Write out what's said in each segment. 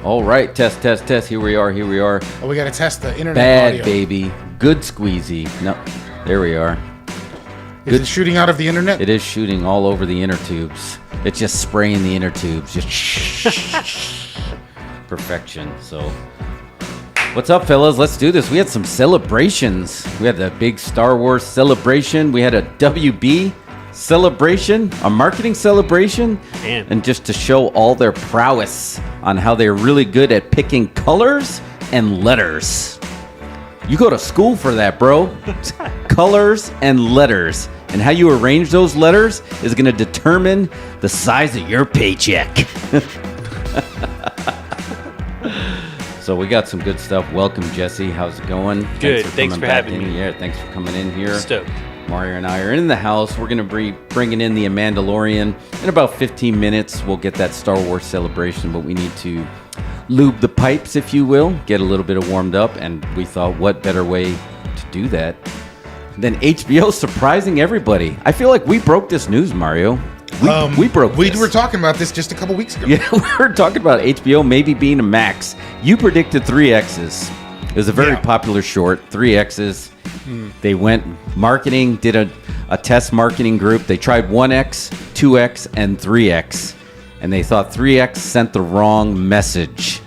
All right, test. Here we are. Oh, we got to test the internet Bad audio. baby. Good Squeezy. No, there we are. Is it shooting out of the internet? It is shooting all over the inner tubes. It's just spraying the inner tubes. Just perfection. So, what's up, fellas? Let's do this. We had some celebrations. We had the big Star Wars celebration. We had a WB celebration, a marketing celebration, and just to show all their prowess on how they're really good at picking colors and letters. You go to school for that, bro. Colors and letters. And how you arrange those letters is going to determine the size of your paycheck. So we got some good stuff. Welcome, Jesse. How's it going? Good. Thanks for having me. Yeah, thanks for coming in here. Stoked. Mario and I are in the house. We're going to be bringing in the Amandalorian. In about 15 minutes, we'll get that Star Wars celebration, but we need to lube the pipes, if you will, get a little bit of warmed up, and we thought, what better way to do that than HBO surprising everybody? I feel like we broke this news, Mario. We broke this. We were talking about this just a couple weeks ago. Yeah, we were talking about HBO maybe being a max. You predicted 3Xs. It was a very popular short, 3Xs. They went marketing, did a test marketing group. They tried 1X, 2X, and 3X. And they thought 3X sent the wrong message.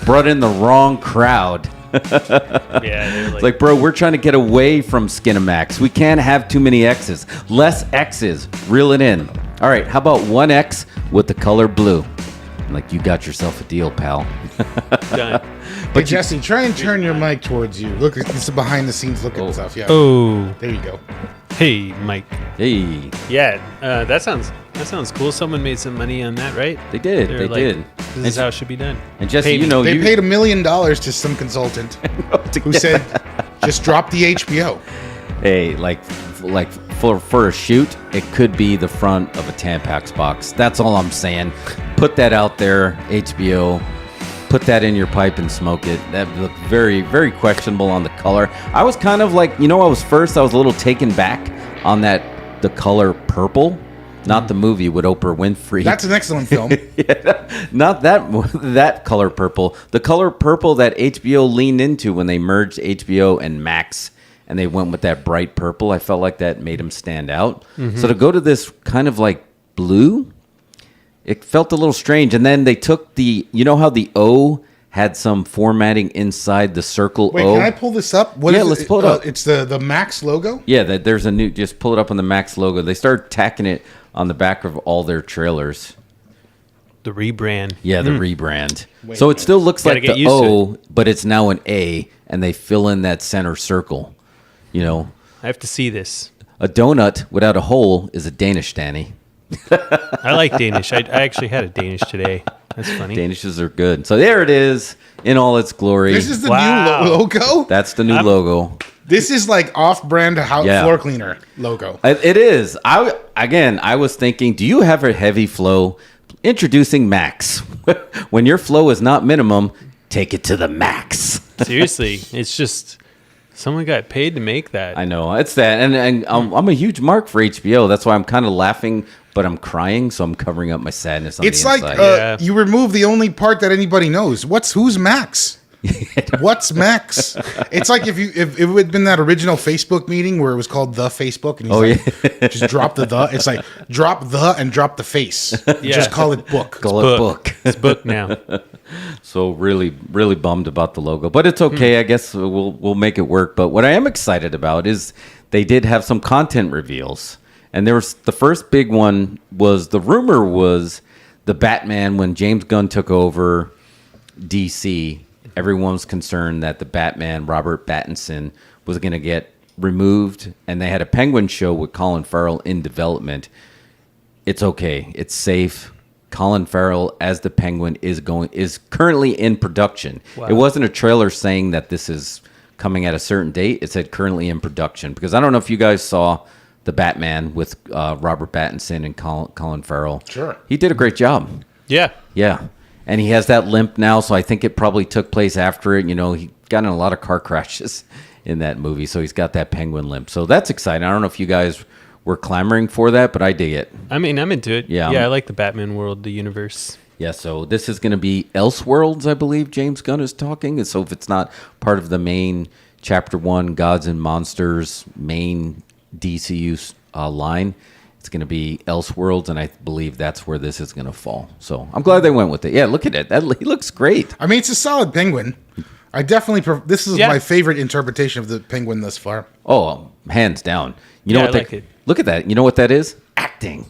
Brought in the wrong crowd. Yeah, it's like, bro, we're trying to get away from Skinamax. We can't have too many X's. Less X's. Reel it in. All right, how about 1X with the color blue? I'm like, you got yourself a deal, pal. Done. But Jesse, try and turn your mic towards you. Look, it's a behind the scenes look at stuff. Yeah. Oh. There you go. Hey, Mike. Hey. Yeah, that sounds cool. Someone made some money on that, right? They did. They did. This is how it should be done. And Jesse, they paid $1 million to some consultant who said, just drop the HBO. Hey, like for a shoot, it could be the front of a Tampax box. That's all I'm saying. Put that out there, HBO. Put that in your pipe and smoke it. That looked very, very questionable on the color. I was kind of like, I was a little taken back on the color purple. Not the movie with Oprah Winfrey. That's an excellent film. Not that color purple. The color purple that HBO leaned into when they merged HBO and Max, and they went with that bright purple. I felt like that made them stand out. Mm-hmm. So to go to this kind of like blue, it felt a little strange. And then they took how the O had some formatting inside the circle. Wait, O? Can I pull this up? Let's pull it up. It's the Max logo? Yeah, there's a new, just pull it up on the Max logo. They started tacking it on the back of all their trailers. The rebrand. Yeah, the rebrand. So it still looks like the O, but it's now an A, and they fill in that center circle. I have to see this. A donut without a hole is a Danish, Danny. I like Danish. I actually had a Danish today. That's funny. Danishes are good. So there it is in all its glory. This is the new logo? That's the new logo. This is like off-brand floor cleaner logo. It is. I was thinking, do you have a heavy flow? Introducing Max. When your flow is not minimum, take it to the max. Seriously, it's just someone got paid to make that. I know. It's that. And I'm a huge mark for HBO. That's why I'm kind of laughing, but I'm crying, so I'm covering up my sadness on the inside. It's like you remove the only part that anybody knows. Who's Max? What's Max? It's like if it had been that original Facebook meeting where it was called The Facebook, and he's just drop the. It's like drop the and drop the face. Yeah. Just call it book. Call it book. It's book now. So really, really bummed about the logo, but it's okay. I guess we'll make it work. But what I am excited about is they did have some content reveals, and there was the first big one was the rumor was the Batman when James Gunn took over DC. Everyone's concerned that the Batman, Robert Pattinson, was going to get removed, and they had a Penguin show with Colin Farrell in development. It's okay. It's safe. Colin Farrell as the Penguin is currently in production. Wow. It wasn't a trailer saying that this is coming at a certain date. It said currently in production, because I don't know if you guys saw the Batman with Robert Pattinson and Colin Farrell. Sure. He did a great job. Yeah. Yeah. And he has that limp now, so I think it probably took place after it. He got in a lot of car crashes in that movie, so he's got that penguin limp. So that's exciting. I don't know if you guys were clamoring for that, but I dig it. I mean, I'm into it. Yeah. Yeah, I like the Batman world, the universe. Yeah, so this is going to be Elseworlds, I believe James Gunn is talking. And so if it's not part of the main Chapter 1 Gods and Monsters main DCU line, it's going to be Elseworlds, and I believe that's where this is going to fall. So I'm glad they went with it. Yeah, look at it. He looks great. I mean, it's a solid penguin. I definitely this is my favorite interpretation of the penguin thus far. Oh, hands down. You know what? I like it. Look at that. You know what that is? Acting.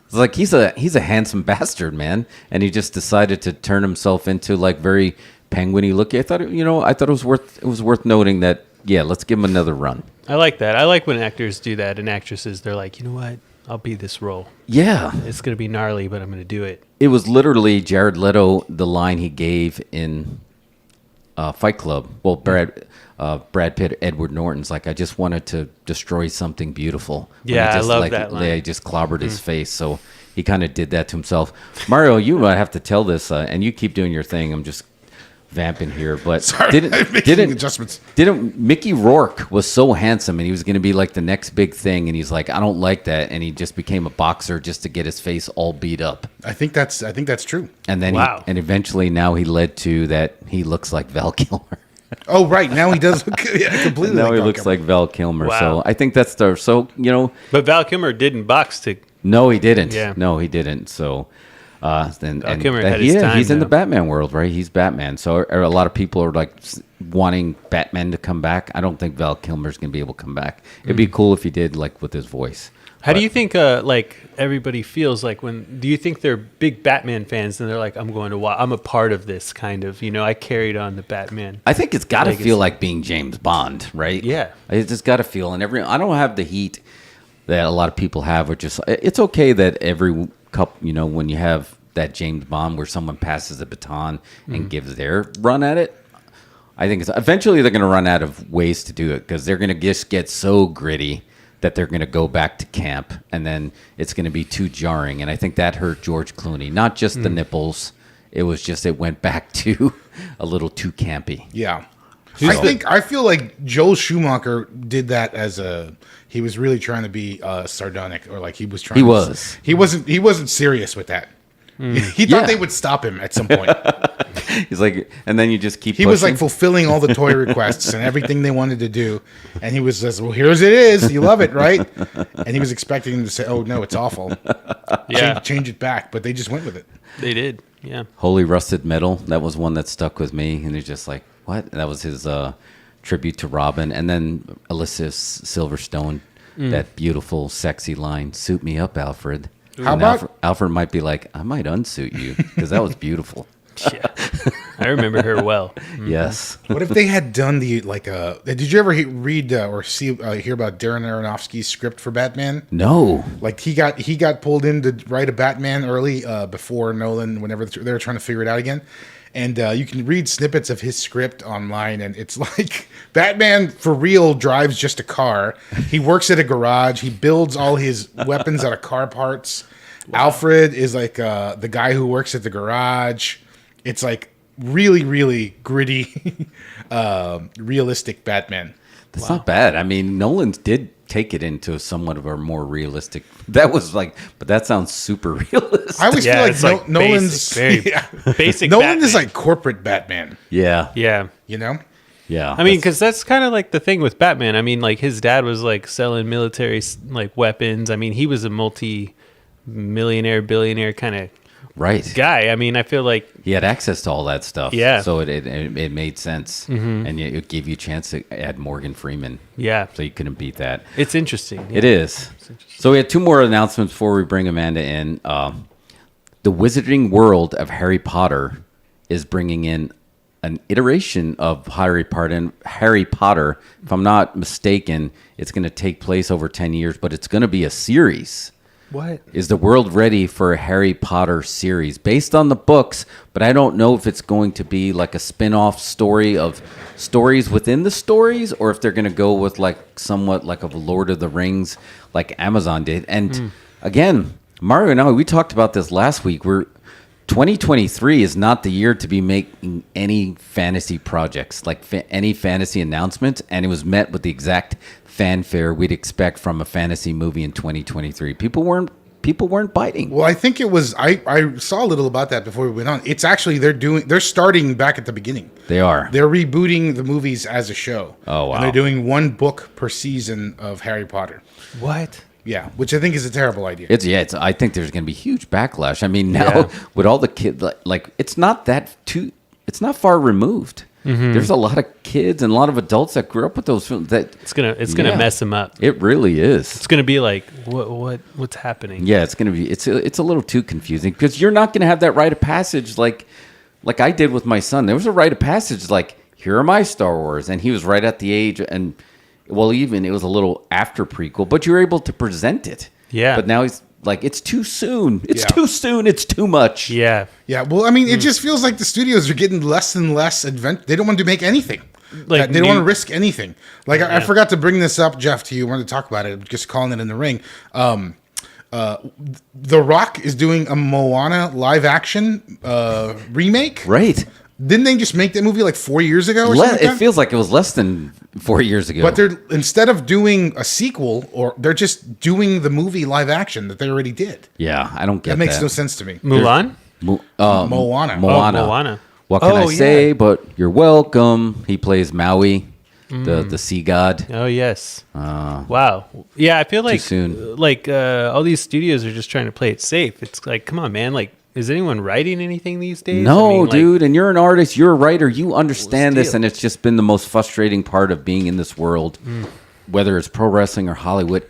It's like he's a handsome bastard, man, and he just decided to turn himself into like very penguin-y looking. I thought it was worth noting that. Yeah, let's give him another run. I like that. I like when actors do that and actresses. They're like, you know what? I'll be this role. Yeah, It's gonna be gnarly, but I'm gonna do it. it was literally Jared Leto. The line he gave in Fight Club. Well, Brad Pitt, Edward Norton's like, I just wanted to destroy something beautiful. When Yeah, he I just, love that line. Yeah, he just clobbered his face. So he kind of did that to himself. Mario, you might have to tell this, and you keep doing your thing. I'm just vamping here, but Sorry, making adjustments. Didn't Mickey Rourke was so handsome, and he was going to be like the next big thing, and he's like, I don't like that, and he just became a boxer just to get his face all beat up. I think that's true. And then and eventually now he led to that he looks like Val Kilmer. Oh, right. Now he does look completely Now like he Val looks Kilmer. like Val Kilmer. Wow. So I think that's But Val Kilmer didn't box to. no, he didn't. Yeah. No, he didn't. So then Val Kilmer had his time, he's in the though. Batman world, right? He's Batman. So a lot of people are like wanting Batman to come back. I don't think Val Kilmer's going to be able to come back. It'd be cool if he did, like with his voice. How do you think like everybody feels like when? Do you think they're big Batman fans and they're like, I'm going to watch. I'm a part of this kind of. I carried on the Batman. I think it's got to Legacy. feel like being James Bond, right? Yeah. It's just got to feel. And I don't have the heat that a lot of people have, which is, it's okay that every couple, when you have that James Bond where someone passes the baton and gives their run at it. I think eventually they're going to run out of ways to do it because they're going to just get so gritty that they're going to go back to camp, and then it's going to be too jarring. And I think that hurt George Clooney. Not just the nipples. It was just it went back to a little too campy. Yeah. I feel like Joel Schumacher did that he was really trying to be sardonic, or like he was trying. He wasn't serious with that. He thought they would stop him at some point. He's like, and then you just keep. He was like fulfilling all the toy requests and everything they wanted to do, and he was just, well, here's it is. You love it, right? And he was expecting them to say, "Oh no, it's awful." Yeah, change it back, but they just went with it. they did. Yeah. Holy Rusted Metal. That was one that stuck with me, and it's just like, what? That was his tribute to Robin, and then Alyssa Silverstone, that beautiful, sexy line, "Suit me up, Alfred." How And about Alfred might be like, I might unsuit you because that was beautiful. Yeah. I remember her well. Yes. what if they had done did you ever read or hear about Darren Aronofsky's script for Batman? No. Like he got pulled in to write a Batman early before Nolan, whenever they were trying to figure it out again. And you can read snippets of his script online, and it's like Batman for real drives just a car. He works at a garage. He builds all his weapons out of car parts. Wow. Alfred is like the guy who works at the garage. It's like really, really gritty, realistic Batman. That's not bad. I mean, Nolan's did take it into somewhat of a more realistic. That was like, but that sounds super realistic. I always feel it's like Nolan's basic, very basic. Nolan Batman. is like corporate Batman. Yeah. Yeah. You know? Yeah. I mean, because that's kind of like the thing with Batman. I mean, like his dad was like selling military like weapons. I mean, he was a multi-millionaire, billionaire kind of right guy. I mean, I feel like he had access to all that stuff. Yeah. So it made sense, and it gave you a chance to add Morgan Freeman. yeah, So you couldn't beat that. it's interesting. It is. So we had two more announcements before we bring Amanda in. The Wizarding World of Harry Potter is bringing in an iteration of Harry Potter. If I'm not mistaken, it's going to take place over 10 years, but it's going to be a series. What? Is the world ready for a Harry Potter series based on the books? But I don't know if it's going to be like a spin-off story of stories within the stories, or if they're going to go with like somewhat like a Lord of the Rings, like Amazon did. And again, Mario and I, we talked about this last week. 2023 is not the year to be making any fantasy projects, like any fantasy announcements, and it was met with the exact fanfare we'd expect from a fantasy movie in 2023. People people weren't biting. Well, I think it was. I saw a little about that before we went on. It's actually they're starting back at the beginning. They are. They're rebooting the movies as a show. Oh, wow. And they're doing one book per season of Harry Potter. What? Yeah, which I think is a terrible idea. It's. I think there's going to be huge backlash. I mean, now with all the kids, like it's not it's not far removed. There's a lot of kids and a lot of adults that grew up with those films. That It's gonna mess them up. It really is. It's gonna be like what's happening? Yeah, it's gonna be. It's a little too confusing because you're not gonna have that rite of passage like I did with my son. There was a rite of passage like, here are my Star Wars, and he was right at the age, and well, even it was a little after prequel, but you were able to present it. Yeah. But now he's like, it's too soon. It's Yeah. too soon. It's too much. Yeah. Yeah, well, I mean, it just feels like the studios are getting less and less They don't want to make anything. Like They don't want to risk anything. Like I forgot to bring this up, Jeff, to you. I wanted to talk about it. Just calling it in the ring. The Rock is doing a Moana live action remake. Right. Didn't they just make that movie like 4 years ago or something like It that? feels like it was less than 4 years ago. But they're instead of doing a sequel, they're just doing the movie live action that they already did. yeah, I don't get That makes no sense to me. Mulan. Moana. Moana. Moana. What can I Oh, say? yeah. But you're welcome. He plays Maui, the sea god. Oh yes. Wow. Yeah, I feel like soon. all these studios are just trying to play it safe. It's like, come on, man. Like, is anyone writing anything these days? No, I mean, like, dude, and you're an artist, you're a writer, you understand this, deal? and it's just been the most frustrating part of being in this world, whether it's pro wrestling or Hollywood.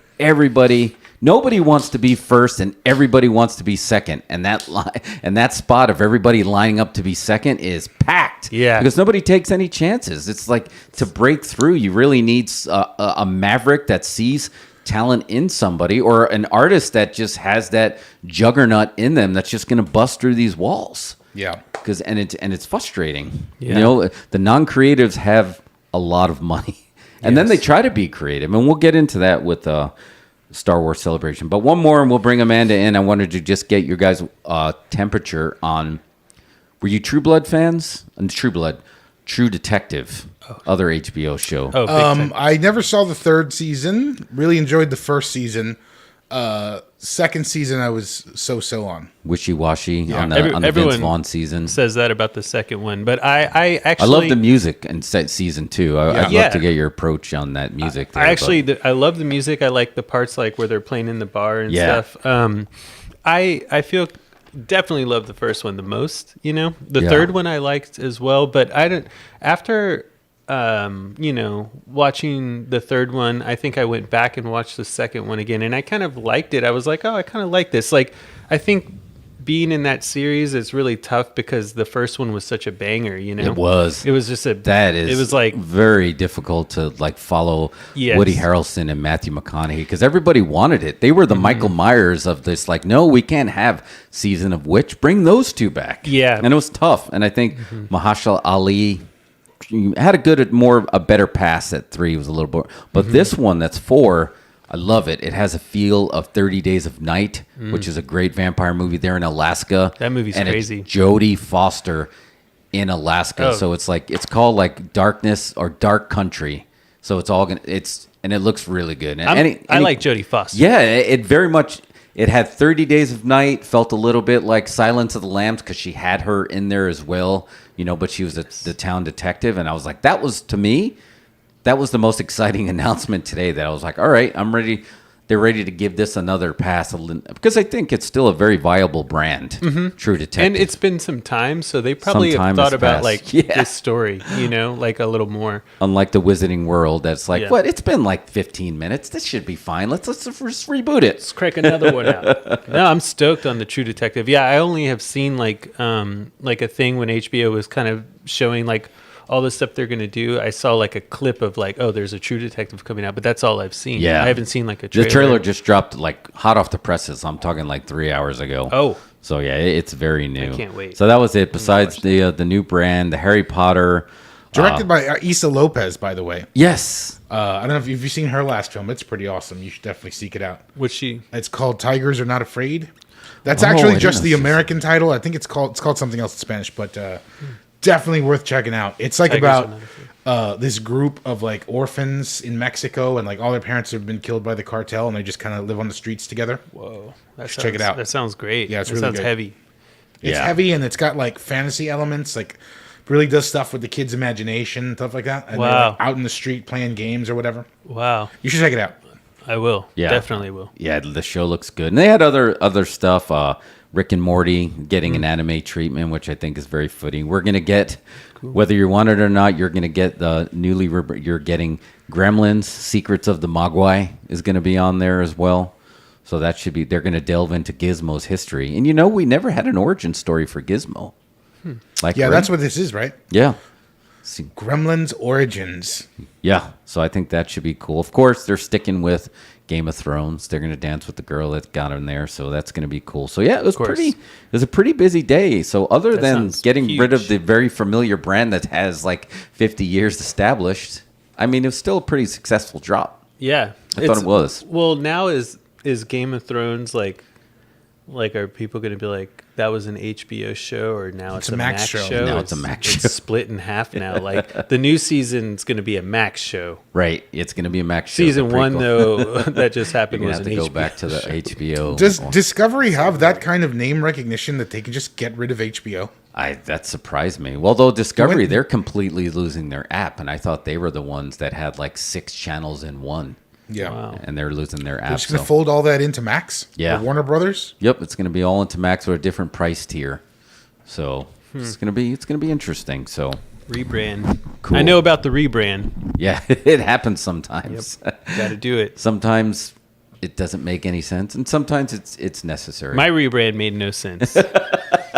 Nobody wants to be first, and everybody wants to be second, and that spot of everybody lining up to be second is packed. Yeah. Because nobody takes any chances. It's like, to break through, you really need a maverick that sees talent in somebody, or an artist that just has that juggernaut in them that's just going to bust through these walls. Yeah. Because it's frustrating. Yeah. You know, the non-creatives have a lot of money, and then they try to be creative, and we'll get into that with Star Wars Celebration. But one more, and we'll bring Amanda in. I wanted to just get your guys' temperature on. Were you True Blood fans? And True Detective, other HBO show. Oh, big time. I never saw the third season. Really enjoyed the first season. Second season, I was so on. Wishy-washy on the Vince Everyone Vaughn season. says that about the second one, but I actually I love the music in season 2. I'd Yeah. love to get your approach on that music. There, I love the music. I like the parts like where they're playing in the bar and Yeah. stuff. I feel definitely love the first one the most. You know, the Yeah. third one I liked as well, but I didn't after. Watching the third one, I think I went back and watched the second one again, and I kind of liked it. I was like, oh, I kind of like this. Like, I think being in that series is really tough because the first one was such a banger. You know, It was. It was just It was like very difficult to like follow Yes. Woody Harrelson and Matthew McConaughey because everybody wanted it. They were Mm-hmm. the Michael Myers of this. Like, no, we can't have Season of Witch. Bring those two back. Yeah. and it was tough. And I think Mahershala Ali had a better pass at 3. It was a little more, but this one that's 4. I love it. It has a feel of 30 Days of Night, which is a great vampire movie there in Alaska. That movie's and crazy. It's Jodie Foster in Alaska. Oh. So it's called like Darkness or Dark Country. So it's all gonna and it looks really good. And I like Jodie Foster. Yeah, it very much. It had 30 Days of Night. Felt a little bit like Silence of the Lambs because she had her in there as well. You know, but she was the town detective, and I was like, that was to me. That was the most exciting announcement today that I was like, all right, I'm ready. They're ready to give this another pass because I think it's still a very viable brand, True Detective. And it's been some time, so they probably Some time have thought has about passed. like Yeah. this story, you know, like a little more. Unlike the Wizarding World, that's like, Yeah. what? It's been like 15 minutes. This should be fine. Let's just reboot it. Let's crank another one out. No, I'm stoked on the True Detective. Yeah, I only have seen like a thing when HBO was kind of showing like all the stuff they're going to do. I saw like a clip of like, oh, there's a True Detective coming out, but that's all I've seen. Yeah. I haven't seen like a trailer. The trailer just dropped like hot off the presses. I'm talking like 3 hours ago. Oh. So yeah, it's very new. I can't wait. So that was it. Besides the new brand, the Harry Potter. Directed by Issa Lopez, by the way. Yes. I don't know if you've seen her last film. It's pretty awesome. You should definitely seek it out. Which she It's called Tigers Are Not Afraid. That's Oh, I actually didn't just know the she's- American title. I think it's called something else in Spanish, but definitely worth checking out. It's like Tigers Are Not this group of like orphans in Mexico, and like all their parents have been killed by the cartel, and they just kind of live on the streets together. Whoa, Check it out. That sounds great. Yeah, it's that really sounds good. heavy. It's heavy, and it's got like fantasy elements, like really does stuff with the kids' imagination, stuff like that. And they're Wow. like, out in the street playing games or whatever. Wow, You should check it out. I will. Yeah. Definitely will. Yeah, the show looks good. And they had other stuff. Rick and Morty getting an anime treatment, which I think is very fitting. We're gonna get, whether you want it or not, you're gonna get the you're getting Gremlins. Secrets of the Mogwai is gonna be on there as well. So that should be. They're gonna delve into Gizmo's history. And we never had an origin story for Gizmo. Like Yeah, that's what this is, right? Yeah. Gremlins Origins. Yeah, so I think that should be cool. Of course, they're sticking with Game of Thrones. They're going to dance with the girl that got in there, so that's going to be cool. So yeah, it was a pretty busy day. So other That than sounds getting rid of huge. the very familiar brand that has like 50 years established, I mean, it was still a pretty successful drop. Yeah, I thought it was. Well, now is Game of Thrones like are people going to be like that was an HBO show or now it's a Max show? Now it's a Max It's show. split in half now. Like the new season's going to be a Max show. Right, it's going to be a Max show. Season the one prequel. though that just You're happened going to was have an to go HBO back to the show. HBO. Does Discovery have that kind of name recognition that they can just get rid of HBO? That surprised me. Well, though Discovery, When- they're completely losing their app, and I thought they were the ones that had like 6 channels in one. Yeah. Wow. And they're losing their They're app. just going so- to fold all that into Max? Yeah. Or Warner Brothers? Yep, it's going to be all into Max or a different price tier. So it's going to be interesting. So Rebrand. Cool. I know about the rebrand. yeah, it happens sometimes. Got to do it. Sometimes it doesn't make any sense, and sometimes it's necessary. My rebrand made no sense.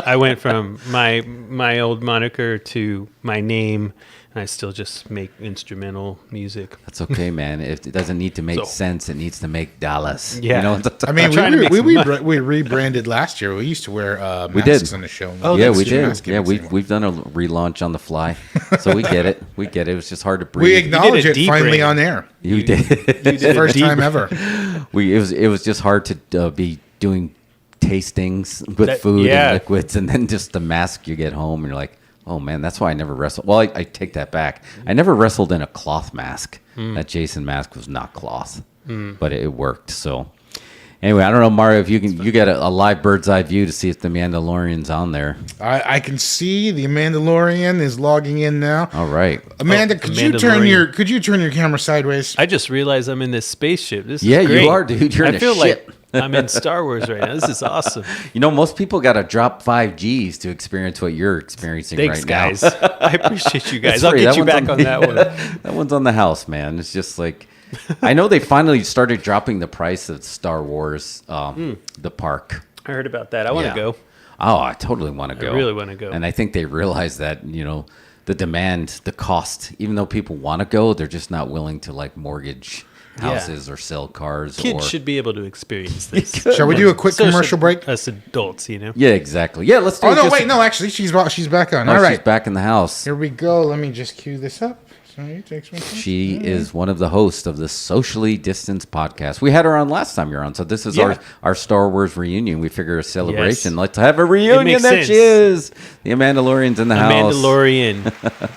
I went from my old moniker to my name, and I still just make instrumental music. That's okay, man. If it doesn't need to make So- sense, it needs to make dollars. Yeah. I mean, trying to make some we rebranded last year. We used to wear We masks did. on the show. Oh, yeah, that's we true. did. Yeah, we've done a relaunch on the fly, so we get it. We get it. It was just hard to We breathe. acknowledge a it finally debrand. on air. You did. It's the first time ever. It was just hard to be doing tastings with That- food yeah. and liquids, and then just the mask you get home, and you're like, oh man, that's why I never wrestled. Well, I take that back. I never wrestled in a cloth mask. That Jason mask was not cloth, but it worked. So anyway, I don't know, Mario, if you get a live bird's eye view to see if the Mandalorian's on there. I can see the Amandalorian is logging in now. All right. Amanda, Oh, could you turn Mandalorian. your camera sideways? I just realized I'm in this spaceship. This is Yeah, you great. are, dude. You're in I a feel ship. like I'm in Star Wars right now. This is awesome. Most people got to drop 5 Gs to experience what you're experiencing Thanks, right guys. now. I appreciate you guys. It's I'll free. get you one's back on that one. That one's on the house, man. It's just like, I know they finally started dropping the price of Star Wars, the park. I heard about that. I want to Yeah. go. Oh, I totally want to go. really wanna go. And I think they realize that, the demand, the cost, even though people want to go, they're just not willing to like mortgage houses or sell cars. Kids or should be able to experience this. Shall we do a quick So commercial should break? Us adults, Yeah, exactly. Yeah, let's do Oh it. no, Just- wait, no. Actually, she's back on. No, All she's right, back in the house. here we go. Let me just cue this up. Sorry, takes me. She is one of the hosts of the Socially Distanced podcast. We had her on last time you're on, so this is Yeah. our Star Wars reunion. We figure a celebration. Yes. Let's have a reunion. makes There sense. she is. The Mandalorian's in the house. Mandalorian.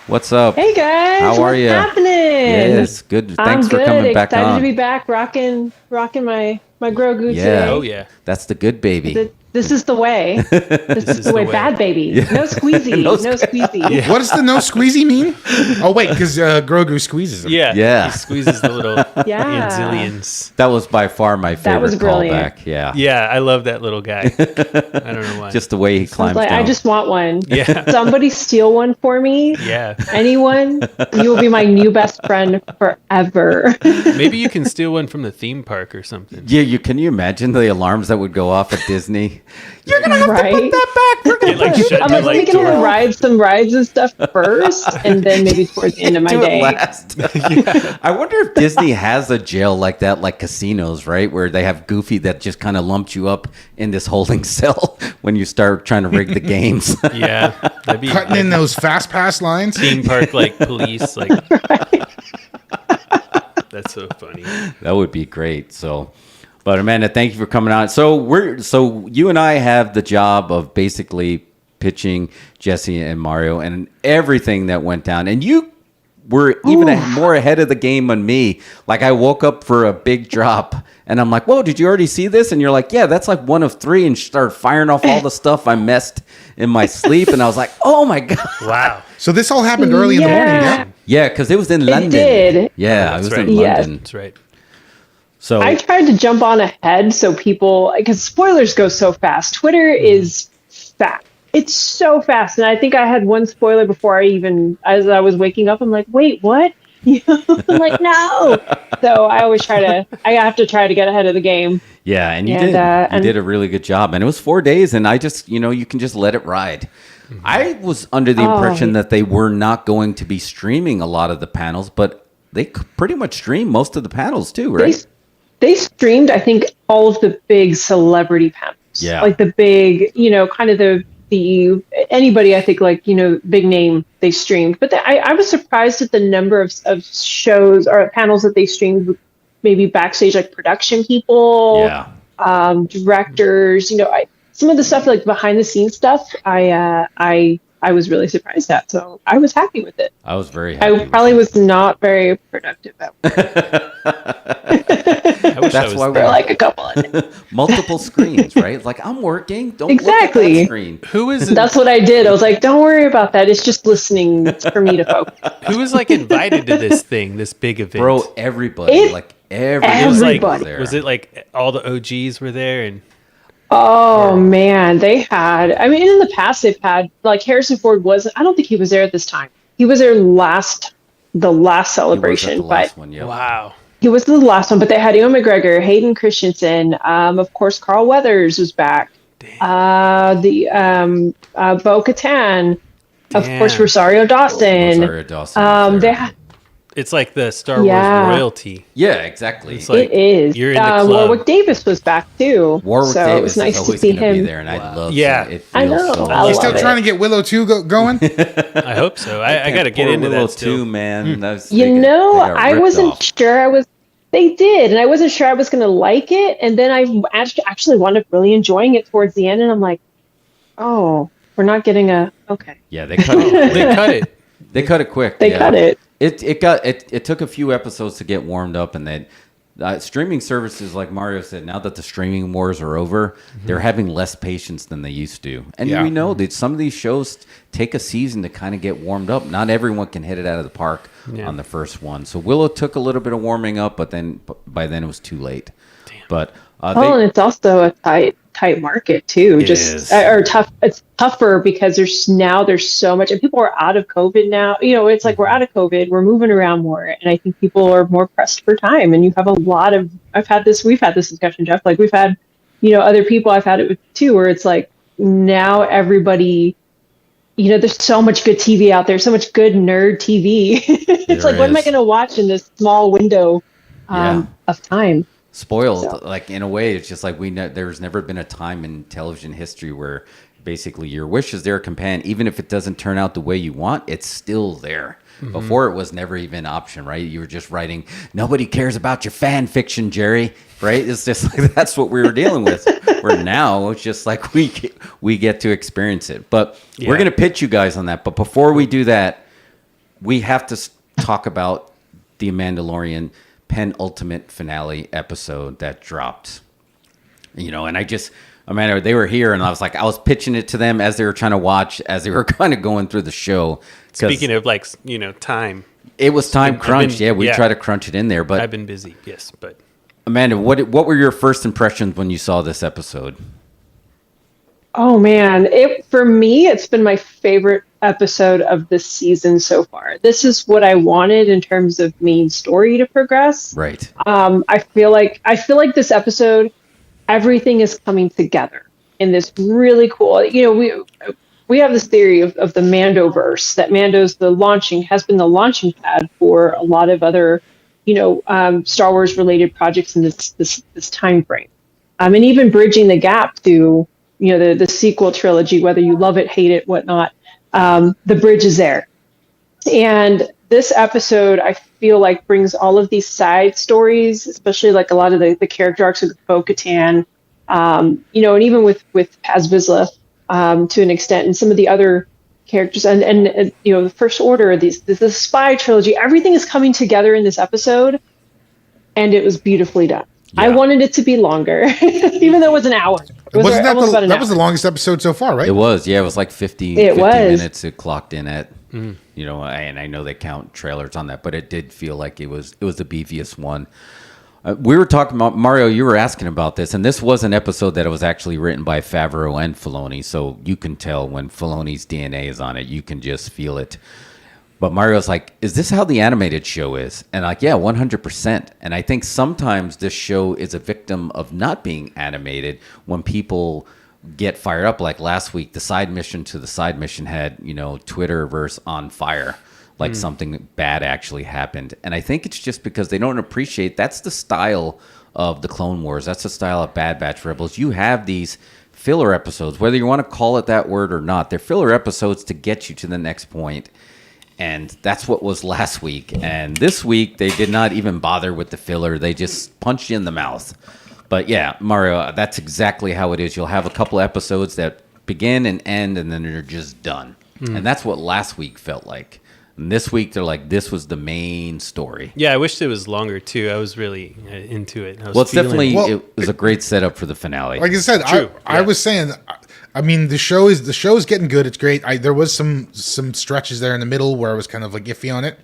What's up? Hey guys, How are what's you? happening? Yes, good. I'm Thanks good. for coming back Excited on. to be back, rocking my Grogu Yeah. today. Oh yeah. That's the good baby. This is the way. This is the way. Bad baby. No squeezy. No no squeezy. What does the no squeezy mean? Oh wait, because Grogu squeezes him. Yeah. Yeah. He squeezes the little Yeah. Anzillions. That was by far my favorite was brilliant. callback. Yeah. Yeah, I love that little guy. I don't know why. Just the way he I was climbs like, down. I just want one. Yeah. Somebody steal one for me. yeah. Anyone, you will be my new best friend forever. Maybe you can steal one from the theme park or something. Yeah, can you imagine the alarms that would go off at Disney? You're gonna have right? to put that back. We're gonna Get, like, put shut I'm the like, let me light get door. to ride some rides and stuff first, and then maybe towards the end of my do day. it last. I wonder if Disney has a jail like that, like casinos, right? Where they have Goofy that just kind of lumps you up in this holding cell when you start trying to rig the games. Yeah. That'd be Cutting in those fast pass lines. theme park like police like That's so funny. That would be great. So, but Amanda, thank you for coming on. So you and I have the job of basically pitching Jesse and Mario and everything that went down. And you were even more ahead of the game on me. Like I woke up for a big drop and I'm like, whoa, did you already see this? And you're like, yeah, that's like one of 3, and started firing off all the stuff I messed in my sleep. And I was like, oh my God. Wow. So this all happened early in the morning, yeah? Yeah, because it was in London. did. Yeah, it was in Yes. London. That's right. So I tried to jump on ahead so people, because spoilers go so fast. Twitter is fast. It's so fast. And I think I had one spoiler before as I was waking up, I'm like, wait, what? I'm like, no. So I have to try to get ahead of the game. yeah, and you did a really good job. And it was 4 days, and I just, you can just let it ride. I was under the impression that they were not going to be streaming a lot of the panels, but they pretty much streamed most of the panels too, right? They streamed, I think, all of the big celebrity panels. Yeah. Like the big, kind of the anybody, I think, like, big name, they streamed. But I was surprised at the number of shows or panels that they streamed, maybe backstage, like production people, directors, some of the stuff like behind the scenes stuff, I was really surprised at. So I was happy with it. I was very happy. I probably was not very productive at work. That's why for like a couple of days. multiple screens, right? It's like, I'm working. Don't Exactly. look at that screen. Who is it? That's what I did. I was like, don't worry about that. It's just listening. It's for me to focus. Who was like invited to this thing, this big event? Bro, everybody. Everybody was Everybody. there. Was it like all the OGs were there? And Oh man, they had. I mean, in the past they've had like Harrison Ford wasn't. I don't think he was there at this time. He was there the last celebration, He was at the last one, yeah. wow. he was the last one. But they had Ewan McGregor, Hayden Christensen, of course, Carl Weathers was back. Bo Katan, of course, Rosario Dawson. They had. It's like the Star Wars royalty. Yeah, exactly. It's like It is. you're in the club. Warwick Davis was back too. Warwick so Davis it was nice is to always see going to be him. there, and I love Yeah. it. It I feels know. so I You good. still love trying to get Willow 2 going? I hope so. I got to get into Willow that still. too, man. I wasn't sure they did, and I wasn't sure I was going to like it. And then I actually wound up really enjoying it towards the end. And I'm like, oh, we're not getting okay. Yeah, they cut it. They cut it. They cut it quick. They cut it. It took a few episodes to get warmed up, and then streaming services, like Mario said, now that the streaming wars are over, they're having less patience than they used to. And we know that some of these shows take a season to kind of get warmed up. Not everyone can hit it out of the park on the first one. So Willow took a little bit of warming up, but then by then it was too late. Damn. But and it's also a tight market too. Tough. It's tougher because there's so much, and people are out of COVID now. It's like we're out of COVID, we're moving around more, and I think people are more pressed for time. And you have a lot of. We've had this discussion, Jeff. Like we've had, other people I've had it with too, where it's like now everybody. There's so much good TV out there, so much good nerd TV. It's like, what am I going to watch in this small window of time? Spoiled, like in a way, it's just like there's never been a time in television history where basically your wish is their companion, even if it doesn't turn out the way you want, it's still there. Before it was never even an option, right? You were just writing, nobody cares about your fan fiction, Jerry, right? It's just like that's what we were dealing with. Where now it's just like we get to experience it. But we're gonna pitch you guys on that. But before we do that, we have to talk about the Mandalorian penultimate finale episode that dropped. And Amanda, they were here, and I was pitching it to them as they were trying to watch, as they were kind of going through the show. Speaking of time, it was time crunch. We try to crunch it in there, but I've been busy. Yes, but Amanda, what were your first impressions when you saw this episode? Oh man, for me, it's been my favorite episode of this season so far. This is what I wanted in terms of main story to progress. Right. I feel like this episode, everything is coming together in this really cool. We have this theory of the Mandoverse, that Mando's has been the launching pad for a lot of other, Star Wars related projects in this time frame, and even bridging the gap to the sequel trilogy, whether you love it, hate it, whatnot. The bridge is there, and this episode I feel like brings all of these side stories, especially like a lot of the character arcs of Bo-Katan, and even with Paz Vizsla to an extent, and some of the other characters, and the First Order, the spy trilogy, everything is coming together in this episode, and it was beautifully done. Yeah. I wanted it to be longer, even though it was an hour. Wasn't that almost about an that hour. was the longest episode so far, right? It was, yeah. It was like 50 It was. minutes it clocked in at. And I know they count trailers on that, but it did feel like it was the beefiest one. We were talking about, Mario, you were asking about this, and this was an episode that was actually written by Favreau and Filoni, so you can tell when Filoni's DNA is on it. You can just feel it. But Mario's like, is this how the animated show is? And like, yeah, 100%. And I think sometimes this show is a victim of not being animated when people get fired up. Like last week, the side mission had, Twitterverse on fire. Like something bad actually happened. And I think it's just because they don't appreciate that's the style of the Clone Wars. That's the style of Bad Batch Rebels. You have these filler episodes, whether you want to call it that word or not. They're filler episodes to get you to the next point. And that's what was last week. And this week, they did not even bother with the filler. They just punched you in the mouth. But yeah, Mario, that's exactly how it is. You'll have a couple episodes that begin and end, and then they're just done. And that's what last week felt like. And this week, they're like, this was the main story. Yeah, I wished it was longer, too. I was really into it. Well, it's definitely, Well, it was a great setup for the finale. Like I said, I was saying, I mean, the show is getting good. It's great. There was some stretches there in the middle where I was kind of like iffy on it,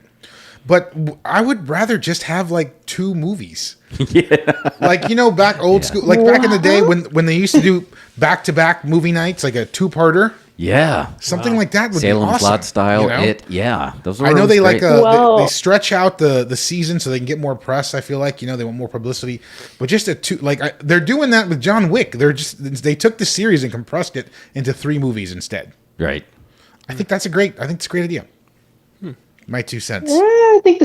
but I would rather just have like 2 movies. Yeah, like back old school, like back in the day when they used to do back-to-back movie nights, like a 2-parter. Yeah. Something like that would Salem's be awesome. Lot style. You Those were I know they great. like they stretch out the season so they can get more press. I feel like they want more publicity, but just they're doing that with John Wick. They took the series and compressed it into 3 movies instead. Right. I think it's a great idea. My 2 cents. Yeah, I think the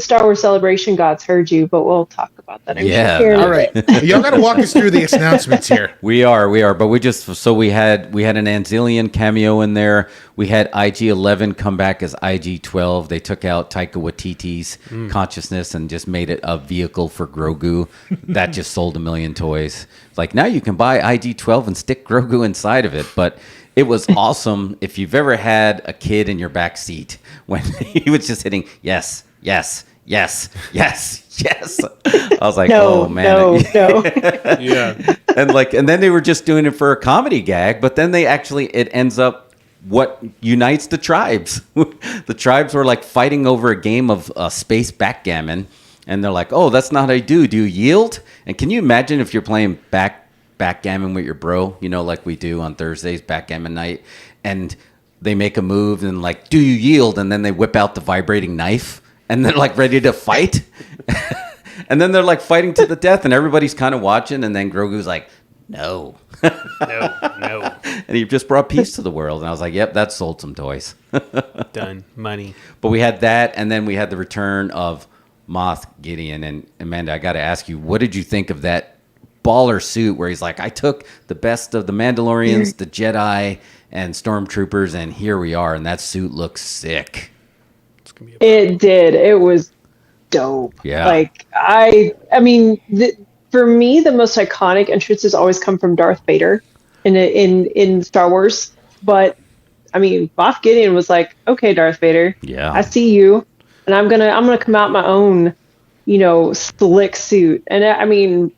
Star Wars Celebration gods heard you, but we'll talk about that. All right. Y'all got to walk us through the announcements here. We are, but we had an Anzilian cameo in there. We had IG-11 come back as IG-12. They took out Taika Waititi's consciousness and just made it a vehicle for Grogu. That just sold 1 million toys. Like now you can buy IG-12 and stick Grogu inside of it, but it was awesome if you've ever had a kid in your back seat when he was just hitting yes, yes, yes, yes, yes. I was like, no, oh man. no. Yeah. And then they were just doing it for a comedy gag, but then it ends up what unites the tribes. The tribes were like fighting over a game of space backgammon, and they're like, oh, that's not how you do. Do you yield? And can you imagine if you're playing backgammon with your bro, like we do on Thursdays, backgammon night, and they make a move and like, do you yield? And then they whip out the vibrating knife and they're like ready to fight. And then they're like fighting to the death and everybody's kind of watching. And then Grogu's like, no. No. And he just brought peace to the world. And I was like, yep, that sold some toys. Done. Money. But we had that. And then we had the return of Moff Gideon. And Amanda, I got to ask you, what did you think of that baller suit where he's like, I took the best of the Mandalorians, the Jedi, and Stormtroopers, and here we are, and that suit looks sick. It did. It was dope. Yeah. Like I mean, for me, the most iconic entrances always come from Darth Vader in Star Wars. But I mean, Moff Gideon was like, okay, Darth Vader, yeah, I see you, and I'm gonna come out my own, slick suit. And I mean,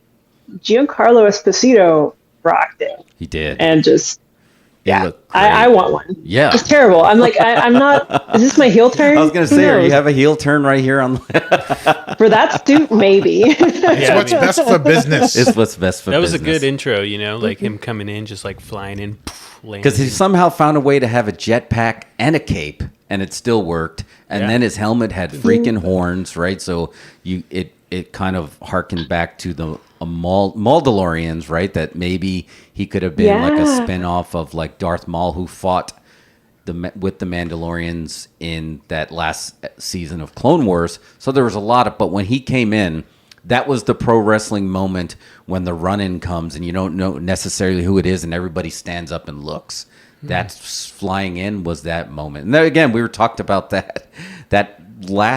Giancarlo Esposito rocked it. He did. And just, yeah, I want one. Yeah. It's terrible. I'm like, I'm not, is this my heel turn? I was going to say, you have a heel turn right here on. For that suit, maybe. It's what's best for business. It's what's best for business. That was a good intro, like him coming in, just like flying in. Because he somehow found a way to have a jetpack and a cape, and it still worked. And then his helmet had freaking horns, right? So it kind of harkened back to the Mandalorians, right? That maybe he could have been like a spin-off of like Darth Maul, who fought with the Mandalorians in that last season of Clone Wars. So there was a lot of, but when he came in, that was the pro wrestling moment when the run-in comes and you don't know necessarily who it is and everybody stands up and looks. That's flying in was that moment. And then again, we were talked about that. That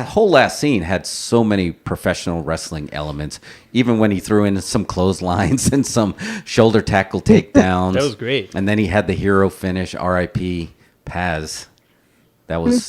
whole last scene had so many professional wrestling elements. Even when he threw in some clotheslines and some shoulder tackle takedowns. That was great. And then he had the hero finish, R.I.P. Paz. That was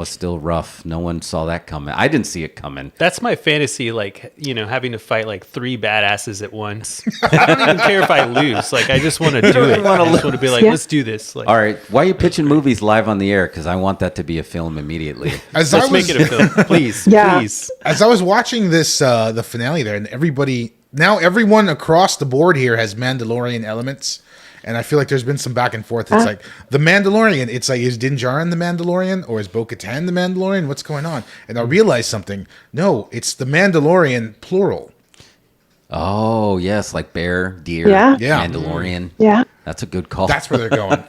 still rough. No one saw that coming. I didn't see it coming. That's my fantasy, like, having to fight like 3 badasses at once. I don't even care if I lose. Like, I just want to do it. I just want to be like, let's do this. Like, All right, why are you pitching movies live on the air? Because I want that to be a film immediately. let's make it a film, please. Yeah. Please. As I was watching this, the finale there, and everyone across the board here has Mandalorian elements. And I feel like there's been some back and forth. It's like the Mandalorian. It's like, is Din Djarin the Mandalorian or is Bo-Katan the Mandalorian? What's going on? And I realized something. No, it's the Mandalorian plural. Oh yes, like bear, deer, Yeah. Mandalorian. Yeah. That's a good call. That's where they're going.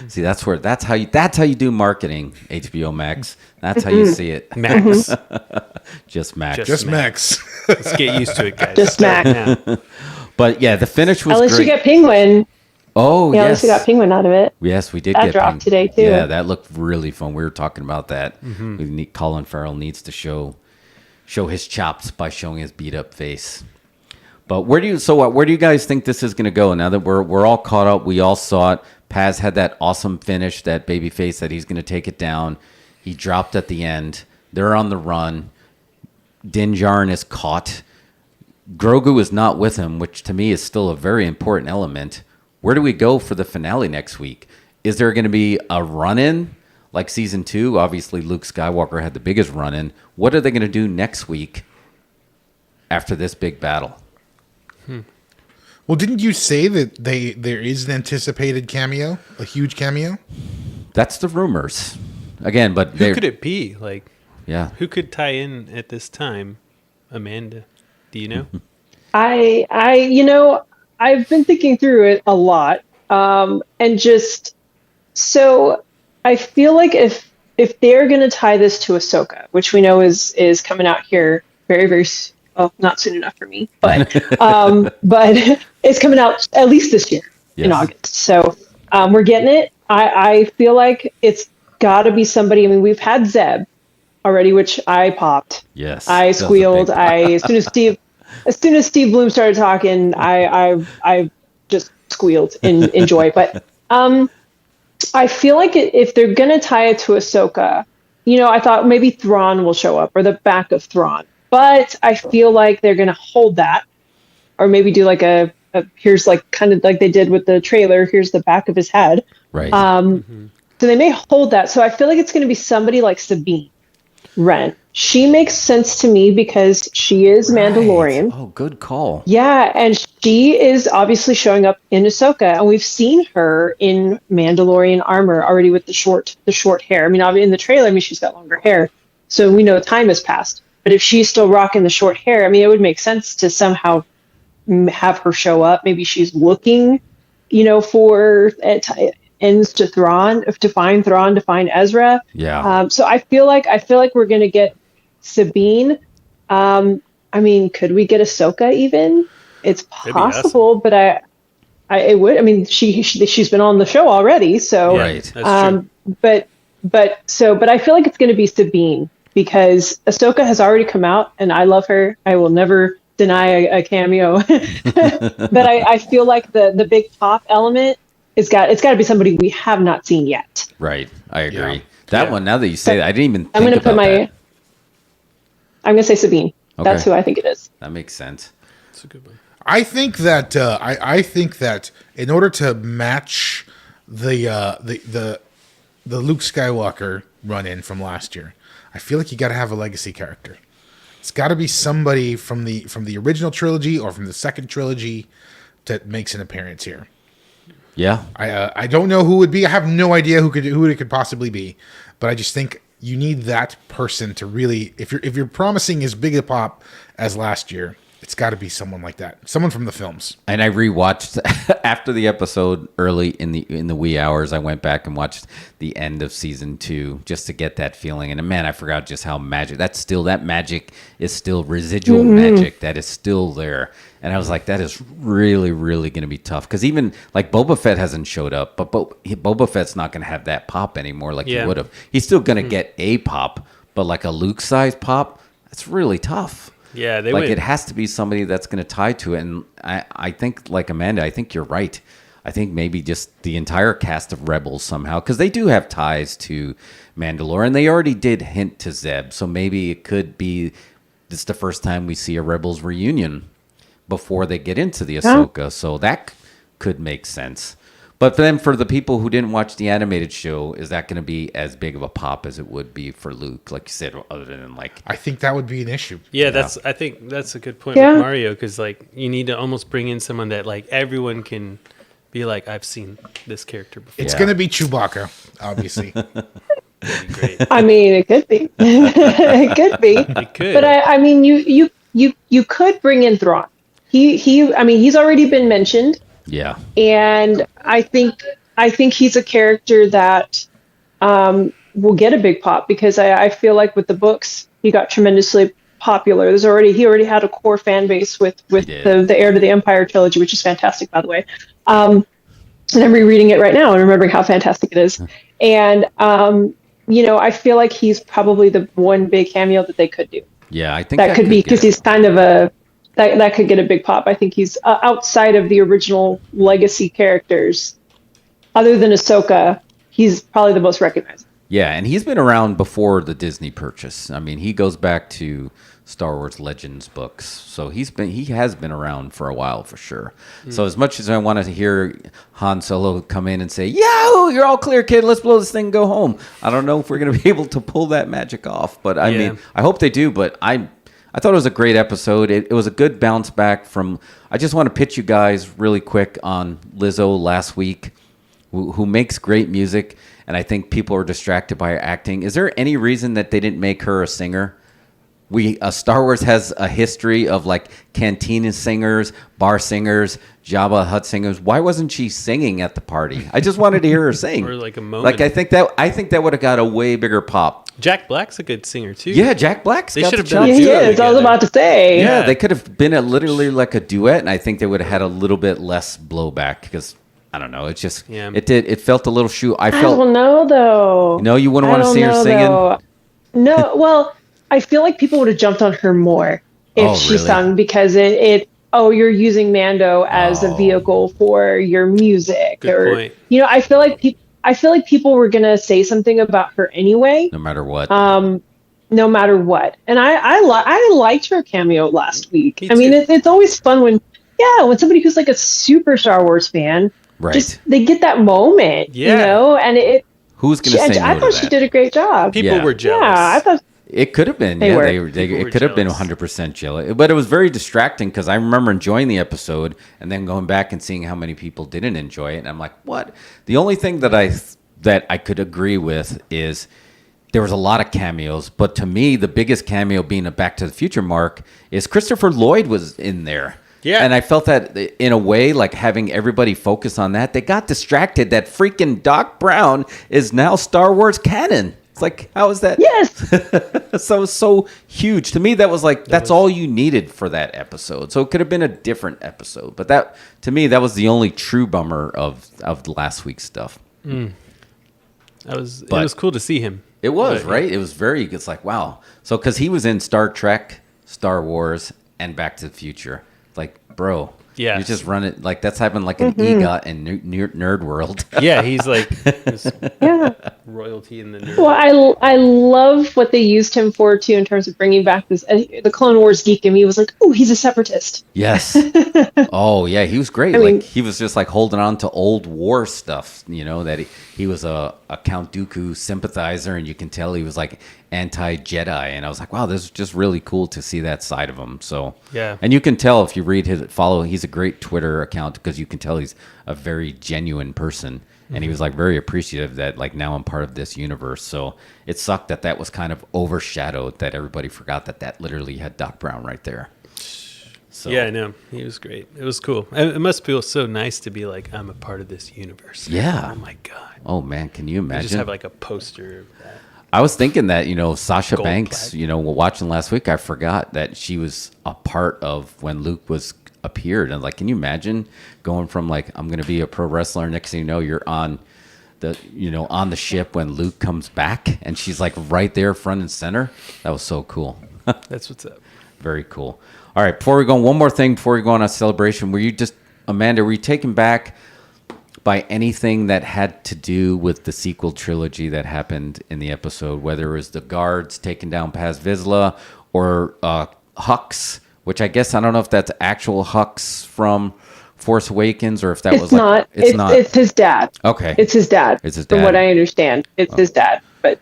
See, that's how you do marketing. HBOmax. That's how you see it. Max. Just Max. Just Max. Let's get used to it, guys. Just Max. Now. But yeah, the finish was At least great. you get Penguin. Oh Yeah, at yes, least you got Penguin out of it. yes, we did That get dropped Ping. today, too. Yeah, that looked really fun. We were talking about that. Colin Farrell needs to show his chops by showing his beat up face. But where do you guys think this is going to go? Now that we're all caught up, we all saw it. Paz had that awesome finish, that baby face that he's going to take it down. He dropped at the end. They're on the run. Din Djarin is caught. Grogu is not with him, which to me is still a very important element. Where do we go for the finale next week? Is there going to be a run-in like season 2? Obviously, Luke Skywalker had the biggest run-in. What are they going to do next week after this big battle? Well, didn't you say that there is an anticipated cameo, a huge cameo? That's the rumors. Again, but Who could it be? Like, yeah. who could tie in at this time? Amanda, do you know? I've been thinking through it a lot, and just so I feel like if they're going to tie this to Ahsoka, which we know is coming out here very, very not soon enough for me, but it's coming out at least this year in August. So we're getting it. I feel like it's got to be somebody. I mean, we've had Zeb already, which I popped. Yes. I squealed. As soon as Steve Bloom started talking, I just squealed in joy. But I feel like if they're gonna tie it to Ahsoka, I thought maybe Thrawn will show up or the back of Thrawn. But I feel like they're gonna hold that, or maybe do like a here's like kind of like they did with the trailer. Here's the back of his head. Right. So they may hold that. So I feel like it's gonna be somebody like Sabine Wren. She makes sense to me because she is Mandalorian. Oh, good call. Yeah, and she is obviously showing up in Ahsoka, and we've seen her in Mandalorian armor already with the short hair. I mean, in the trailer, she's got longer hair, so we know time has passed. But if she's still rocking the short hair, it would make sense to somehow have her show up. Maybe she's looking, for ends to Thrawn, to find Thrawn, to find Ezra. Yeah. So I feel like we're gonna get Sabine. Could we get Ahsoka even? It's possible, but it would. I mean, she's been on the show already, so Right. That's true. But I feel like it's going to be Sabine because Ahsoka has already come out, and I love her. I will never deny a cameo, but I feel like the big pop element it's got to be somebody we have not seen yet. Right. I agree. Yeah. That one, now that you say that, I didn't even think I'm going to about that. I'm going to say Sabine. That's Okay. who I think it is. That makes sense. That's a good one. I think that I think that in order to match the Luke Skywalker run-in from last year, I feel like you got to have a legacy character. It's got to be somebody from the original trilogy or from the second trilogy that makes an appearance here. Yeah. I don't know who it would be. I have no idea who it could possibly be, but I just think you need that person to really, if you're promising as big a pop as last year, it's got to be someone like that, someone from the films. And I rewatched after the episode early in the wee hours. I went back and watched the end of season 2 just to get that feeling. And man, I forgot just how magic that magic is still residual magic that is still there. And I was like, that is really, really going to be tough because even like Boba Fett hasn't showed up, but Boba Fett's not going to have that pop anymore like he would have. He's still going to get a pop, but like a Luke-sized pop, that's really tough. Yeah, It has to be somebody that's going to tie to it. And I think, like Amanda, I think you're right. I think maybe just the entire cast of Rebels somehow, because they do have ties to Mandalorian. They already did hint to Zeb, so maybe it could be this is the first time we see a Rebels reunion before they get into the Ahsoka. So that could make sense. But then for the people who didn't watch the animated show, is that going to be as big of a pop as it would be for Luke? Like you said, other than like... I think that would be an issue. Yeah, I think that's a good point with Mario, because like you need to almost bring in someone that like everyone can be like, I've seen this character before. It's going to be Chewbacca, obviously. That'd be great. I mean, it could be. It could be. It could. But I mean, you could bring in Thrawn. I mean, he's already been mentioned. Yeah. And I think he's a character that will get a big pop, because I feel like with the books he got tremendously popular. He already had a core fan base with the Heir to the Empire trilogy, which is fantastic, by the way. And I'm rereading it right now and remembering how fantastic it is. And I feel like he's probably the one big cameo that they could do. Yeah, I think that could be, because he's kind of that could get a big pop. I think he's outside of the original legacy characters, other than Ahsoka, he's probably the most recognized. Yeah, and he's been around before the Disney purchase. I mean, he goes back to Star Wars Legends books, so he has been around for a while for sure. So as much as I want to hear Han Solo come in and say, "Yo, you're all clear, kid. Let's blow this thing and go home," I don't know if we're going to be able to pull that magic off. But I mean, I hope they do. But I thought it was a great episode. It was a good bounce back from... I just want to pitch you guys really quick on Lizzo last week, who makes great music, and I think people are distracted by her acting. Is there any reason that they didn't make her a singer? Star Wars has a history of like cantina singers, bar singers, Jabba the Hutt singers. Why wasn't she singing at the party? I just wanted to hear her sing. Or like a moment. Like I think that would have got a way bigger pop. Jack Black's a good singer too. Yeah, Jack Black's got the chops. Yeah, he is. I was about to say. Yeah, they could have been literally like a duet, and I think they would have had a little bit less blowback, because I don't know. It's just it felt a little shoe. I don't know though. No, you wouldn't want to see her singing. Though. No, well, I feel like people would have jumped on her more if she sung, because you're using Mando as a vehicle for your music. Good point. I feel like people were gonna say something about her anyway. No matter what. No matter what. And I liked her cameo last week. I mean, it's always fun when somebody who's like a super Star Wars fan, just they get that moment, and who's gonna say no to that? I thought she did a great job. People were jealous. Yeah, I thought. It could have been. It could have been 100% jealous. But it was very distracting, because I remember enjoying the episode and then going back and seeing how many people didn't enjoy it. And I'm like, what? The only thing that I could agree with is there was a lot of cameos. But to me, the biggest cameo being a Back to the Future mark is Christopher Lloyd was in there. Yeah. And I felt that in a way, like having everybody focus on that, they got distracted that freaking Doc Brown is now Star Wars canon. It's like, how is that? Yes. so huge. To me, that was like, that's all you needed for that episode. So it could have been a different episode. But that, to me, that was the only true bummer of last week's stuff. It was cool to see him. It was, right? It was it's like, wow. So, because he was in Star Trek, Star Wars, and Back to the Future. Like, bro. Yeah, you just run it like that's having like an EGOT in Nerd World. Yeah, he's like royalty in the nerd. Well, I love what they used him for too, in terms of bringing back this the Clone Wars geek in me was like, oh, he's a separatist. Yes. Oh yeah, he was great. Like he was just like holding on to old war stuff. That he was a Count Dooku sympathizer, and you can tell he was like anti-Jedi, and I was like, wow, this is just really cool to see that side of him. So yeah, and you can tell if you read he's a great Twitter account, because you can tell he's a very genuine person, and he was like very appreciative that like now I'm part of this universe. So it sucked that was kind of overshadowed, that everybody forgot that literally had Doc Brown right there. So yeah, I know, he was great. It was cool. It must feel so nice to be like, I'm a part of this universe. Yeah. Oh my god. Oh man, can you imagine? I just have like a poster of that. I was thinking that, Sasha Gold Banks, plaque. Watching last week, I forgot that she was a part of when Luke appeared. And like, can you imagine going from like, I'm going to be a pro wrestler, next thing you know, you're on the ship when Luke comes back, and she's like right there front and center. That was so cool. That's what's up. Very cool. All right, one more thing before we go on a celebration. Amanda, were you taken back by anything that had to do with the sequel trilogy that happened in the episode, whether it was the guards taking down Paz Vizsla or Hux, which I guess I don't know if that's actual Hux from Force Awakens or if that was like it's not. It's his dad. Okay. It's his dad. It's his dad. From what I understand, it's his dad. But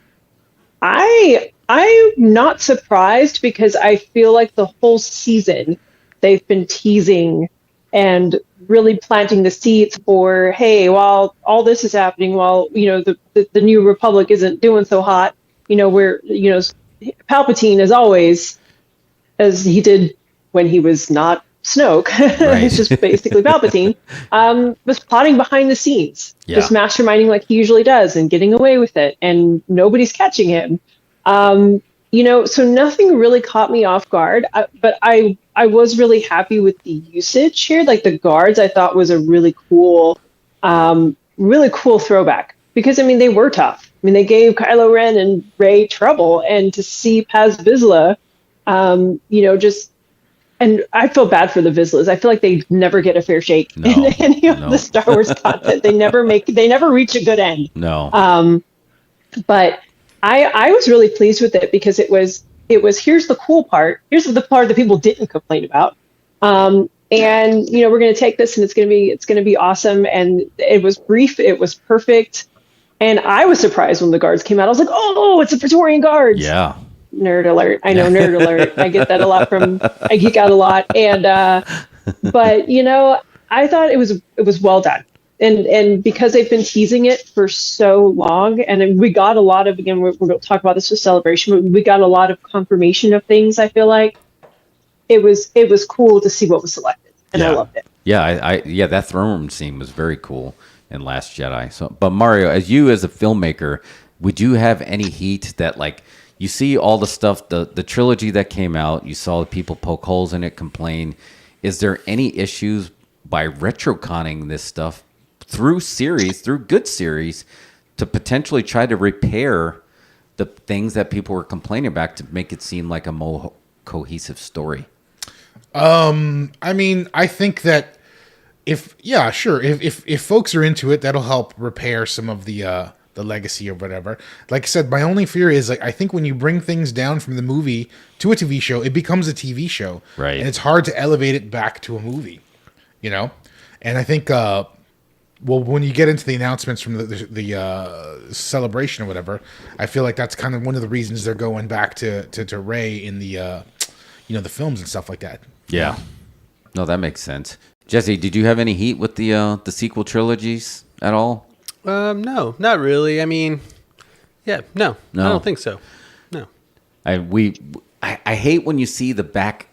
I'm not surprised because I feel like the whole season they've been teasing and really planting the seeds for, hey, while all this is happening, while the New Republic isn't doing so hot, we're Palpatine as always, as he did when he was not Snoke, it's just basically Palpatine, was plotting behind the scenes, just masterminding like he usually does and getting away with it, and nobody's catching him. So nothing really caught me off guard, but I was really happy with the usage here. Like the guards, I thought was a really cool throwback because, I mean, they were tough. I mean, they gave Kylo Ren and Rey trouble, and to see Paz Vizsla, and I feel bad for the Vizslas. I feel like they never get a fair shake in any of the Star Wars content. They never reach a good end. No. But I was really pleased with it because it was here's the cool part. Here's the part that people didn't complain about. And we're going to take this and it's going to be awesome. And it was brief. It was perfect. And I was surprised when the guards came out. I was like, oh, it's the Praetorian Guards. Yeah. Nerd alert. I know, nerd alert. I get that a lot I geek out a lot. And, but I thought it was well done. And because they've been teasing it for so long, and we got a lot of, again, we're going to talk about this with Celebration, but we got a lot of confirmation of things. I feel like it was cool to see what was selected, and I loved it. Yeah, that throne room scene was very cool in Last Jedi. So, but Mario, as a filmmaker, would you have any heat that like you see all the stuff, the trilogy that came out, you saw people poke holes in it, complain. Is there any issues by retroconning this stuff through good series, to potentially try to repair the things that people were complaining about to make it seem like a more cohesive story? I mean, I think that if folks are into it, that'll help repair some of the legacy or whatever. Like I said, my only fear is like I think when you bring things down from the movie to a TV show, it becomes a TV show, right? And it's hard to elevate it back to a movie, And I think when you get into the announcements from the celebration or whatever, I feel like that's kind of one of the reasons they're going back to Rey in the the films and stuff like that. Yeah, no, that makes sense. Jesse, did you have any heat with the sequel trilogies at all? No, not really. I mean, no, I don't think so. No. I hate when you see the back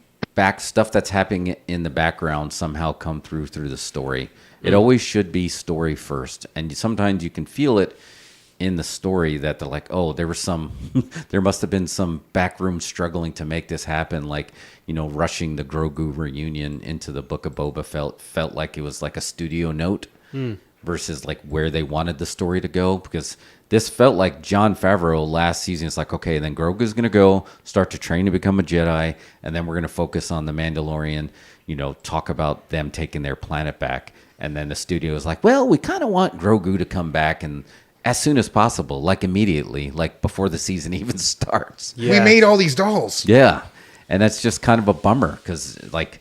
stuff that's happening in the background somehow come through the story. It always should be story first, and sometimes you can feel it in the story that they're like, oh, there must have been some backroom struggling to make this happen, like rushing the Grogu reunion into the Book of Boba felt like it was like a studio note versus like where they wanted the story to go, because this felt like Jon Favreau last season. It's like, okay, then Grogu's going to go start to train to become a Jedi, and then we're going to focus on the Mandalorian, talk about them taking their planet back. And then the studio is like, well, we kind of want Grogu to come back and as soon as possible, like immediately, like before the season even starts. Yeah. We made all these dolls. Yeah. And that's just kind of a bummer because, like,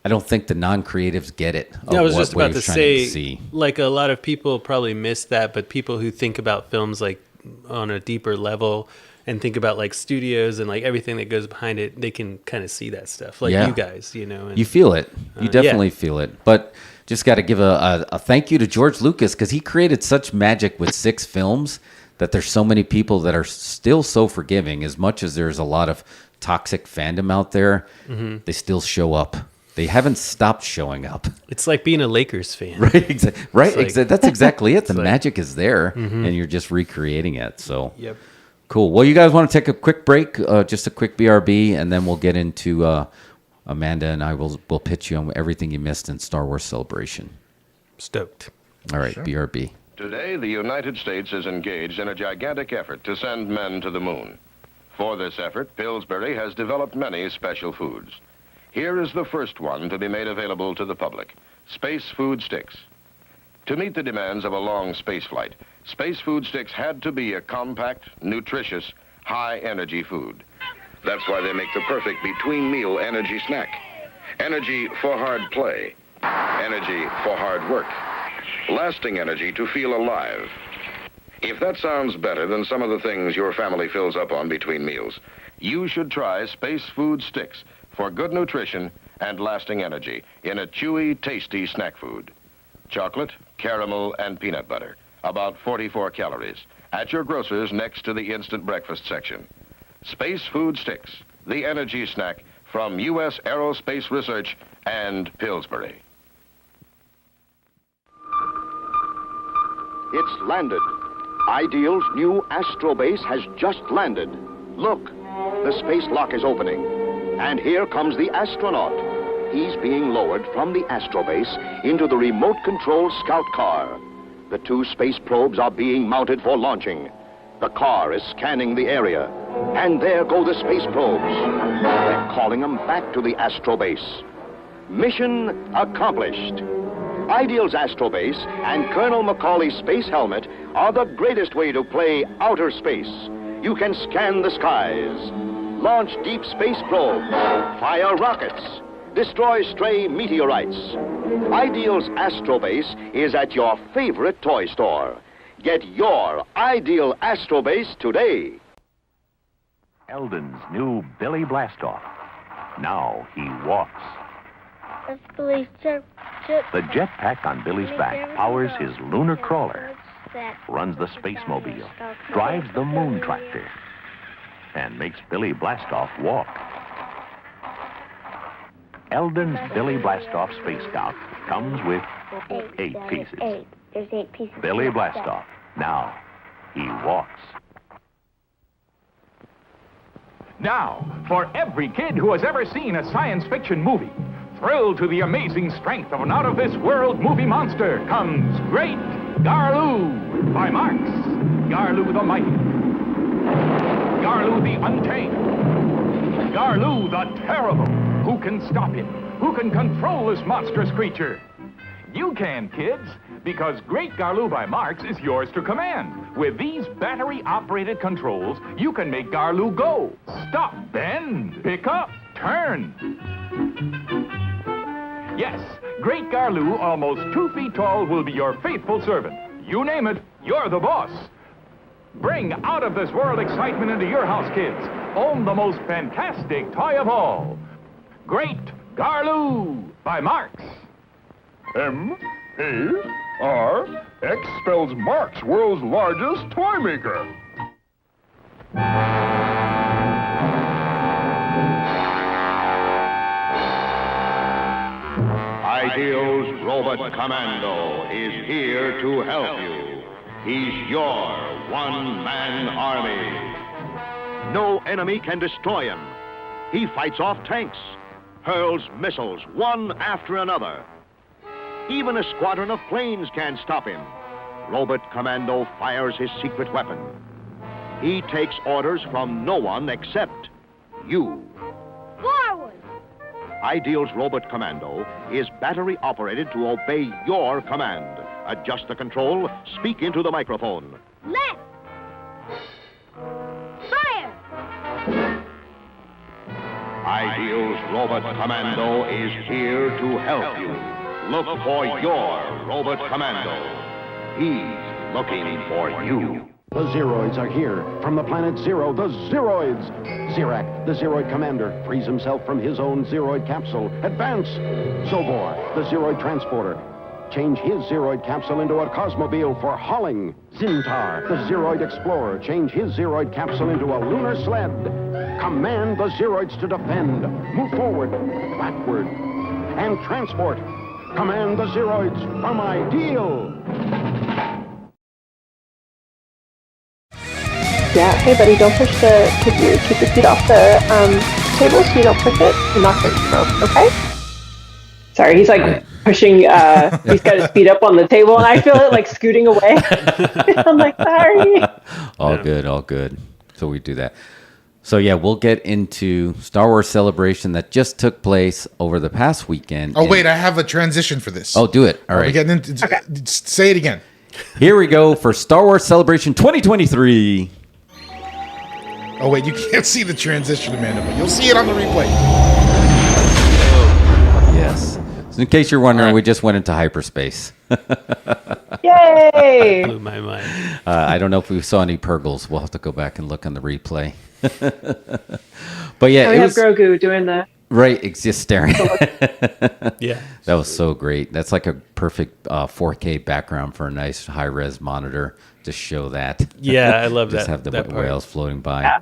I don't think the non-creatives get it. Yeah, I was just about to say, like, a lot of people probably miss that, but people who think about films, like, on a deeper level and think about, like, studios and, like, everything that goes behind it, they can kind of see that stuff. Like you guys, And, you feel it. You definitely feel it. But just got to give a thank you to George Lucas because he created such magic with 6 films that there's so many people that are still so forgiving. As much as there's a lot of toxic fandom out there, they still show up. They haven't stopped showing up. It's like being a Lakers fan. Right, exactly. That's exactly it. The magic is there, and you're just recreating it. So, cool. Well, you guys want to take a quick break, just a quick BRB, and then we'll get into Amanda and I will pitch you on everything you missed in Star Wars Celebration. Stoked. All right, sure. BRB. Today, the United States is engaged in a gigantic effort to send men to the moon. For this effort, Pillsbury has developed many special foods. Here is the first one to be made available to the public: Space Food Sticks. To meet the demands of a long space flight, Space Food Sticks had to be a compact, nutritious, high-energy food. That's why they make the perfect between-meal energy snack. Energy for hard play. Energy for hard work. Lasting energy to feel alive. If that sounds better than some of the things your family fills up on between meals, you should try Space Food Sticks for good nutrition and lasting energy in a chewy, tasty snack food. Chocolate, caramel, and peanut butter. About 44 calories. At your grocer's next to the instant breakfast section. Space Food Sticks, the energy snack from U.S. Aerospace Research and Pillsbury. It's landed. Ideal's new Astrobase has just landed. Look, the space lock is opening. And here comes the astronaut. He's being lowered from the Astrobase into the remote-controlled scout car. The two space probes are being mounted for launching. The car is scanning the area. And there go the space probes. They're calling them back to the Astrobase. Mission accomplished. Ideal's Astrobase and Colonel Macaulay's space helmet are the greatest way to play outer space. You can scan the skies, launch deep space probes, fire rockets, destroy stray meteorites. Ideal's Astrobase is at your favorite toy store. Get your Ideal Astrobase today. Eldon's new Billy Blastoff. Now he walks. That's Billy's jet. The jetpack on Billy's back powers his lunar crawler, runs the space mobile, drives the moon tractor, and makes Billy Blastoff walk. Eldon's Billy Blastoff Space Scout comes with 8 pieces. There's 8 pieces. Billy Blastoff. Now he walks. Now, for every kid who has ever seen a science fiction movie, thrilled to the amazing strength of an out-of-this-world movie monster, comes Great Garloo by Marx. Garloo the Mighty. Garloo the Untamed. Garloo the Terrible. Who can stop him? Who can control this monstrous creature? You can, kids, because Great Garloo by Marx is yours to command. With these battery-operated controls, you can make Garloo go, stop, bend, pick up, turn. Yes, Great Garloo, almost 2 feet tall, will be your faithful servant. You name it, you're the boss. Bring out-of-this-world excitement into your house, kids. Own the most fantastic toy of all. Great Garloo by Marx. M-A-R-X spells Marx, world's largest toy maker. Ideal's Robot Commando is here to help you. He's your one-man army. No enemy can destroy him. He fights off tanks, hurls missiles one after another. Even a squadron of planes can't stop him. Robot Commando fires his secret weapon. He takes orders from no one except you. Forward! Ideal's Robot Commando is battery-operated to obey your command. Adjust the control, speak into the microphone. Left! Fire! Ideal's Robot Commando is here to help you. Look for your Robot Commando. He's looking for you. The Zeroids are here. From the planet Zero, the Zeroids. Zirak, the Zeroid commander, frees himself from his own Zeroid capsule. Advance! Zobor, the Zeroid transporter. Change his Zeroid capsule into a Cosmobile for hauling. Zintar, the Zeroid explorer, change his Zeroid capsule into a lunar sled. Command the Zeroids to defend. Move forward, backward, and transport. Command the Zeroids from Ideal. Yeah, hey buddy, don't push keep your feet off the table so you don't push it and knock it broke, okay? Sorry, he's like pushing, he's got his feet up on the table and I feel it like scooting away. I'm like, sorry. All good. So we do that. So yeah, we'll get into Star Wars Celebration that just took place over the past weekend. Oh wait, I have a transition for this. Oh, do it. All Are right. we getting into? Okay. Say it again. Here we go for Star Wars Celebration 2023. Oh wait, you can't see the transition, Amanda, but you'll see it on the replay. Yes. So in case you're wondering, we just went into hyperspace. Yay! Blew my mind. I don't know if we saw any Purgles. We'll have to go back and look on the replay. But yeah, We it have was Grogu doing that. right. It's just staring. Yeah. That was so great. That's like a perfect 4K background for a nice high res monitor to show that. Yeah, I love Just that. have the that part. whales floating by. Yeah.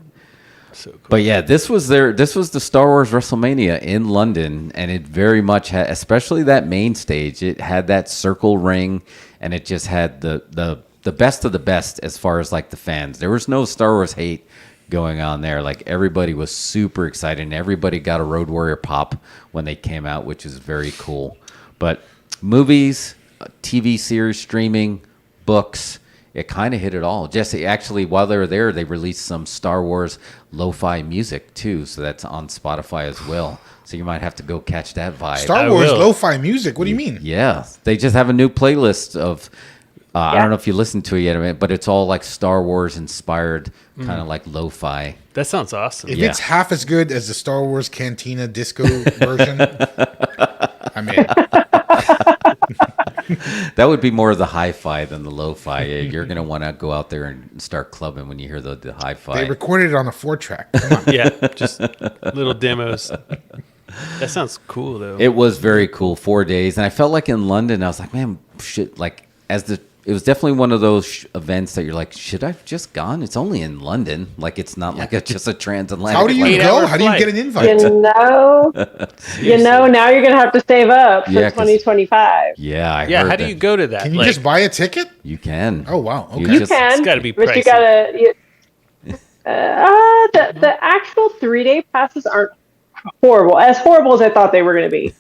So cool. But yeah, this was the Star Wars WrestleMania in London, and it very much had, especially that main stage. It had that circle ring, and it just had the best of the best as far as like the fans. There was no Star Wars hate going on there. Like everybody was super excited, and everybody got a Road Warrior pop when they came out, which is very cool. But movies, TV series, streaming, books. It kind of hit it all. Jesse, actually, while they were there, they released some Star Wars lo-fi music too, so that's on Spotify as well. So you might have to go catch that vibe. Star Wars lo-fi music. What do you mean? Yeah, they just have a new playlist of. I don't know if you listened to it yet, but it's all like Star Wars inspired, kind of like lo-fi. That sounds awesome. If Yeah. it's half as good as the Star Wars Cantina disco version, I mean, That would be more of the hi-fi than the lo-fi. You're gonna want to go out there and start clubbing when you hear the hi-fi. they recorded it on a 4-track. Come on. Yeah, just little demos. That sounds cool though. It was very cool. 4 days, and I felt like in London, I was like, man, shit. Like it was definitely one of those events that you're like, should I have just gone? It's only in London. Like it's not like just a transatlantic. How do you flight. go? How do you get an invite? You know, now you're gonna have to save up for Yeah, 'cause- 2025. Yeah, I yeah, heard how do that. you go to that? Can you Like, just buy a ticket? You can. Oh wow. Okay. You can, It's gotta be but you pricey. gotta. The actual 3-day passes aren't horrible. As horrible as I thought they were going to be.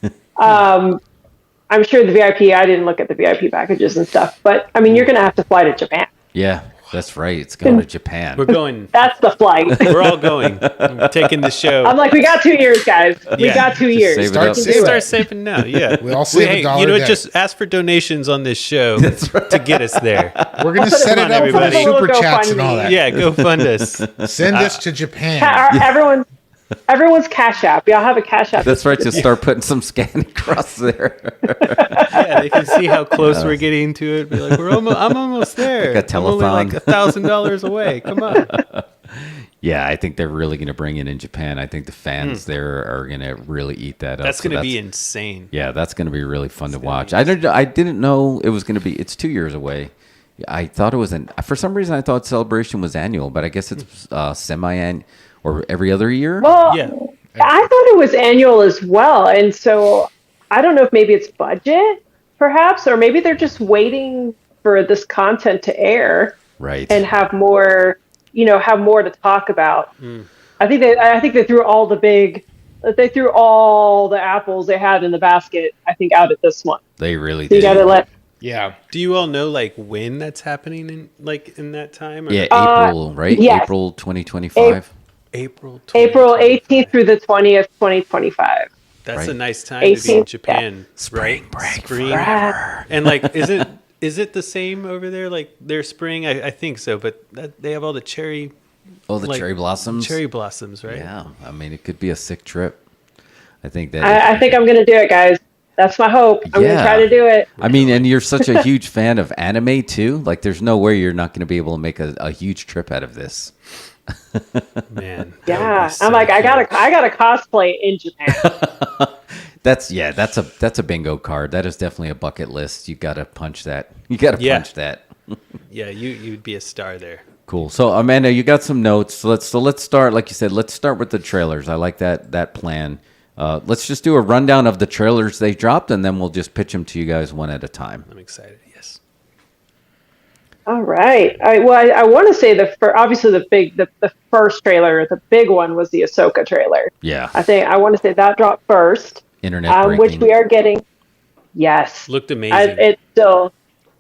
I'm sure the VIP. I didn't look at the VIP packages and stuff, but I mean, you're going to have to fly to Japan. Yeah, that's right. It's going to Japan. We're going. That's the flight. We're all going. We're taking the show. I'm like, we got 2 years, guys. We Yeah, got 2 just years. save it Start up. saving. Start saving now. Yeah, We all save a dollar You know, a day. just ask for donations on this show to get us there. We're gonna set Come it on, up for the everybody. super chats and all that. Yeah, go fund us. Send us to Japan. Everyone's Cash App. Y'all have a Cash App. That's right. Just start putting some scan across there. Yeah, they can see how close we're getting to it. Be like, I'm almost there. Like a I'm only like telethon. $1,000 away. Come on. Yeah, I think they're really going to bring it in Japan. I think the fans there are going to really eat that up. That's So going to be insane. Yeah, that's going to be really fun to watch. I didn't know it was going to be. It's 2 years away. I thought it was for some reason I thought Celebration was annual, but I guess it's semi-annual or every other year. Well, Yeah. I thought it was annual as well, and so I don't know if maybe it's budget, perhaps, or maybe they're just waiting for this content to air Right. and have more to talk about. I think they threw all the apples they had in the basket, I think, out at this one. They really So you did. got to let. Yeah. Do you all know like when that's happening in that time? Or Yeah, April, right? yes. April 2025. April 18th through the 20th, 2025. That's Right. a nice time to be in 18th, Japan. Spring right? break Spring. And like, is it the same over there? Like their spring? I think so, but they have all the cherry. Oh, the like, cherry blossoms. Cherry blossoms, right? Yeah, I mean, it could be a sick trip. I think that. I think I'm going to do it, guys. That's my hope. I'm going to try to do it. I mean, and you're such a huge fan of anime too. Like, there's no way you're not going to be able to make a huge trip out of this. Man. Yeah, I'm like, I gotta cosplay in Japan. That's a bingo card. That is definitely a bucket list. You got to punch that. You got to punch that. Yeah, you'd be a star there. Cool. So Amanda, you got some notes. So let's start. Like you said, let's start with the trailers. I like that plan. Let's just do a rundown of the trailers they dropped, and then we'll just pitch them to you guys one at a time. I'm excited. Yes. All right. I want to say obviously the first trailer, the big one was the Ahsoka trailer. Yeah. I want to say that dropped first. Internet breaking. Which we are getting. Yes. Looked amazing. It still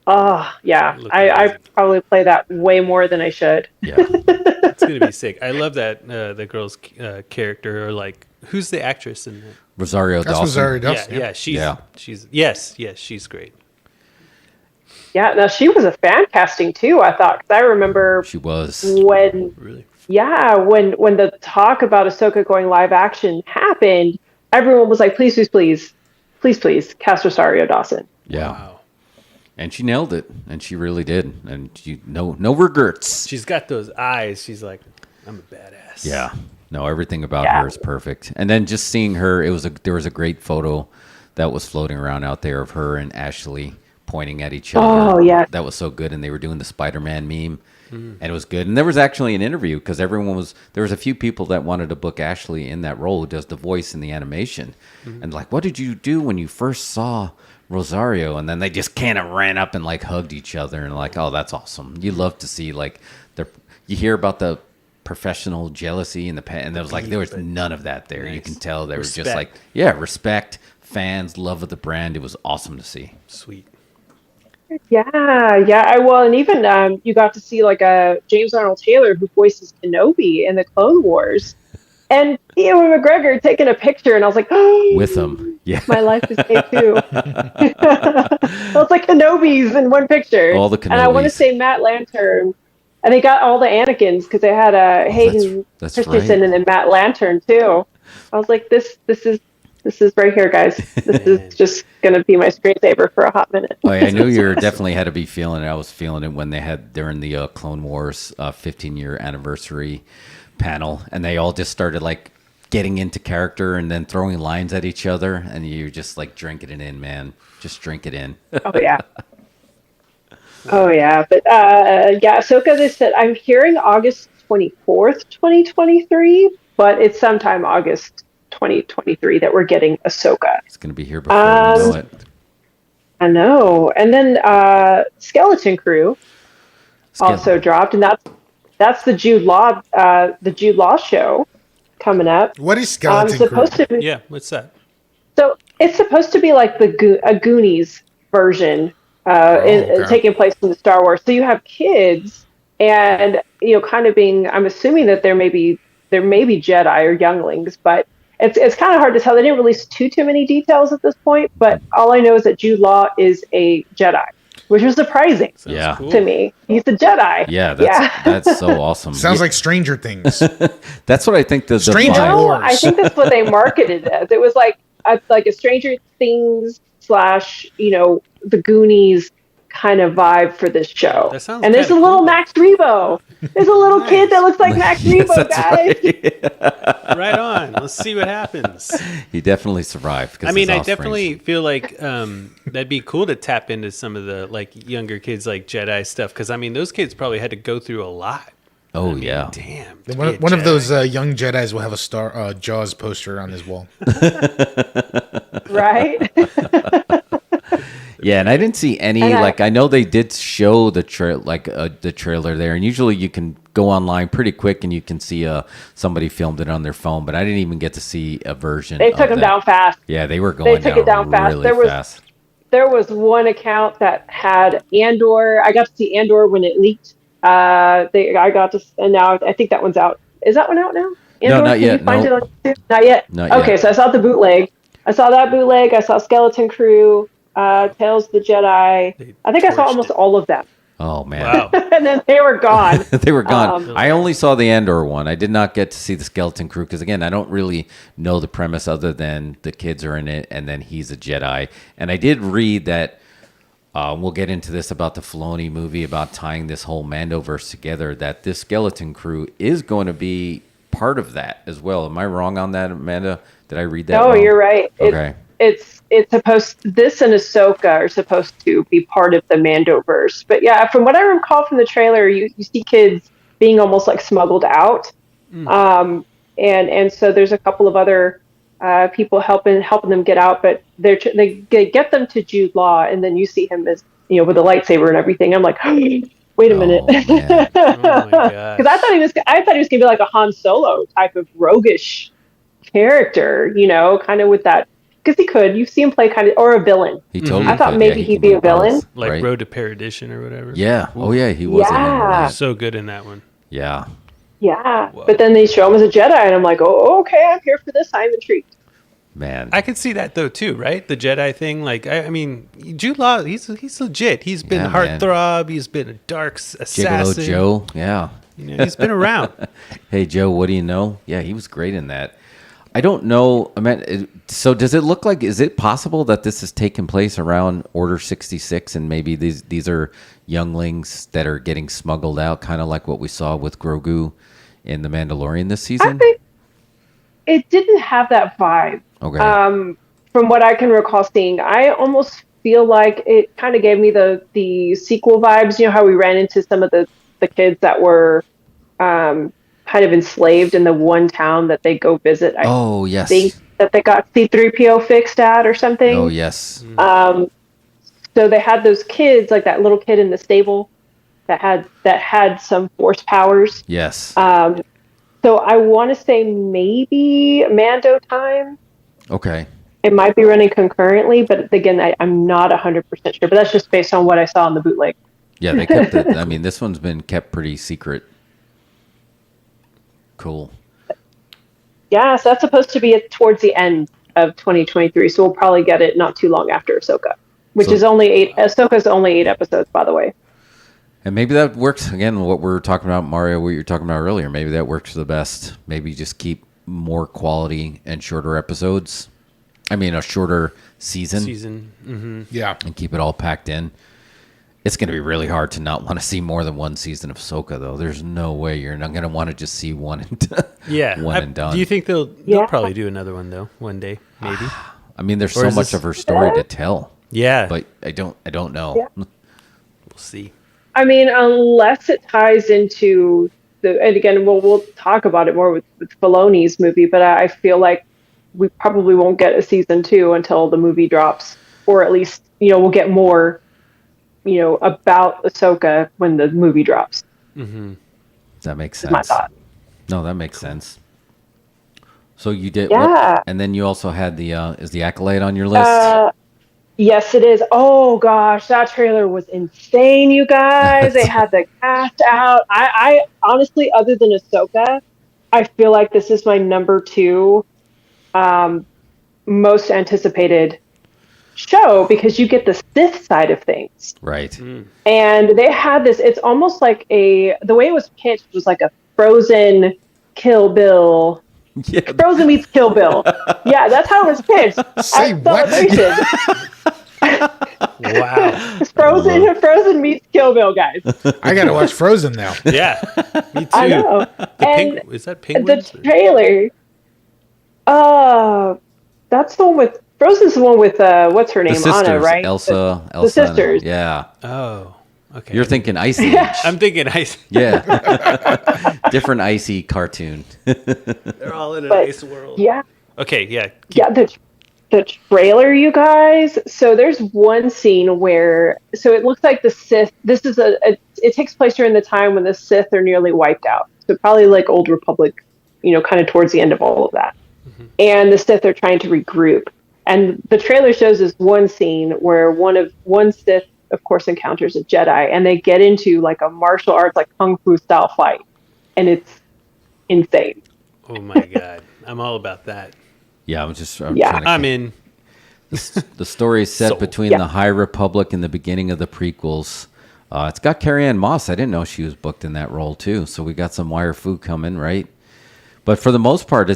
Oh, yeah. Look I amazing. probably play that way more than I should. Yeah. It's gonna be sick. I love that the girl's character, or like, who's the actress in that? Rosario That's Dawson. Rosario Dawson. Yeah, she's she's great. Yeah, now she was a fan casting too, I thought. 'Cause I remember She was. when, Really. yeah, when the talk about Ahsoka going live action happened, everyone was like, please, please, please, please, please, cast Rosario Dawson. Yeah. Wow. And she nailed it. And she really did. And no regrets. She's got those eyes. She's like, I'm a badass. Yeah. No, everything about her is perfect. And then just seeing her, there was a great photo that was floating around out there of her and Ashley pointing at each other. Oh, yeah. That was so good. And they were doing the Spider-Man meme. And it was good. And there was actually an interview because there was a few people that wanted to book Ashley in that role who does the voice in the animation. And like, what did you do when you first saw Rosario? And then they just kind of ran up and like hugged each other and like, oh, that's awesome. You love to see like you hear about the professional jealousy and and there was none of that there. Nice. You can tell they were just Respect. like, respect, fans, love of the brand. It was awesome to see. Sweet. Yeah. Well, and even you got to see like a James Arnold Taylor who voices Kenobi in the Clone Wars, and Ewan McGregor taking a picture, and I was like, oh, With them. Yeah. my life is made too. It's like Kenobis in one picture. All the And I want to Kenobis. say Matt Lantern, and they got all the Anakins because they had Hayden that's Christensen right. and then Matt Lantern too. I was like, this is right here, guys. This is just gonna be my screensaver for a hot minute. Oh, yeah, I knew you definitely had to be feeling it. I was feeling it when during the Clone Wars 15-year anniversary panel, and they all just started like getting into character and then throwing lines at each other, and you're just like drinking it in, man. Just drink it in. Oh yeah. But Ahsoka, they said I'm hearing August 24th, 2023, but it's sometime August 2023 that we're getting Ahsoka. It's gonna be here before we know it. I know. And then Skeleton Crew also dropped, and that's the Jude Law show coming up. What is Skeleton Crew? Yeah, what's that? So it's supposed to be like a Goonies version, taking place in the Star Wars. So you have kids, and kind of being. I'm assuming that there may be Jedi or younglings, but it's kind of hard to tell. They didn't release too many details at this point. But all I know is that Jude Law is a Jedi, which was surprising to me. He's a Jedi. Yeah, that's so awesome. Sounds like Stranger Things. That's what I think. The Stranger vibe- Wars. I think that's what they marketed it as. It was like a Stranger Things / the Goonies kind of vibe for this show. That sounds and there's a kinda little cool. Max Rebo. There's a little kid that looks like Max Yes, Rebo, that's guys. Right on. Let's see what happens. He definitely survived. I mean, I definitely feel like that'd be cool to tap into some of the like younger kids, like Jedi stuff, because I mean, those kids probably had to go through a lot. Oh yeah. Damn. One of those young Jedis will have a Jaws poster on his wall. Right? Yeah, and I didn't see any I know they did show the trailer there, and usually you can go online pretty quick and you can see somebody filmed it on their phone, but I didn't even get to see a version. They took them down fast. Yeah, they were going They took it down fast. really fast. There was one account that had Andor. I got to see Andor when it leaked. And now I think that one's out. Is that one out now? Andor? No, not Can yet. you find No. it on YouTube? Not yet. Not Okay, yet. so I saw the bootleg. I saw that bootleg. I saw Skeleton Crew, Tales of the Jedi. I think I saw almost all of them. Oh man. Wow. And then they were gone. They were gone. I only saw the Andor one. I did not get to see the Skeleton Crew because, again, I don't really know the premise other than the kids are in it and then he's a Jedi. And I did read that we'll get into this about the Filoni movie about tying this whole Mandoverse together, that this Skeleton Crew is going to be part of that as well. Am I wrong on that, Amanda? Did I read that No, wrong? you're right. Okay. It's supposed, this and Ahsoka are supposed to be part of the Mandoverse. But yeah, from what I recall from the trailer, you see kids being almost like smuggled out. And so there's a couple of other people helping them get out, but they get them to Jude Law, and then you see him as, with a lightsaber and everything. I'm like, wait a minute. Oh my god. Because I thought he was gonna be like a Han Solo type of roguish character, kind of with that because he could. You see him play kind of, or a villain. He totally. I thought could. maybe Yeah, he'd can be do a villain. both, Like right? Road to Perdition or whatever. Yeah. Oh yeah, he was. Yeah. So good in that one. Yeah. Yeah. Whoa. But then they show him as a Jedi, and I'm like, oh, okay, I'm here for this. I'm intrigued. Man. I could see that though too, right? The Jedi thing. Like, I mean, Jude Law, he's legit. He's been Yeah, a man. heartthrob. He's been a dark assassin. Gigolo Joe. Yeah. You know, he's been around. Hey Joe, what do you know? Yeah, he was great in that. I don't know. I mean, so does it look like? Is it possible that this is taking place around Order 66, and maybe these are younglings that are getting smuggled out, kind of like what we saw with Grogu in the Mandalorian this season? I think it didn't have that vibe. Okay. From what I can recall seeing, I almost feel like it kind of gave me the sequel vibes. You know how we ran into some of the kids that were kind of enslaved in the one town that they go visit. I yes. think that they got C-3PO fixed at or something. Oh yes. So they had those kids, like that little kid in the stable that had some force powers. Yes. So I want to say maybe Mando time. Okay. It might be running concurrently, but again, I'm not 100% sure. But that's just based on what I saw in the bootleg. Yeah, they kept it. I mean, this one's been kept pretty secret. Cool. Yeah, so that's supposed to be towards the end of 2023. So we'll probably get it not too long after Ahsoka, which is only 8. Ahsoka's only 8 episodes, by the way. And maybe that works again. What we're talking about, Mario, what you were talking about earlier. Maybe that works the best. Maybe just keep more quality and shorter episodes. I mean, a shorter season. Mm-hmm. Yeah. And keep it all packed in. It's going to be really hard to not want to see more than one season of Ahsoka, though. There's no way you're not going to want to just see one and done. Do you think they'll probably do another one though one day, maybe? I mean, there's so much of her story to tell. Yeah, but I don't know. Yeah. We'll see. I mean, unless it ties into and again, we'll talk about it more with Filoni's movie, but I feel like we probably won't get a season 2 until the movie drops, or at least we'll get more. About Ahsoka when the movie drops. Mm-hmm. That makes sense. My thought. No, that makes sense. So you did, yeah. And then you also had is the Accolade on your list? Yes, it is. Oh gosh, that trailer was insane, you guys. They had the cast out. I honestly, other than Ahsoka, I feel like this is my number 2 most anticipated show, because you get the Sith side of things, right? And they had this. It's almost like the way it was pitched was like a Frozen Kill Bill. Yeah. Frozen meets Kill Bill. Yeah, that's how it was pitched. Say what? Wow. Frozen meets Kill Bill, guys. I gotta watch Frozen now. Yeah, me too. I know. Is that penguins? The trailer. That's the one with. Frozen's the one with what's her name? The sisters, Anna, right? Elsa. The sisters. Yeah. Oh, okay. You're thinking Icy Age. I'm thinking ice. Yeah. Different icy cartoon. They're all in an ice world. Yeah. Okay. Yeah. Yeah. The trailer, you guys. So there's one scene where it looks like the Sith. This is it takes place during the time when the Sith are nearly wiped out. So probably like Old Republic, kind of towards the end of all of that. Mm-hmm. And the Sith are trying to regroup. And the trailer shows this one scene where one Sith, of course, encounters a Jedi, and they get into like a martial arts, like kung fu style fight, and it's insane. Oh my god, I'm all about that. Yeah, I'm in. The story is set between the High Republic and the beginning of the prequels. It's got Carrie-Anne Moss. I didn't know she was booked in that role too. So we got some wire fu coming, right? But for the most part,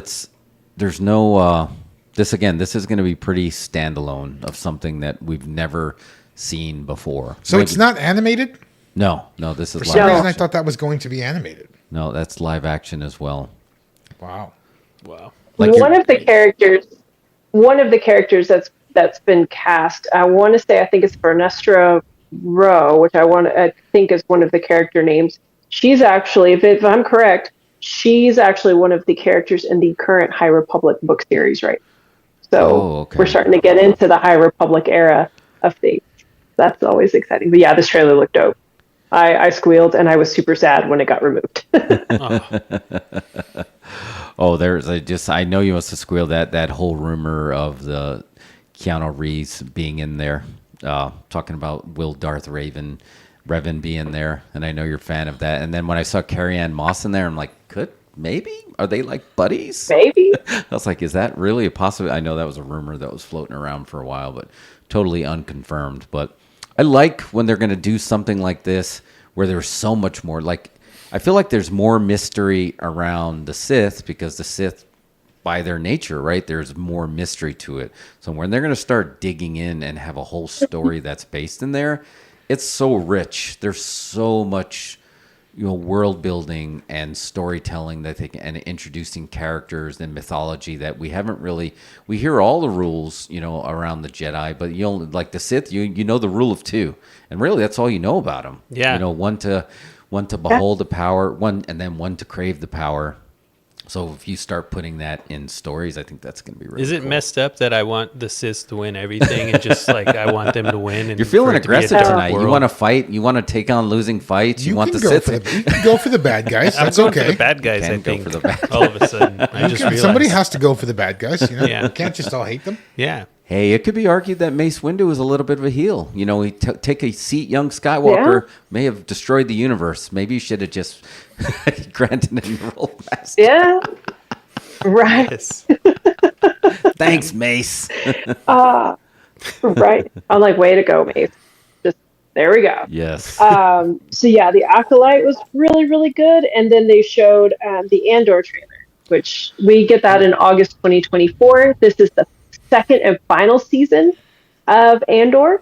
there's no. This is going to be pretty standalone of something that we've never seen before. So it's not animated? No, this is For live some reason, action. I thought that was going to be animated. No, that's live action as well. Wow. One of the characters that's been cast, I want to say, I think it's Vernestra Rowe, which I think is one of the character names. She's actually, if I'm correct, she's actually one of the characters in the current High Republic book series, right? So we're starting to get into the High Republic era of things. That's always exciting. But yeah, this trailer looked dope. I squealed, and I was super sad when it got removed. Oh, I know you must have squealed that whole rumor of the Keanu Reeves being in there, talking about will Darth Revan being there, and I know you're a fan of that. And then when I saw Carrie-Anne Moss in there, I'm like, maybe? Are they like buddies? Maybe. I was like, is that really a possibility? I know that was a rumor that was floating around for a while, but totally unconfirmed. But I like when they're going to do something like this where there's so much more. Like, I feel like there's more mystery around the Sith because the Sith, by their nature, right, there's more mystery to it. So when they're going to start digging in and have a whole story that's based in there, it's so rich. There's so much, world building and storytelling that they can, and introducing characters and mythology that we haven't really. We hear all the rules, around the Jedi, but like the Sith, you know the rule of two, and really that's all you know about them. Yeah, one to behold the power, one to crave the power. So if you start putting that in stories, I think that's going to be really Is it cool. messed up that I want the Sith to win everything and just like I want them to win? And You're feeling for it to be a aggressive different tonight. You world? want to fight. You want to take on losing fights. You want the Sith. You can go for the bad guys. I'm That's going okay. for the bad guys, Can I go think. for the bad All of a sudden, I just realized. Somebody has to go for the bad guys. Yeah. You can't just all hate them. Yeah. Hey, it could be argued that Mace Windu was a little bit of a heel. He take a seat. Young Skywalker may have destroyed the universe. Maybe you should have just granted him the role of master. Yeah. Right. Yes. Thanks, Mace. Right. I'm like, way to go, Mace. Just there we go. Yes. So yeah, the Acolyte was really, really good, and then they showed the Andor trailer, which we get that in August 2024. This is the second and final season of Andor,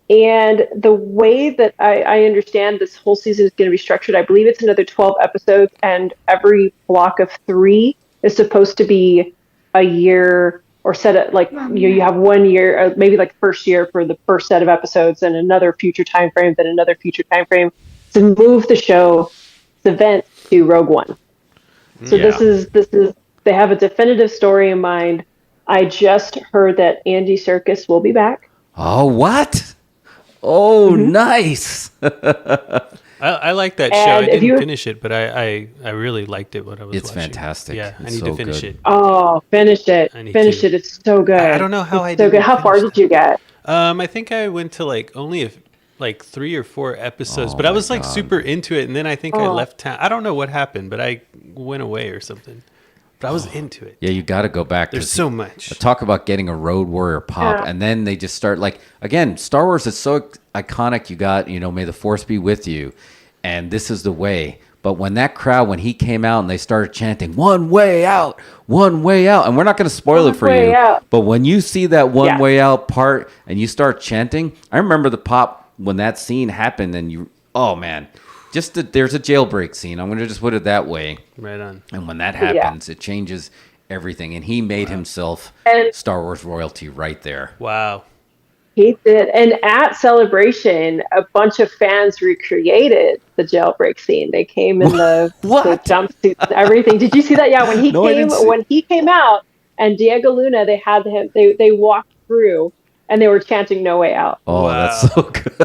and the way that I understand this whole season is going to be structured, I believe it's another 12 episodes, and every block of 3 is supposed to be a year, or set it like you have 1 year, maybe like first year for the first set of episodes, and another future time frame, then another future time frame to move the event to Rogue One. So this is they have a definitive story in mind. I just heard that Andy Serkis will be back. Oh, what? Oh, nice. I like that show. I didn't finish it, but I really liked it when I was watching. It's fantastic. Yeah, It's I need so to finish good. it. Oh, finish it. Finish it. It's so good. I don't know how it's so good. How far did you get? I think I went to only 3 or 4 episodes, but I was super into it, and then I think I left town. I don't know what happened, but I went away or something. But I was into it. Yeah, you got to go back. There's so much. Talk about getting a Road Warrior pop, and then they just start again, Star Wars is so iconic. You got, may the Force be with you, and this is the way. But when that crowd, when he came out and they started chanting "One way out, one way out," and we're not going to spoil it for you, but when you see that one way out part and you start chanting, I remember the pop when that scene happened, and oh man. There's a jailbreak scene. I'm going to just put it that way. Right on. And when that happens, it changes everything. And he made himself Star Wars royalty right there. Wow. He did. And at Celebration, a bunch of fans recreated the jailbreak scene. They came in the jumpsuits and everything. Did you see that? Yeah, when he came out and Diego Luna, they had him. They walked through and they were chanting "No Way Out." Oh, that's so good.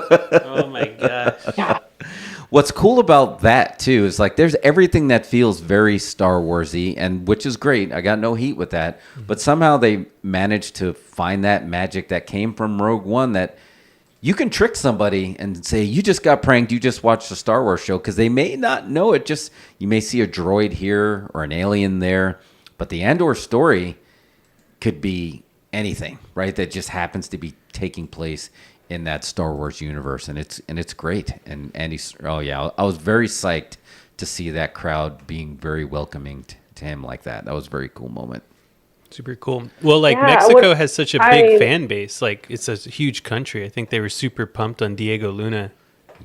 Oh my gosh. Yeah. What's cool about that too is there's everything that feels very Star Warsy, and which is great. I got no heat with that, but somehow they managed to find that magic that came from Rogue One, that you can trick somebody and say you just got pranked, you just watched a Star Wars show, because they may not know it. Just you may see a droid here or an alien there, but the Andor story could be anything, right? That just happens to be taking place in that Star Wars universe, and it's great. And Andy's, I was very psyched to see that crowd being very welcoming to him like that. That was a very cool moment. Super cool. Well, Mexico has such a big fan base. It's a huge country. I think they were super pumped on Diego Luna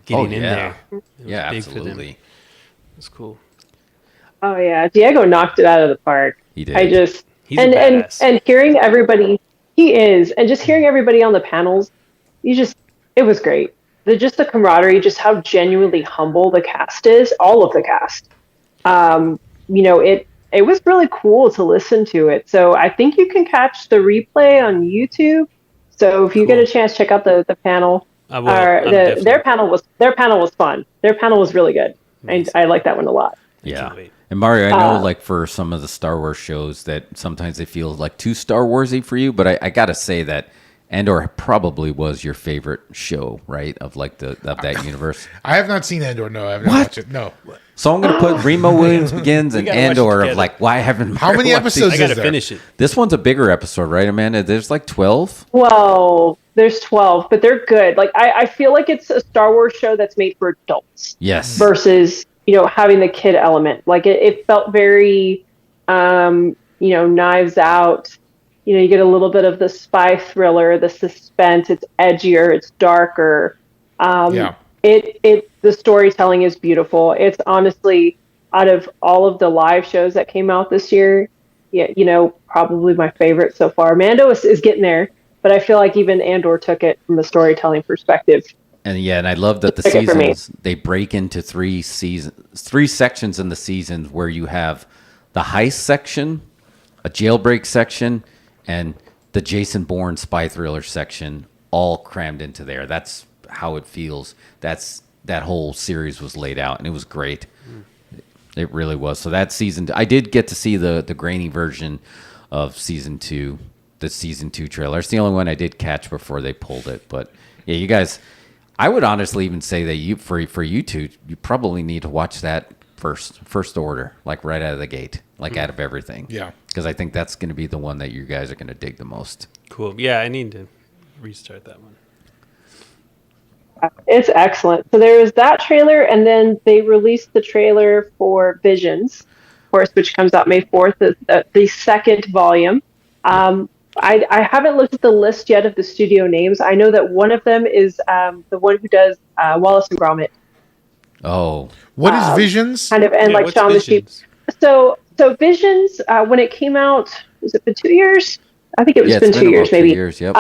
getting in there. Yeah, absolutely. It's cool. Oh yeah, Diego knocked it out of the park. He did. He's a badass. And hearing everybody, he is, and just hearing everybody on the panels. It was great. The camaraderie, just how genuinely humble the cast is, all of the cast. It was really cool to listen to it. So I think you can catch the replay on YouTube. So if you get a chance, check out the panel. their panel was fun. Their panel was really good. Nice. I like that one a lot. Yeah. And Mario, I know like for some of the Star Wars shows that sometimes they feel like too Star Warsy for you, but I gotta say that Andor probably was your favorite show, right? Of like of that universe. I have not seen Andor. No, I have not watched it. No. So I'm gonna put Remo Williams Begins and Andor of like why haven't how many episodes? I gotta finish it. This one's a bigger episode, right, Amanda? There's like 12. Well, there's 12, but they're good. Like I feel like it's a Star Wars show that's made for adults. Yes. Versus having the kid element. Like it felt very, Knives Out. You get a little bit of the spy thriller, the suspense. It's edgier, it's darker. The storytelling is beautiful. It's honestly, out of all of the live shows that came out this year, probably my favorite so far. Mando is getting there, but I feel like even Andor took it from a storytelling perspective. And I love that the seasons, they break into three sections in the seasons where you have the heist section, a jailbreak section, and the Jason Bourne spy thriller section all crammed into there. That's how it feels. That whole series was laid out, and it was great. It really was. So that season, I did get to see the grainy version of season 2, the season 2 trailer. It's the only one I did catch before they pulled it. But yeah, you guys, I would honestly even say that for you two, you probably need to watch that first order, like right out of the gate, like out of everything. Yeah. Because I think that's going to be the one that you guys are going to dig the most. Cool. Yeah, I need to restart that one. It's excellent. So there was that trailer, and then they released the trailer for Visions, of course, which comes out May 4th, the second volume. I haven't looked at the list yet of the studio names. I know that one of them is the one who does Wallace and Gromit. Oh. What is Visions? Kind of, and like Shaun the Sheep. So Visions, when it came out, has it been 2 years? I think it's been 2 years, maybe. 2 years, yep.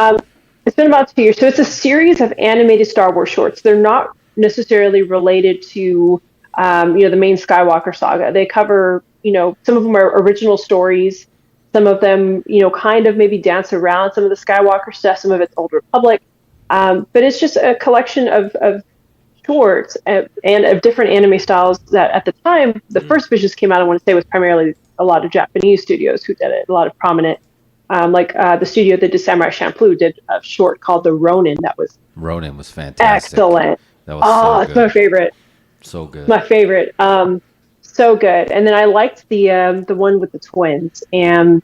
It's been about 2 years. So it's a series of animated Star Wars shorts. They're not necessarily related to, the main Skywalker saga. They cover, some of them are original stories. Some of them, kind of maybe dance around some of the Skywalker stuff. Some of it's Old Republic. But it's just a collection of shorts and of different anime styles that at the time, the first Visions came out, I want to say, was primarily a lot of Japanese studios who did it, a lot of prominent. The studio that did Samurai Champloo did a short called The Ronin. Ronin was fantastic. Excellent. That was so it's my favorite. So good. My favorite. So good. And then I liked the one with the twins and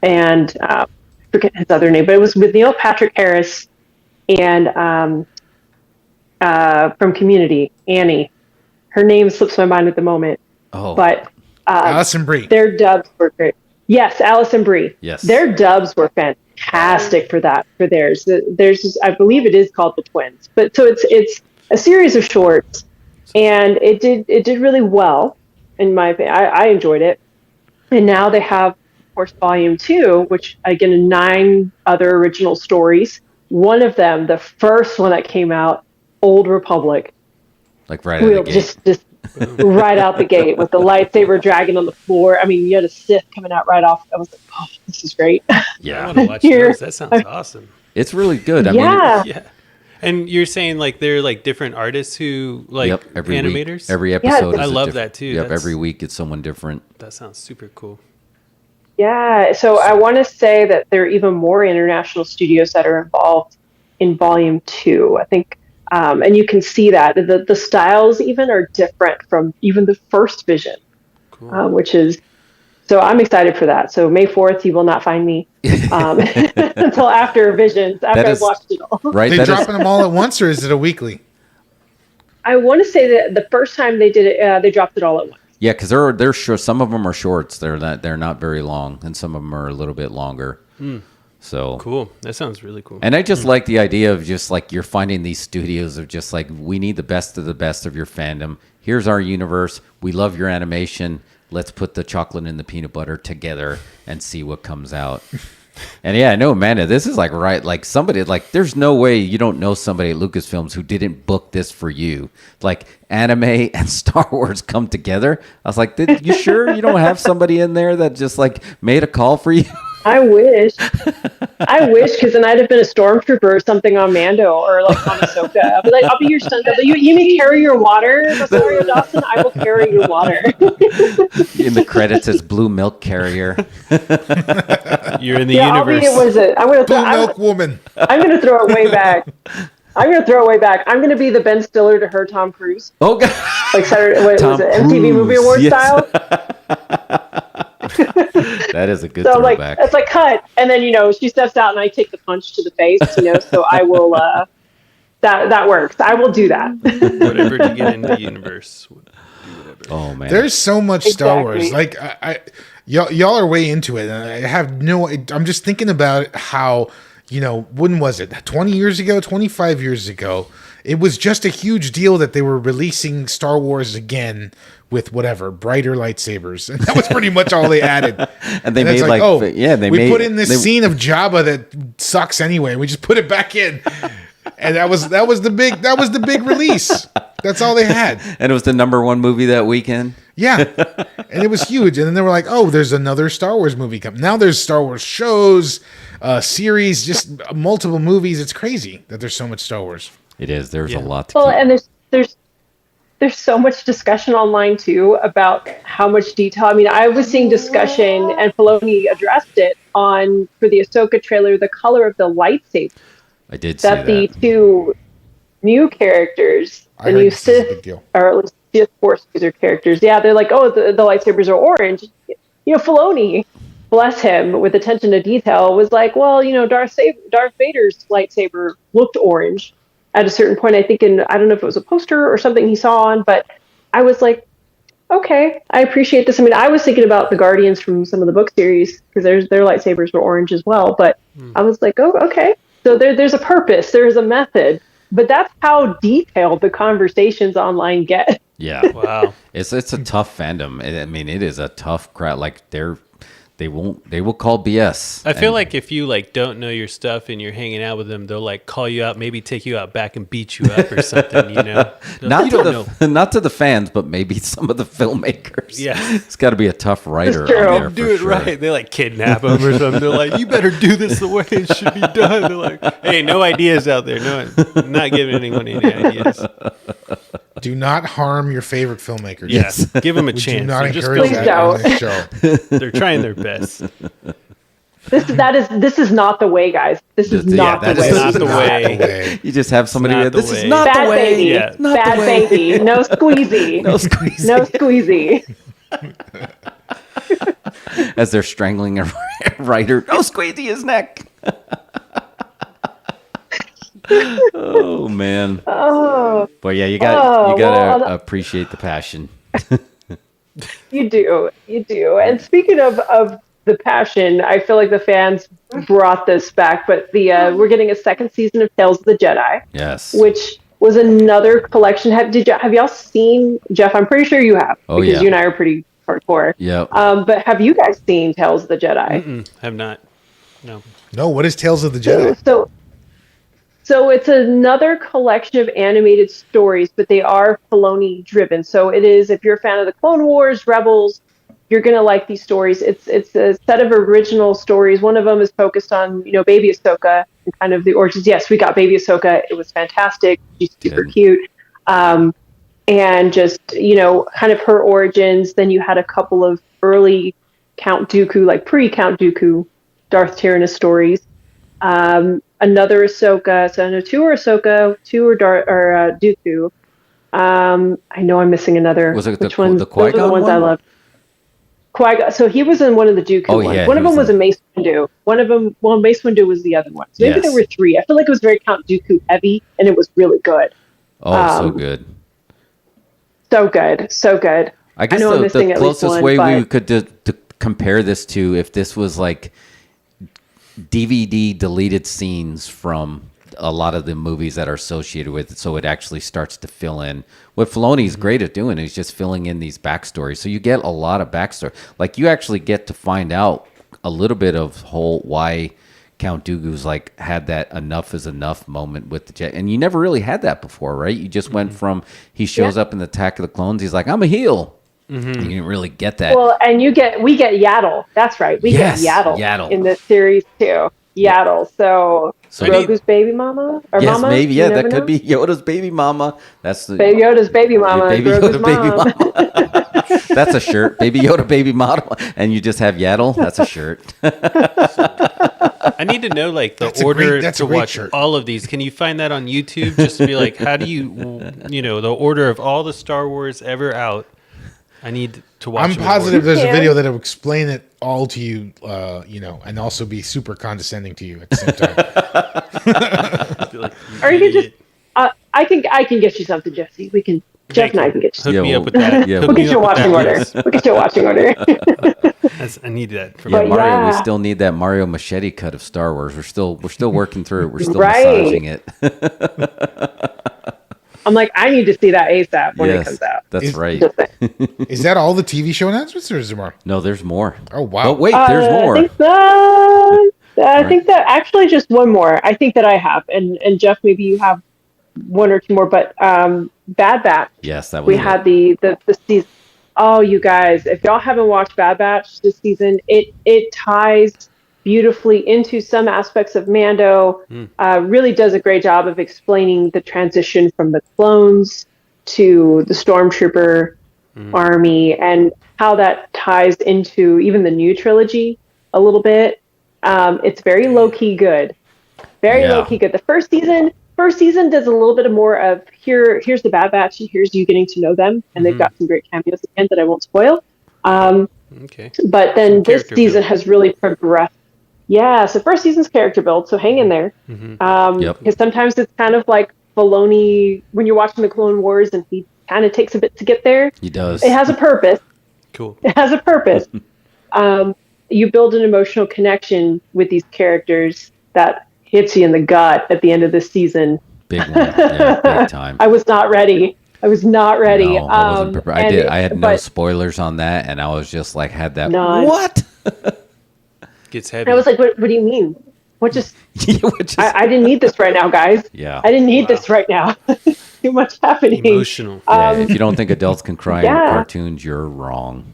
I forget his other name, but it was with Neil Patrick Harris and from Community, Annie. Her name slips my mind at the moment. Oh. But Alison Brie. Their dubs were great. Yes, Alison Brie. Yes. Their dubs were fantastic for theirs. There's, I believe it is called The Twins. But so it's a series of shorts, and it did really well in my opinion. I enjoyed it. And now they have, of course, Volume 2, which again 9 other original stories. One of them, the first one that came out, Old Republic. Like right out of the gate. Just right out the gate with the lightsaber dragon on the floor. I mean, you had a Sith coming out right off. I was like, oh, this is great. Yeah. I want to watch those. That sounds awesome. It's really good. I mean, yeah. And you're saying like they're like different artists who like every animators? Week, every episode. I love that too. Yep, every week it's someone different. That sounds super cool. Yeah. So I want to say that there are even more international studios that are involved in Volume 2. I think. And you can see that the styles even are different from even the first Vision, cool. Which is, so I'm excited for that. So May 4th, you will not find me until after Visions, after I've watched it all. Right, they dropping them all at once, or is it a weekly? I want to say that the first time they did it, they dropped it all at once. Yeah, because they're sure some of them are shorts. They're not very long, and some of them are a little bit longer. So cool. That sounds really cool. And I just like the idea of just like you're finding these studios of just like, we need the best of your fandom. Here's our universe. We love your animation. Let's put the chocolate and the peanut butter together and see what comes out. And yeah, I know, Amanda, this is like like somebody, like there's no way you don't know somebody at Lucasfilms who didn't book this for you. Like anime and Star Wars come together. I was like, you sure you don't have somebody in there that just like made a call for you? I wish. I wish, because then I'd have been a stormtrooper or something on Mando or like on Ahsoka. I'll be like, I'll be your son. You may carry your water, Rosario Dawson. I will carry your water. In the credits, as blue milk carrier. You're in the universe. I'm going to Blue milk woman. I'm going to throw it way back. I'm going to be the Ben Stiller to her Tom Cruise. Oh, God. Like Saturday, what was it? MTV Movie Awards style. That is a good So throwback. it's like cut, and then she steps out, and I take the punch to the face. So I will. That works. I will do that. Whatever to get into the universe. Oh man, there's so much Star Wars. Exactly. Like y'all are way into it, and I have no. I'm just thinking about how when was it? 20 years ago, 25 years ago. It was just a huge deal that they were releasing Star Wars again with whatever brighter lightsabers, and that was pretty much all they added. And they made we put in this scene of Jabba that sucks anyway. We just put it back in, and that was the big release. That's all they had. And it was the #1 movie that weekend. Yeah, and it was huge. And then they were like, "Oh, there's another Star Wars movie coming." Now there's Star Wars shows, series, just multiple movies. It's crazy that there's so much Star Wars. It is. There's a lot to Well, keep. and there's so much discussion online too about how much detail. I mean, I was seeing discussion, and Filoni addressed it for the Ahsoka trailer, the color of the lightsaber. I did see that. The two new characters, the new Sith, or at least Sith Force user characters, they're like, oh, the lightsabers are orange. Filoni, bless him, with attention to detail, was like, well, Darth Vader's lightsaber looked orange at a certain point. I think I don't know if it was a poster or something he saw on, but I was like, okay, I appreciate this. I mean, I was thinking about the Guardians from some of the book series because their lightsabers were orange as well, but I was like, oh, okay. So there's a purpose, there's a method, but that's how detailed the conversations online get. Yeah. Wow. It's a tough fandom. I mean, it is a tough crowd. Like they will call BS. I feel like if you don't know your stuff and you're hanging out with them, they'll call you out, maybe take you out back and beat you up or something. Not to the fans, but maybe some of the filmmakers. Yeah, it's got to be a tough writer. They'll do it right. They kidnap them or something. They're like, you better do this the way it should be done. They're like, hey, no ideas out there. No, I'm not giving anyone any ideas. Do not harm your favorite filmmakers. Yes, give them a chance. Do not encourage that on this show. They're trying their best. This is not the way, guys. This is not the way. Not the way. You just have somebody. This is not bad the way. Baby. Yeah. Not bad the way. baby. No squeezy. No squeezy. No squeezy. As they're strangling a writer. No squeezy his neck. Oh man. Oh. But yeah, you gotta appreciate the passion. You do. And speaking of the passion, I feel like the fans brought this back, but we're getting a second season of Tales of the Jedi. Yes. Which was another collection. Have y'all seen, Jeff? I'm pretty sure you have. Oh, because you and I are pretty hardcore. Yeah. But have you guys seen Tales of the Jedi? Have not. No. No, what is Tales of the Jedi? So it's another collection of animated stories, but they are Filoni driven. So it is, if you're a fan of the Clone Wars, Rebels, you're going to like these stories. It's a set of original stories. One of them is focused on, baby Ahsoka and kind of the origins. Yes, we got baby Ahsoka. It was fantastic. She's super cute. And just, kind of her origins. Then you had a couple of early Count Dooku, like pre-Count Dooku, Darth Tyrannus stories. Another Ahsoka. So I know two are Ahsoka, two are Dooku. I know I'm missing another. Was it Which the ones? Qui-Gon Those are the ones one? I love. Qui-Gon. So he was in one of the Dooku ones. Yeah, one of them was a Mace Windu. One of them, Mace Windu was the other one. So maybe there were three. I feel like it was very Count Dooku heavy, and it was really good. Oh, so good. So good. So good. I guess know I'm missing the at least closest one, way but we could to compare this to, if this was like DVD deleted scenes from a lot of the movies that are associated with it, so it actually starts to fill in. What Filoni's great at doing is just filling in these backstories. So you get a lot of backstory. Like, you actually get to find out a little bit of why Count Dooku's had that enough is enough moment with the Jedi. And you never really had that before, right? You just went from, he shows up in the Attack of the Clones, he's like, I'm a heel. You didn't really get that. Well, and we get Yaddle. That's right. We get Yaddle in this series too. Yaddle. So Grogu's baby mama or yes, mama? maybe. Yeah, that could be Yoda's baby mama. That's the Baby Yoda's baby mama. Baby Grogu's Yoda baby mom. mama. That's a shirt. Baby Yoda baby model, and you just have Yaddle. That's a shirt. I need to know like the order to watch all of these. Can you find that on YouTube? Just to be like, how do you the order of all the Star Wars ever out? I need to watch. I'm positive there's a video that'll explain it all to you, and also be super condescending to you at the same time. Or you can just, I can get you something, Jesse. Jeff and I can get you. Hook me up with that. We'll get you a watching order. We'll get you a watching order. I need that. From Mario. We still need that Mario machete cut of Star Wars. We're still working through it. We're still massaging it. I'm like, I need to see that ASAP when it comes out. That's right. Is that all the TV show announcements, or is there more? No, there's more. Oh wow! But wait, there's more. I think that actually just one more. I think that I have, and Jeff, maybe you have one or two more. But Bad Batch. Yes, that was. We had the season. Oh, you guys, if y'all haven't watched Bad Batch this season, it ties beautifully into some aspects of Mando. Really does a great job of explaining the transition from the clones to the Stormtrooper army and how that ties into even the new trilogy a little bit. It's very low-key good. Very low-key good. The first season does a little bit more of here's the Bad Batch and here's you getting to know them, and they've got some great cameos again that I won't spoil. Okay. But then this season has really progressed. Yeah, so first season's character build, so hang in there. Because sometimes it's kind of like Filoni when you're watching the Clone Wars, and he kind of takes a bit to get there. He does. It has a purpose. Cool. It has a purpose. You build an emotional connection with these characters that hits you in the gut at the end of this season. Big one. Yeah, big time. I was not ready. No, I wasn't prepared. I had no spoilers on that, and I was just like, none. What? Gets heavy. I was like, what do you mean? What just? I didn't need this right now, guys. Yeah. I didn't need this right now. Too much happening. Emotional. If you don't think adults can cry in cartoons, you're wrong.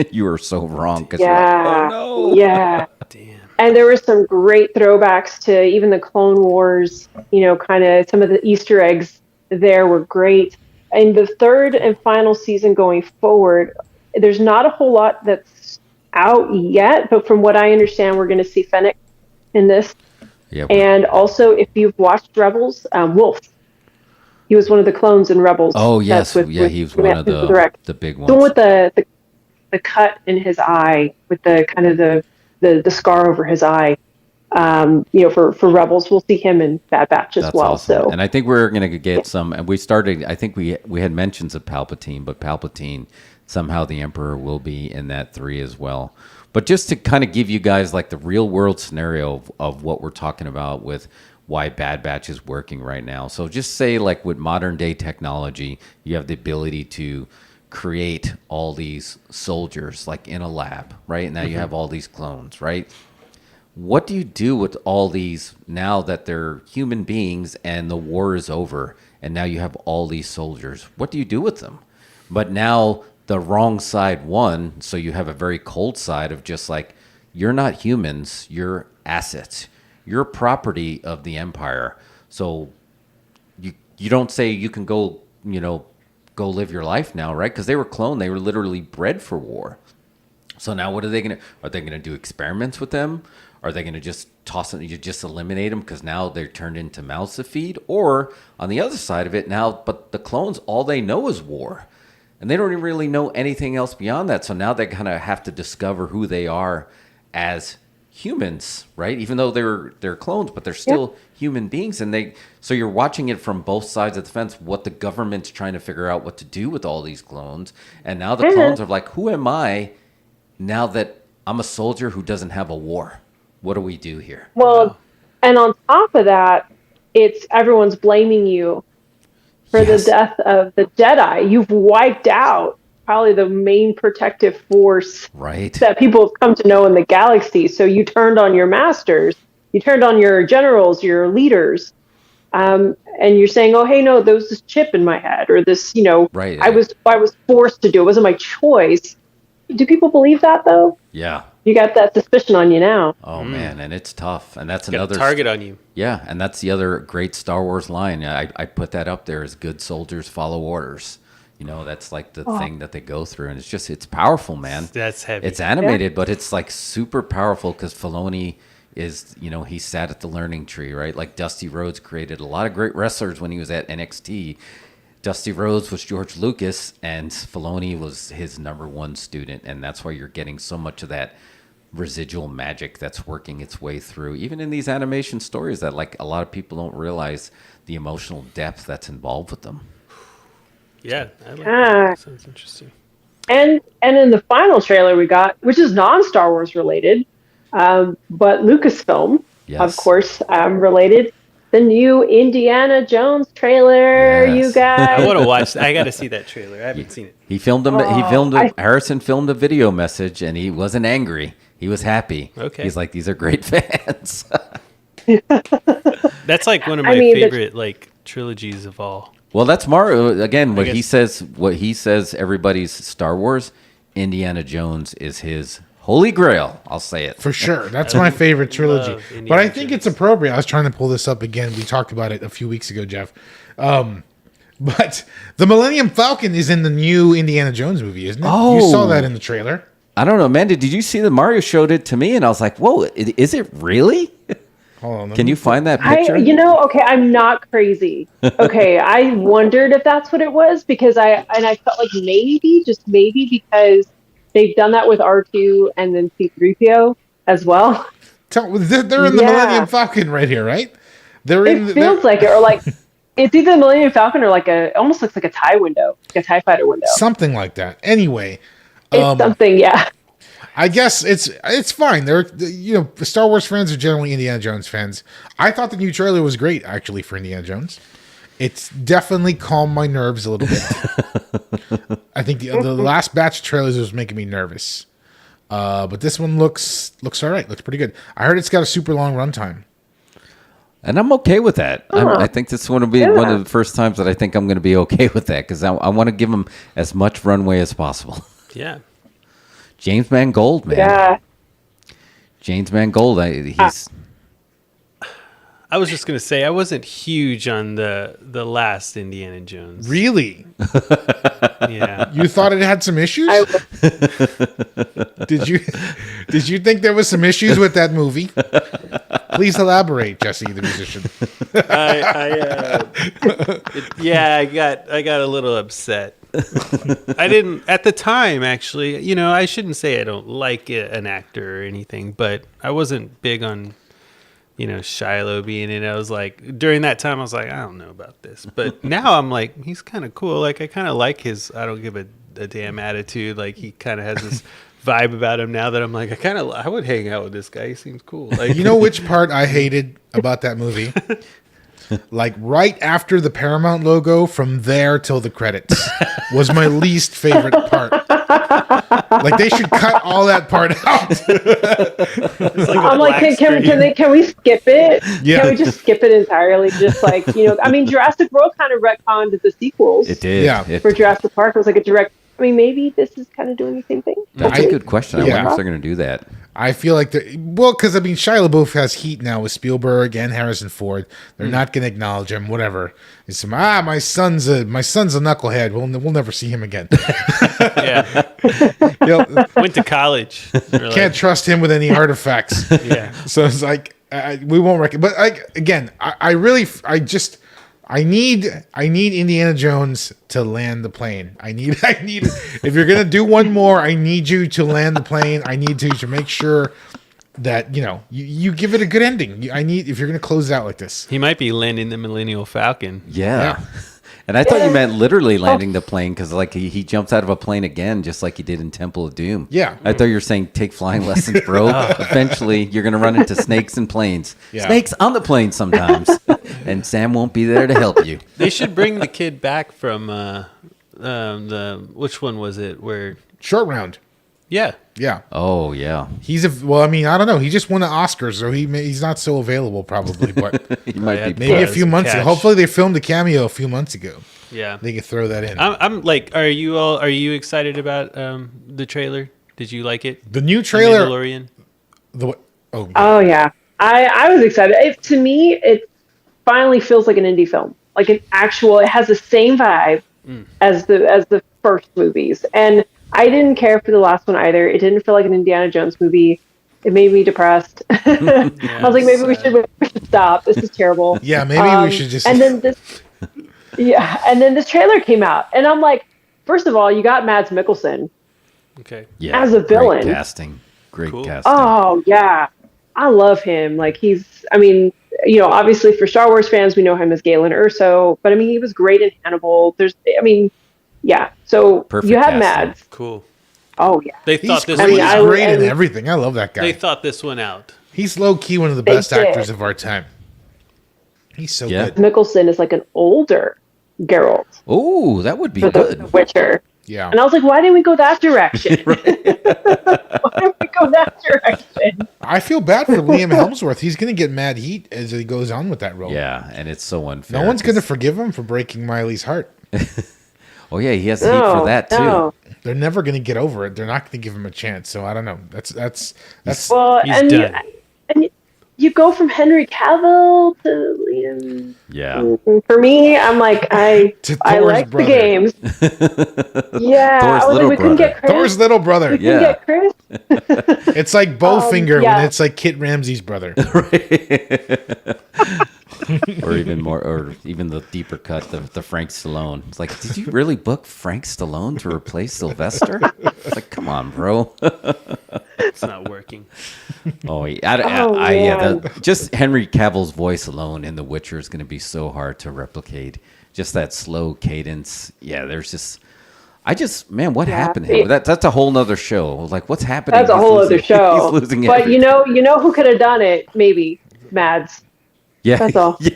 You are so wrong. You're like, oh no. Yeah. Damn. And there were some great throwbacks to even the Clone Wars. Kind of some of the Easter eggs there were great. In the third and final season going forward, there's not a whole lot that's out yet, but from what I understand, we're going to see Fennec in this. Yeah. And also, if you've watched Rebels, Wolf. He was one of the clones in Rebels. Oh yes, he was one of the big ones. The one with the cut in his eye, with the kind of the scar over his eye. For Rebels, we'll see him in Bad Batch as well. Awesome. So, and I think we're going to get some. And we started. I think we had mentions of Palpatine, but Palpatine somehow the Emperor will be in that 3 as well. But just to kind of give you guys like the real world scenario of what we're talking about with why Bad Batch is working right now. So just say like with modern day technology, you have the ability to create all these soldiers like in a lab, right? And now you have all these clones, right? What do you do with all these now that they're human beings and the war is over and now you have all these soldiers? What do you do with them? But now the wrong side won, so you have a very cold side of just like, you're not humans, you're assets. You're property of the Empire. So you don't say you can go live your life now, right? Because they were cloned. They were literally bred for war. So now what are they going to... Are they going to do experiments with them? Are they going to just toss them, you just eliminate them because now they're turned into mouths to feed? Or on the other side of it now, but the clones, all they know is war. And they don't even really know anything else beyond that. So now they kind of have to discover who they are as humans, right? Even though they're clones, but they're still human beings. And so you're watching it from both sides of the fence, what the government's trying to figure out what to do with all these clones. And now the clones are like, who am I now that I'm a soldier who doesn't have a war? What do we do here? Well, and on top of that, everyone's blaming you for the death of the Jedi. You've wiped out probably the main protective force that people have come to know in the galaxy. So you turned on your masters, you turned on your generals, your leaders, and you're saying, oh, hey, no, there was this chip in my head, or this, Right. I was forced to do it. It wasn't my choice. Do people believe that, though? Yeah. You got that suspicion on you now. Oh man, and it's tough, and that's Got another a target on you. Yeah, and that's the other great Star Wars line. I put that up there as "Good soldiers follow orders." That's like the thing that they go through, and it's powerful, man. That's heavy. It's animated, but it's like super powerful because Filoni is, he sat at the learning tree, right? Like Dusty Rhodes created a lot of great wrestlers when he was at NXT. Dusty Rhodes was George Lucas, and Filoni was his number one student, and that's why you're getting so much of that residual magic that's working its way through, even in these animation stories that like a lot of people don't realize the emotional depth that's involved with them. Yeah, I like that. Sounds interesting. And in the final trailer we got, which is non-Star Wars related, but Lucasfilm, of course, related, the new Indiana Jones trailer. Yes. You guys, I want to watch. I got to see that trailer. I haven't seen it. He filmed Harrison filmed a video message, and he wasn't angry. He was happy. Okay. He's like, these are great fans. That's like one of my favorite like trilogies of all. Well, that's Mario again. What he says, everybody's Star Wars. Indiana Jones is his holy grail. I'll say it for sure. That's my favorite trilogy. But I think it's appropriate. I was trying to pull this up again. We talked about it a few weeks ago, Jeff. But the Millennium Falcon is in the new Indiana Jones movie, isn't it? Oh. You saw that in the trailer. I don't know, Amanda. Did you see that Mario showed it to me, and I was like, "Whoa, is it really?" Hold on, Can you find that picture? okay, I'm not crazy. Okay, I wondered if that's what it was because I felt like maybe because they've done that with R2 and then C-3PO as well. They're in the Millennium Falcon right here, right? It feels like it, or like it's either the Millennium Falcon or like it almost looks like a TIE window, like a TIE fighter window, something like that. Anyway, it's something, yeah. I guess it's fine. Star Wars fans are generally Indiana Jones fans. I thought the new trailer was great, actually, for Indiana Jones. It's definitely calmed my nerves a little bit. I think the last batch of trailers was making me nervous, but this one looks all right. Looks pretty good. I heard it's got a super long runtime, and I'm okay with that. I think this one will be one of the first times that I think I'm going to be okay with that because I want to give them as much runway as possible. Yeah. James Mangold, man. Yeah. James Mangold, he's... I was just going to say, I wasn't huge on the last Indiana Jones. Really? Yeah. You thought it had some issues? Did you think there was some issues with that movie? Please elaborate, Jesse, the musician. I got a little upset. I didn't at the time, actually. I shouldn't say I don't like an actor or anything, but I wasn't big on Shiloh being in it. I was like, during that time I was like, I don't know about this, but now I'm like, he's kind of cool. Like I kind of like his I don't give a damn attitude. Like he kind of has this vibe about him now that I'm like, I would hang out with this guy. He seems cool. Like, you know which part I hated about that movie? Like right after the Paramount logo, from there till the credits was my least favorite part. Like they should cut all that part out. I'm like, can we skip it? Yeah. Can we just skip it entirely? Just like, Jurassic World kind of retconned the sequels. It did. Yeah. For Jurassic Park, it was like a direct. Maybe this is kind of doing the same thing. That's a good question. I wonder if they're going to do that. I feel like because Shia LaBeouf has heat now with Spielberg and Harrison Ford. They're not going to acknowledge him. Whatever. It's my son's a knucklehead. We'll never see him again. Yeah. Went to college. Can't trust him with any artifacts. Yeah. So it's like we won't but again, I need Indiana Jones to land the plane. I need if you're gonna do one more, I need you to land the plane. I need to make sure that you give it a good ending. If you're gonna close it out like this. He might be landing the Millennium Falcon. Yeah. And I thought you meant literally landing the plane because like he jumps out of a plane again, just like he did in Temple of Doom. Yeah. I thought you were saying take flying lessons, bro. Eventually, you're going to run into snakes and planes. Yeah. Snakes on the plane sometimes. And Sam won't be there to help you. They should bring the kid back from which one was it? Where Short Round. Yeah. Yeah. Oh yeah. Well, I mean, I don't know. He just won the Oscars, so he's not so available probably, but He might be. maybe a few months ago. Cash. Hopefully they filmed a cameo a few months ago. Yeah. They could throw that in. I'm like, are you excited about the trailer? Did you like it? The new trailer. Mandalorian? Oh yeah, I was excited. To me, it finally feels like an indie film, like an actual. It has the same vibe as the first movies, and I didn't care for the last one either. It didn't feel like an Indiana Jones movie. It made me depressed. I was like, maybe we should stop. This is terrible. Yeah, maybe we should just. And then this trailer came out, and I'm like, first of all, you got Mads Mikkelsen. Okay. Yeah. As a villain. Great casting. Great casting. Oh yeah, I love him. Like I mean, obviously for Star Wars fans, we know him as Galen Erso, but I mean, he was great in Hannibal. Yeah. So Perfect you have casting. Mads. Cool. Oh yeah. They thought He's this. great, one he's out. great in everything. I love that guy. They thought this one out. He's low key one of the They best did. actors of our time. He's so good. Mikkelsen is like an older Geralt Oh, that would be for the good. Witcher. Yeah. And I was like, why didn't we go that direction? Why didn't we go that direction? I feel bad for Liam Hemsworth. He's going to get mad heat as he goes on with that role. Yeah, and it's so unfair. No one's going to forgive him for breaking Miley's heart. Oh yeah, he has heat for that too. No. They're never going to get over it. They're not going to give him a chance. So I don't know. That's Well, He's and done. you go from Henry Cavill to Liam. Yeah. For me, I'm like, I Thor's like brother. the games. Yeah, Thor's I was little like, we couldn't brother. get Chris. Thor's little brother. We couldn't Yeah. get Chris. It's like Bowfinger yeah. when it's like Kit Ramsey's brother. Or even more, or even the deeper cut, the Frank Stallone. It's like, did you really book Frank Stallone to replace Sylvester? It's like, come on, bro. It's not working. Oh, yeah, man. just Henry Cavill's voice alone in The Witcher is going to be so hard to replicate. Just that slow cadence. Yeah, man, what happened to him? That's a whole nother show. Like, what's happening? That's a whole other show. He's losing But everything. you know who could have done it? Maybe Mads. Yeah, That's all. Yeah,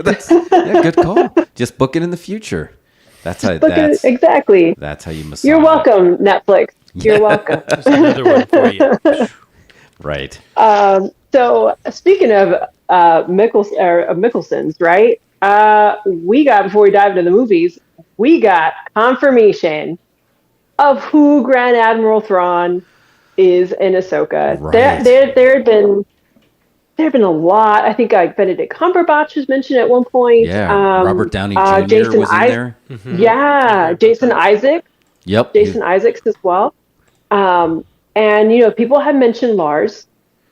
good call. Just book it in the future. That's how. Exactly. That's how you massage. You're it. welcome, Netflix. You're welcome. There's another one for you. Right. So speaking of Mickelsons, right? We got, before we dive into the movies, we got confirmation of who Grand Admiral Thrawn is in Ahsoka. Right. There have been a lot. I think Benedict Cumberbatch was mentioned at one point. Yeah. Robert Downey Jr. Jason was in there. Yeah, Jason Isaac. Yep. Jason Isaacs as well. And, people have mentioned Lars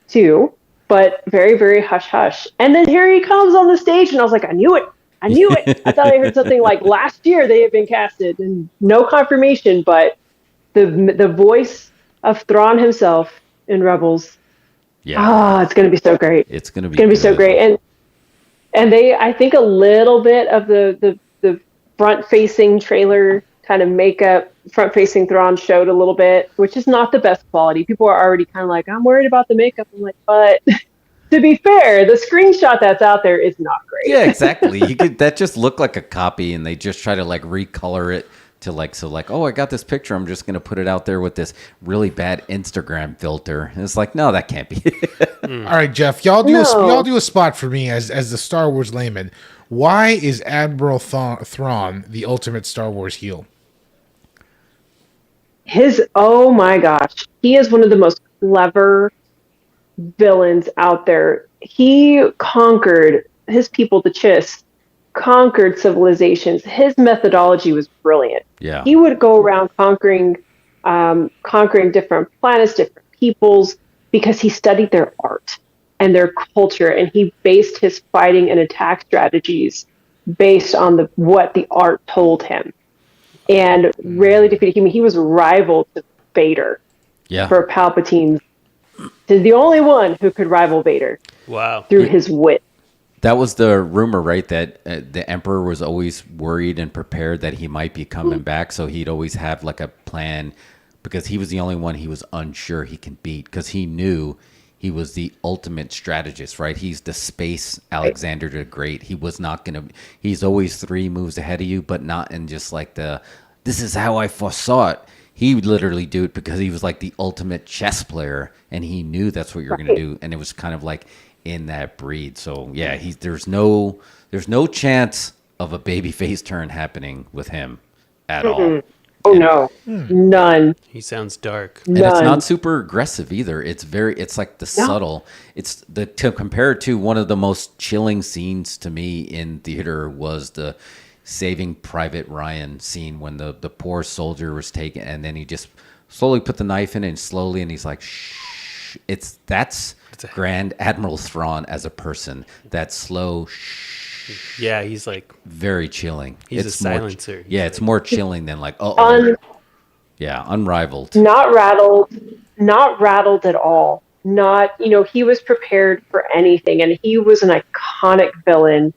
too, but very, very hush hush. And then here he comes on the stage, and I was like, I knew it. I thought I heard something like last year they had been casted, and no confirmation, but the voice of Thrawn himself in Rebels. Yeah. It's going to be so great. It's going to be so great. And they, I think a little bit of the front-facing trailer kind of makeup, front-facing Thrawn showed a little bit, which is not the best quality. People are already kind of like, I'm worried about the makeup. I'm like, but to be fair, the screenshot that's out there is not great. Yeah, exactly. That just looked like a copy, and they just try to recolor it to oh, I got this picture. I'm just going to put it out there with this really bad Instagram filter. And it's like, no, that can't be it. All right, Jeff, y'all do a spot for me as the Star Wars layman. Why is Admiral Thrawn the ultimate Star Wars heel? Oh my gosh, he is one of the most clever villains out there. He conquered his people, the Chiss, conquered civilizations. His methodology was brilliant. Yeah. He would go around conquering different planets, different peoples, because he studied their art and their culture, and he based his fighting and attack strategies based on what the art told him. And rarely defeated him. He was rival to Vader. Yeah. For Palpatine's. He's the only one who could rival Vader. Wow. Through his wit. That was the rumor, right? That the Emperor was always worried and prepared that he might be coming back. So he'd always have a plan, because he was the only one he was unsure he can beat, because he knew he was the ultimate strategist, right? He's the space Alexander the Great. He was not going to, he's always 3 moves ahead of you, but not in just this is how I foresaw it. he would literally do it because he was like the ultimate chess player, and he knew that's what you're going to do, and it was kind of like in that breed. So yeah, there's no chance of a babyface turn happening with him at all. Oh no, none. He sounds dark. And it's not super aggressive either. It's like the subtle. It's to compare it to one of the most chilling scenes to me in theater was the Saving Private Ryan scene when the poor soldier was taken, and then he just slowly put the knife in and slowly, and he's like, shh. That's Grand Admiral Thrawn as a person. That slow shh. Yeah, he's like very chilling. He's a silencer. It's more chilling than like unrivaled. Not rattled at all. Not, he was prepared for anything, and he was an iconic villain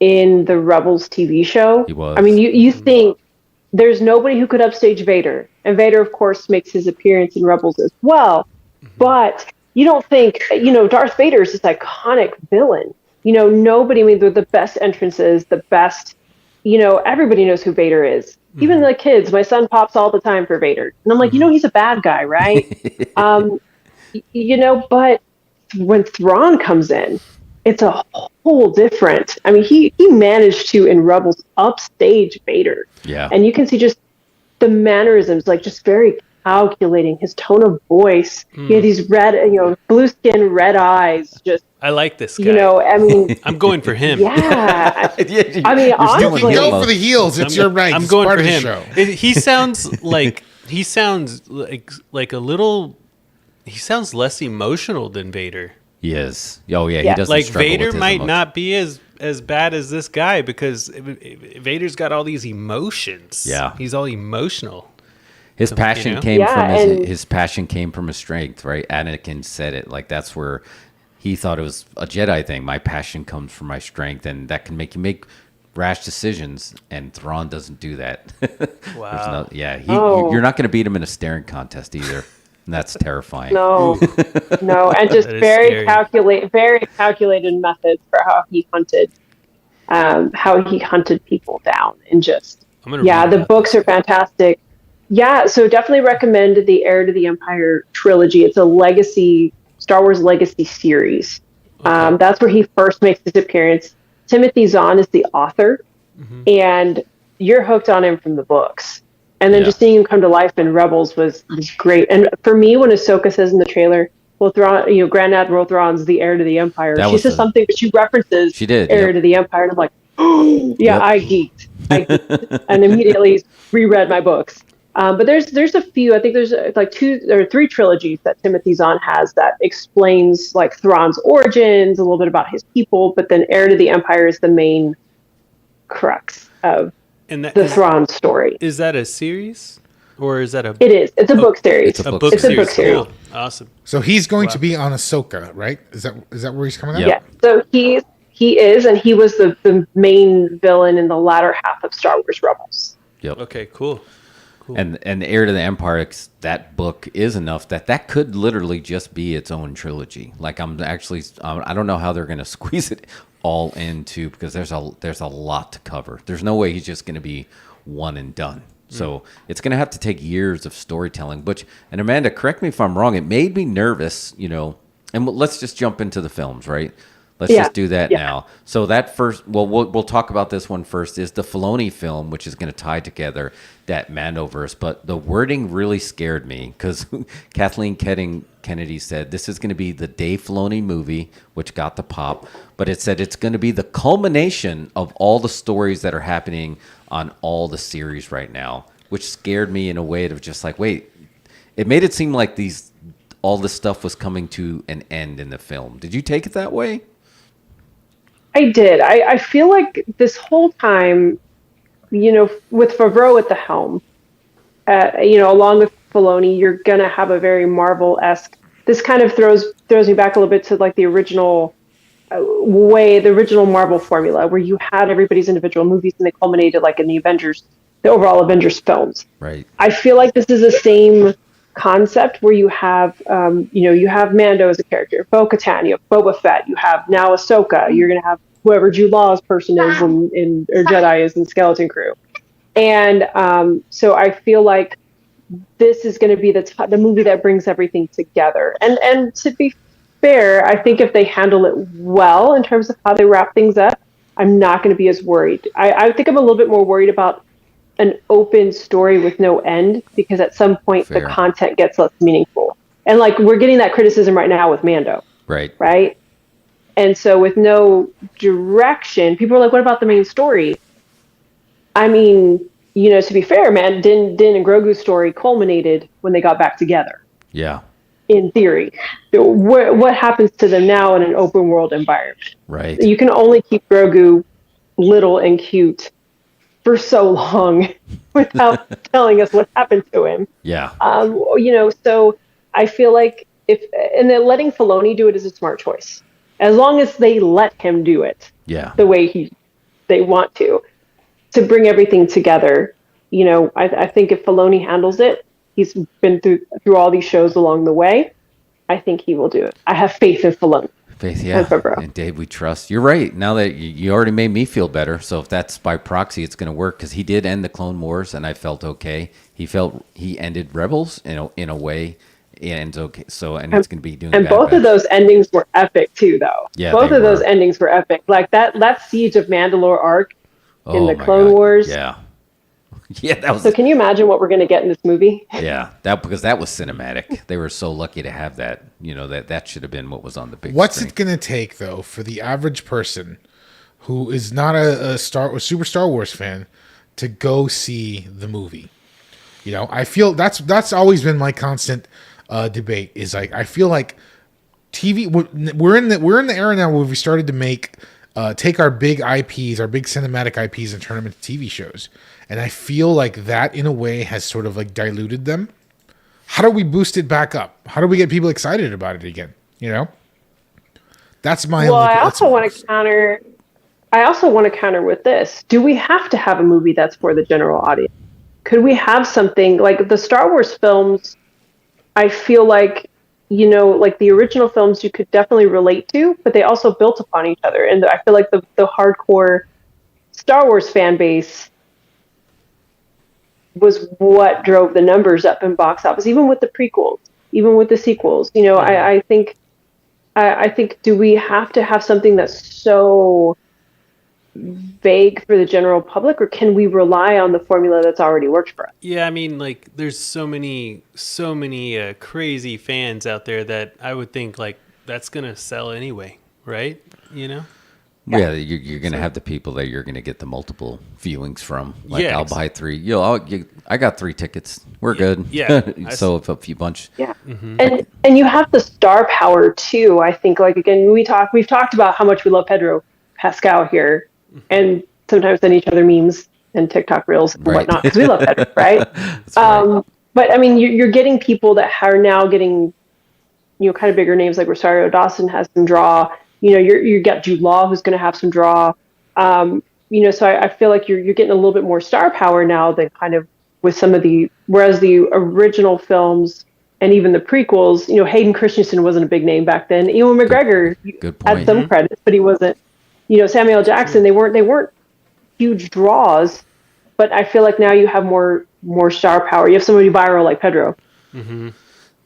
in the Rebels TV show. He was. I mean, you think there's nobody who could upstage Vader, and Vader, of course, makes his appearance in Rebels as well. But you don't think, Darth Vader is this iconic villain. Nobody. I mean, they're the best entrances, the best. Everybody knows who Vader is. Even the kids. My son pops all the time for Vader, and I'm like, he's a bad guy, right? But when Thrawn comes in, it's a whole different. I mean, he managed to in Rebels upstage Vader. Yeah, and you can see just the mannerisms, like just very calculating, his tone of voice. He had these red, blue skin, red eyes. Just I like this guy. I mean, I'm going for him. Yeah, I mean, honestly, you can go for the heels. It's your right. I'm It's going part for of the him. show. He sounds like a little. He sounds less emotional than Vader. He is. Oh yeah, he doesn't like struggle Vader with his might emotions. not be as bad as this guy because Vader's got all these emotions. Yeah, he's all emotional. His passion came from his strength, right? Anakin said it. Like that's where he thought it was a Jedi thing. My passion comes from my strength, and that can make you make rash decisions. And Thrawn doesn't do that. Wow. You're not going to beat him in a staring contest either. And that's terrifying. No, and just very calculated methods for how he hunted people down, and just the books are fantastic. Yeah, so definitely recommend the Heir to the Empire trilogy. It's a Star Wars legacy series. That's where he first makes his appearance. Timothy Zahn is the author, and you're hooked on him from the books. And then just seeing him come to life in Rebels was great. And for me, when Ahsoka says in the trailer, well, Thrawn, Grand Admiral Thrawn's the heir to the Empire. She says something, but she references heir to the Empire. And I'm like, I geeked. And immediately reread my books. But there's a few. I think there's like 2 or 3 trilogies that Timothy Zahn has that explains like Thrawn's origins, a little bit about his people, but then Heir to the Empire is the main crux of the Thrawn story. Is that a series, or is that a? It is. It's a book series. It's a book series. Cool. Awesome. So he's going to be on Ahsoka, right? Is that where he's coming out? Yeah. So he is, and he was the main villain in the latter half of Star Wars Rebels. Yep. Okay. Cool. And the Heir to the Empire, that book is enough that could literally just be its own trilogy. Like I don't know how they're going to squeeze it all into, because there's a lot to cover. There's no way he's just going to be one and done. So it's going to have to take years of storytelling. And Amanda, correct me if I'm wrong. It made me nervous, And let's just jump into the films, right? Let's just do that now. So that first, we'll talk about this one first, is the Filoni film, which is going to tie together that Mandoverse. But the wording really scared me because Kathleen Kennedy said this is going to be the Dave Filoni movie, which got the pop. But it said it's going to be the culmination of all the stories that are happening on all the series right now, which scared me in a way of just like, wait, it made it seem like all this stuff was coming to an end in the film. Did you take it that way? I did. I feel like this whole time, with Favreau at the helm, along with Filoni, you're going to have a very Marvel-esque. This kind of throws me back a little bit to like the original the original Marvel formula, where you had everybody's individual movies and they culminated like in the overall Avengers films. Right. I feel like this is the same concept where you have, you have Mando as a character, Bo-Katan, you have Boba Fett, you have now Ahsoka, you're going to have whoever Jude Law's person is or Jedi is in Skeleton Crew. And so I feel like this is going to be the movie that brings everything together. And to be fair, I think if they handle it well in terms of how they wrap things up, I'm not going to be as worried. I think I'm a little bit more worried about an open story with no end, because at some point the content gets less meaningful. And like, we're getting that criticism right now with Mando. Right. And so with no direction, people are like, what about the main story? I mean, you know, to be fair, man, Din and Grogu's story culminated when they got back together. Yeah. In theory. What happens to them now in an open world environment? Right. You can only keep Grogu little and cute for so long without telling us what happened to him. Yeah. You know, so I feel like then letting Filoni do it is a smart choice. As long as they let him do it. Yeah. The way they want to bring everything together. You know, I think if Filoni handles it, he's been through all these shows along the way, I think he will do it. I have faith in Filoni. Faith, yeah. And Dave, we trust. You're right. Now that you already made me feel better, so if that's by proxy, it's going to work, because he did end the Clone Wars, and I felt okay. He ended Rebels in a way, and okay. So and it's going to be doing. And both of those endings were epic too, though. Yeah, both of those endings were epic. Like that Siege of Mandalore arc in the Clone Wars. Yeah. Yeah, that was. So can you imagine what we're going to get in this movie? Yeah, because that was cinematic. They were so lucky to have that. You know, that should have been what was on the big What's screen. it going to take, though, for the average person who is not a super Star Wars fan to go see the movie? You know, I feel that's always been my constant debate. Is like, I feel like TV. We're in the era now where we started to take our big IPs, our big cinematic IPs, and turn them into TV shows. And I feel like that, in a way, has sort of like diluted them. How do we boost it back up? How do we get people excited about it again? You know, that's my. Well, I also want to counter with this. Do we have to have a movie that's for the general audience? Could we have something like the Star Wars films? I feel like, you know, like the original films you could definitely relate to, but they also built upon each other. And I feel like the hardcore Star Wars fan base was what drove the numbers up in box office, even with the prequels, even with the sequels. You know, I think, do we have to have something that's so vague for the general public, or can we rely on the formula that's already worked for us? Yeah, I mean, like, there's so many crazy fans out there that I would think like that's gonna sell anyway, right? You know. Yeah, you're going to have the people that you're going to get the multiple viewings from. Like, yeah, I'll buy 3. I got 3 tickets. We're good. Yeah. So if a few bunch. Yeah. Mm-hmm. And you have the star power too. I think, like, again, we've talked about how much we love Pedro Pascal here, and sometimes send each other memes and TikTok reels and whatnot, because we love Pedro, right? Right. But I mean, you're getting people that are now getting, you know, kind of bigger names, like Rosario Dawson has some draw. You know, you got Jude Law, who's going to have some draw. You know, so I feel like you're getting a little bit more star power now than kind of with some of whereas the original films and even the prequels, you know, Hayden Christensen wasn't a big name back then. Ewan McGregor had some credits, but he wasn't. You know, Samuel Jackson, they weren't huge draws, but I feel like now you have more star power. You have somebody viral like Pedro. Mm-hmm.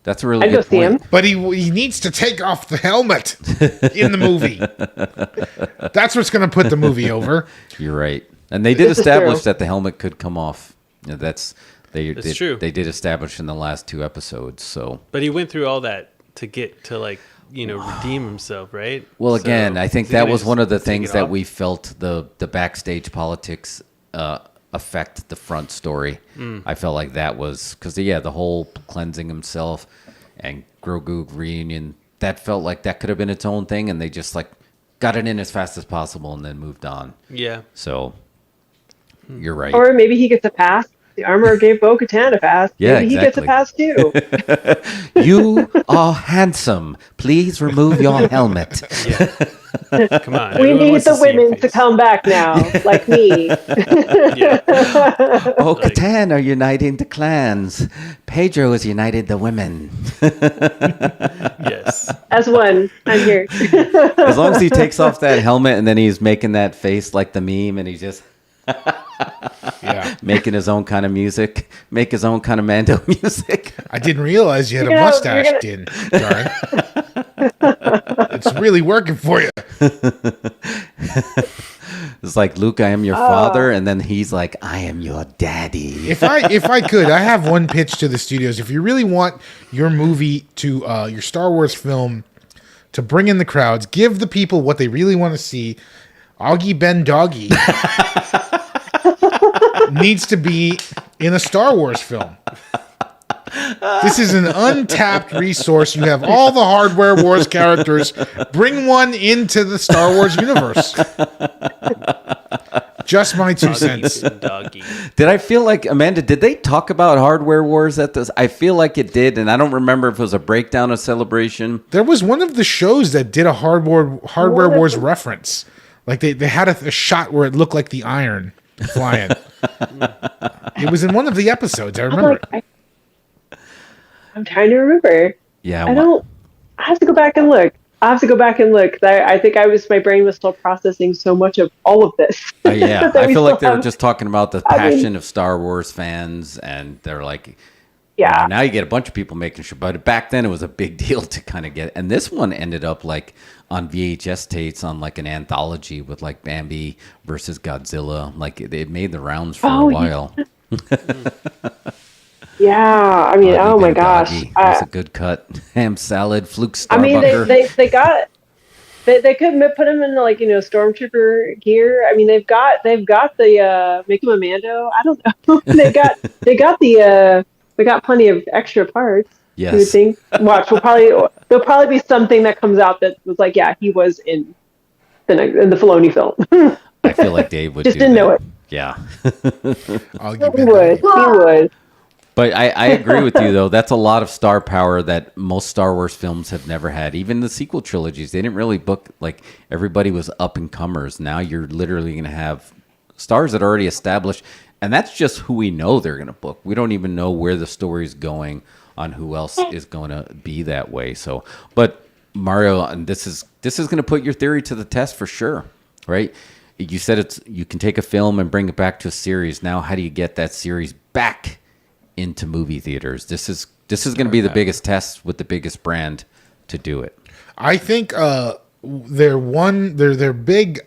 That's a really good point. But he needs to take off the helmet in the movie. That's what's going to put the movie over. You're right. And they did establish that the helmet could come off. You know, that's true. They did establish in the last 2 episodes. So, but he went through all that to get to, like, you know, redeem himself, right? Well, again, I think that was one of the things that we felt the backstage politics affect the front story. I felt like that was because the whole cleansing himself and Grogu reunion, that felt like that could have been its own thing, and they just like got it in as fast as possible and then moved on. Yeah. So you're right. Or maybe he gets a pass. The armor gave Bo-Katan a pass. Yeah, maybe exactly. He gets a pass too. You are handsome. Please remove your helmet. Yeah. Come on. We need the women to come back now, like me. Bo-Katan are uniting the clans. Pedro has united the women. Yes. As one, I'm here. As long as he takes off that helmet and then he's making that face like the meme and he's just... Yeah. Making his own kind of music, make his own kind of Mando music. I didn't realize you had a mustache, Din. Darren. It's really working for you. It's like, Luke, I am your father, and then he's like, I am your daddy. If I could, I have one pitch to the studios. If you really want your movie to your Star Wars film to bring in the crowds, give the people what they really want to see. Augie Ben Doggy needs to be in a Star Wars film. This is an untapped resource. You have all the Hardware Wars characters. Bring one into the Star Wars universe. Just my 2 cents. Doggy. Did I feel like, Amanda, did they talk about Hardware Wars at this? I feel like it did, and I don't remember if it was a breakdown of Celebration. There was one of the shows that did a Hardware Wars reference. Like they had a shot where it looked like the iron flying. It was in one of the episodes. I remember. I'm trying to remember. Yeah. I have to go back and look. I think my brain was still processing so much of all of this. Yeah. I feel like they were just talking about the passion of Star Wars fans, and they're like, yeah. Now you get a bunch of people making sure, but back then it was a big deal to kind of get. And this one ended up like on VHS tapes on like an anthology with like Bambi versus Godzilla. Like it made the rounds for a while. Yeah, I mean, oh my gosh, that's a good cut. Ham salad, Fluke Starbucker. I mean, they could put him in like stormtrooper gear. I mean, they've got the make him a Mando. I don't know. they got plenty of extra parts. Yes. You would think. Watch, there'll probably be something that comes out that was like, yeah, he was in the Filoni film. I feel like Dave would just do didn't that. know it. Yeah. He would. But I agree with you, though. That's a lot of star power that most Star Wars films have never had. Even the sequel trilogies, they didn't really book, like, everybody was up-and-comers. Now you're literally going to have stars that are already established, and that's just who we know they're going to book. We don't even know where the story's going on who else is going to be that way. So, but Mario, and this is going to put your theory to the test for sure, right? You said you can take a film and bring it back to a series. Now, how do you get that series back into movie theaters? This is going to be the biggest test with the biggest brand to do it. I think their big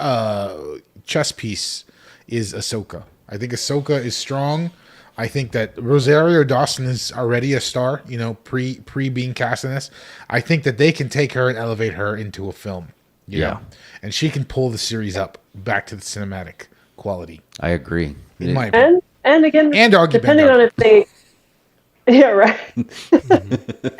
chess piece is Ahsoka. I think Ahsoka is strong. I think that Rosario Dawson is already a star, pre being cast in this. I think that they can take her and elevate her into a film. You know? And she can pull the series up back to the cinematic quality. I agree. In my opinion. And again, and depending on if they, yeah, right.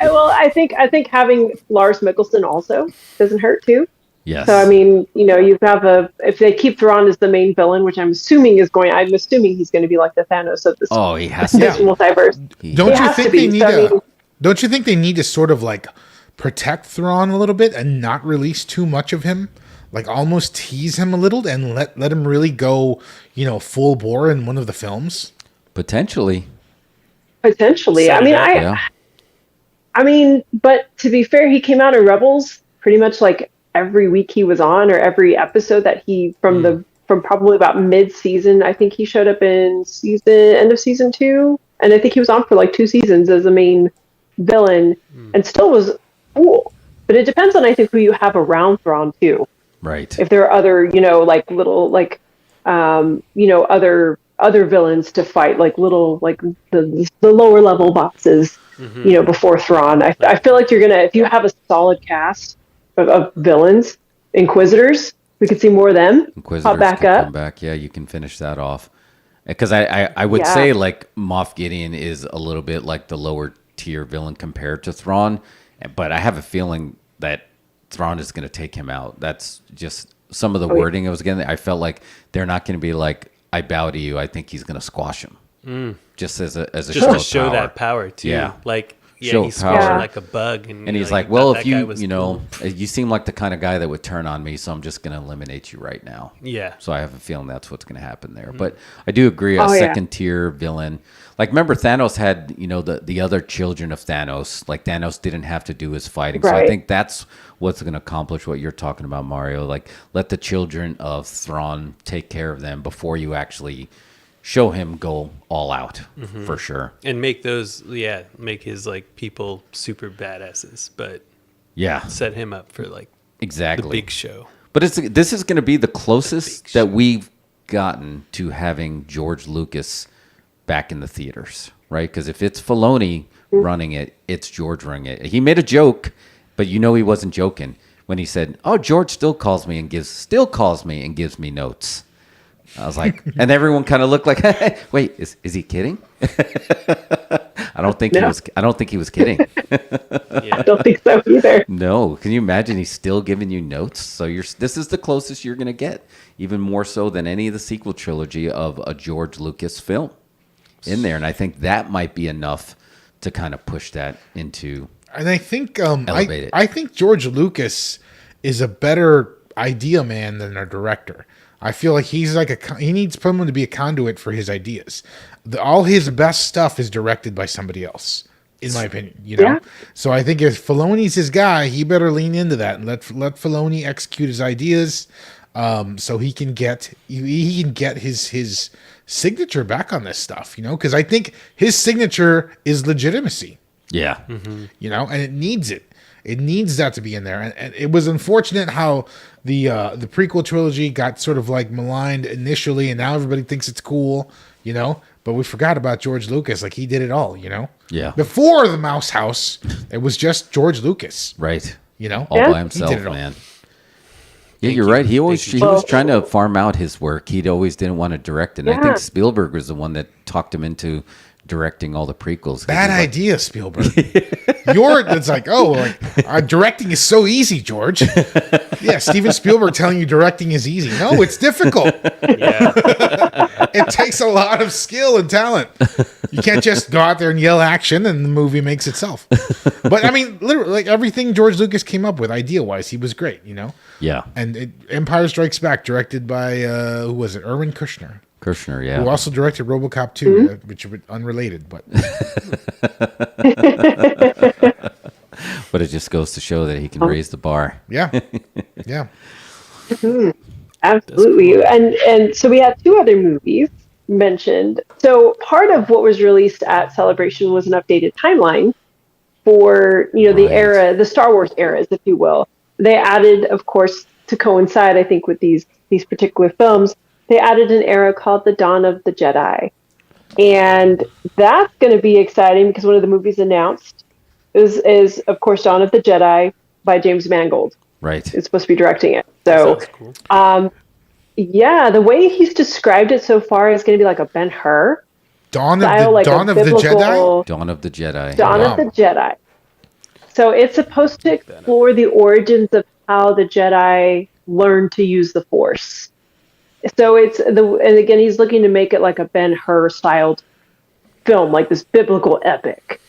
Well, I think having Lars Mikkelsen also doesn't hurt too. Yes. So I mean, you have if they keep Thrawn as the main villain, which I'm assuming he's going to be like the Thanos of this. Oh, he has to. Multiverse. Don't you think they need to sort of like protect Thrawn a little bit and not release too much of him? Like almost tease him a little and let him really go, full bore in one of the films? Potentially. I mean, but to be fair, he came out in Rebels pretty much like every week he was on, or every episode that he from probably about mid-season. I think he showed up in end of season 2, and I think he was on for like 2 seasons as the main villain, and still was cool. But it depends on, I think, who you have around Thrawn too. Right. If there are other, like little, like, other villains to fight, like little, like the lower level bosses, before Thrawn. I feel like if you have a solid cast of villains, Inquisitors, we could see more of them. Inquisitors pop back can up. come back. Yeah, you can finish that off. Because I would say like Moff Gideon is a little bit like the lower tier villain compared to Thrawn, but I have a feeling that Thrawn is going to take him out. That's just some of the wording I was getting. I felt like they're not going to be like, I bow to you. I think he's going to squash him. Just as a just to show that power too. Yeah. Like show he's power. screeching like a bug, and And he's like, well, if you seem like the kind of guy that would turn on me, so I'm just going to eliminate you right now. Yeah. So I have a feeling that's what's going to happen there. But I do agree, a second tier villain. Like, remember, Thanos had, the other children of Thanos. Like, Thanos didn't have to do his fighting. Right. So I think that's what's going to accomplish what you're talking about, Mario. Like, let the children of Thrawn take care of them before you actually show him go all out, for sure. And make his like people super badasses, but set him up for like exactly the big show. But this is going to be the closest that we've gotten to having George Lucas back in the theaters, right? Because if it's Filoni running it, it's George running it. He made a joke, but he wasn't joking when he said, "Oh, George still calls me and gives me notes." I was like, and everyone kind of looked like, wait, is he kidding? I don't think he was kidding. I don't think so either. No, can you imagine? He's still giving you notes. So this is the closest you're going to get, even more so than any of the sequel trilogy of a George Lucas film in there. And I think that might be enough to kind of push that into. And I think elevate it. I think George Lucas is a better idea man than a director. I feel like he needs someone to be a conduit for his ideas. All his best stuff is directed by somebody else, in my opinion. Yeah. So I think if Filoni's his guy, he better lean into that and let Filoni execute his ideas, so he can get his signature back on this stuff. Because I think his signature is legitimacy. Yeah. And it needs it. It needs that to be in there. And it was unfortunate how the prequel trilogy got sort of like maligned initially, and now everybody thinks it's cool, But we forgot about George Lucas. Like, he did it all, Yeah. Before the Mouse House, it was just George Lucas. Right. All by himself, he did it all. man. Yeah, you're right. He was trying to farm out his work. He always didn't want to direct it. And I think Spielberg was the one that talked him into directing all the prequels. Bad idea, Spielberg. It's like, directing is so easy, George. Yeah, Steven Spielberg telling you directing is easy. No, it's difficult. Yeah. It takes a lot of skill and talent. You can't just go out there and yell action and the movie makes itself. But I mean, literally, like everything George Lucas came up with, idea-wise, he was great, Yeah. And Empire Strikes Back, directed by, who was it? Erwin Kushner. Yeah. Who also directed RoboCop 2, which was unrelated, but but it just goes to show that he can raise the bar. Yeah. Absolutely. And so we have two other movies mentioned. So part of what was released at Celebration was an updated timeline for, the era, the Star Wars eras, if you will. They added, of course, to coincide, I think, with these particular films, they added an era called the Dawn of the Jedi. And that's going to be exciting because one of the movies announced is of course, Dawn of the Jedi by James Mangold. Right. It's supposed to be directing it. So, cool. The way he's described it so far is going to be like a Ben-Hur. Dawn of the Jedi? Dawn of the Jedi. Dawn of the Jedi. So it's supposed to explore the origins of how the Jedi learned to use the Force. So and again, he's looking to make it like a Ben-Hur styled film, like this biblical epic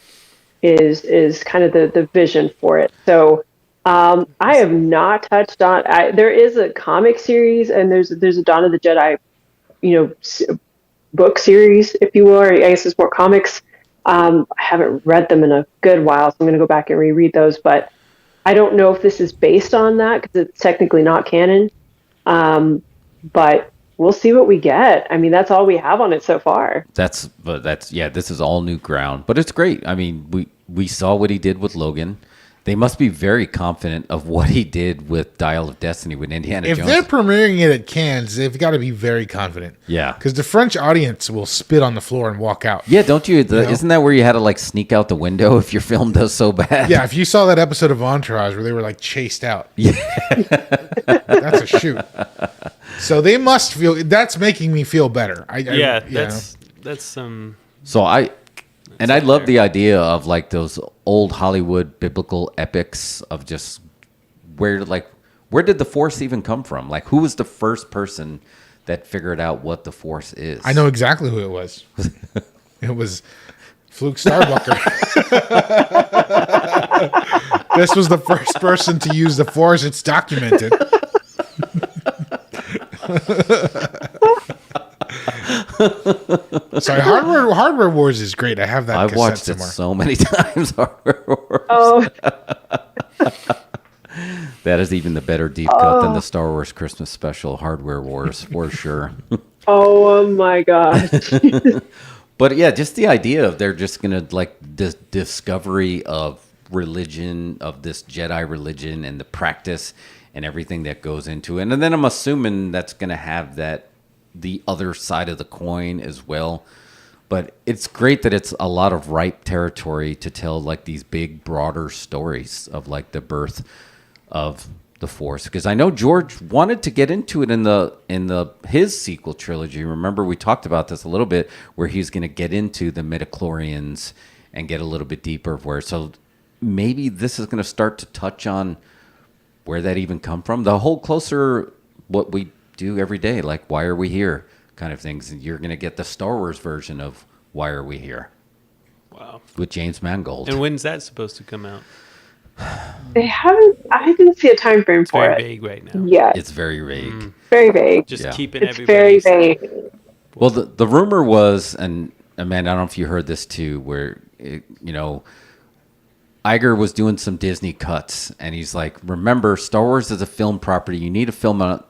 is kind of the vision for it. So I have not touched on. There is a comic series, and there's a Dawn of the Jedi, book series, if you will, or I guess it's more comics. I haven't read them in a good while, so I'm going to go back and reread those. But I don't know if this is based on that because it's technically not canon. But we'll see what we get. I mean, that's all we have on it so far. This is all new ground, but it's great. I mean, we saw what he did with Logan. They must be very confident of what he did with Dial of Destiny with Indiana Jones. If they're premiering it at Cannes, they've got to be very confident. Yeah. Because the French audience will spit on the floor and walk out. Yeah, don't you? Isn't that where you had to like sneak out the window if your film does so bad? Yeah, if you saw that episode of Entourage where they were like chased out. Yeah. That's a shoot. So they must feel, that's making me feel better. That's some. So I love the idea of like those old Hollywood biblical epics of just where did the Force even come from? Like, who was the first person that figured out what the Force is? I know exactly who it was. It was Fluke Starbucker. This was the first person to use the Force. It's documented. Sorry, Hardware Wars is great. I have that. I've watched somewhere. it so many times. Hardware Wars. Oh. That is even the better deep cut than the Star Wars Christmas special, Hardware Wars, for sure. Oh my gosh. But yeah, just the idea of they're just gonna like the discovery of religion, of this Jedi religion, and the practice and everything that goes into it. And then I'm assuming that's gonna have the other side of the coin as well. But it's great that it's a lot of ripe territory to tell like these big, broader stories of like the birth of the Force. Because I know George wanted to get into it in his sequel trilogy. Remember, we talked about this a little bit, where he's going to get into the midichlorians and get a little bit deeper. So maybe this is going to start to touch on where that even come from. The whole closer what we do every day, like why are we here kind of things. And you're going to get the Star Wars version of Why Are We Here? Wow. With James Mangold. And when's that supposed to come out? They haven't. I didn't see a time frame It's for very it. vague right now. Yeah, It's very vague. very vague. Just Yeah. keeping It's very everybody. vague. Well, the rumor was, and Amanda, I don't know if you heard this too, where, Iger was doing some Disney cuts, and he's like, remember, Star Wars is a film property. You need to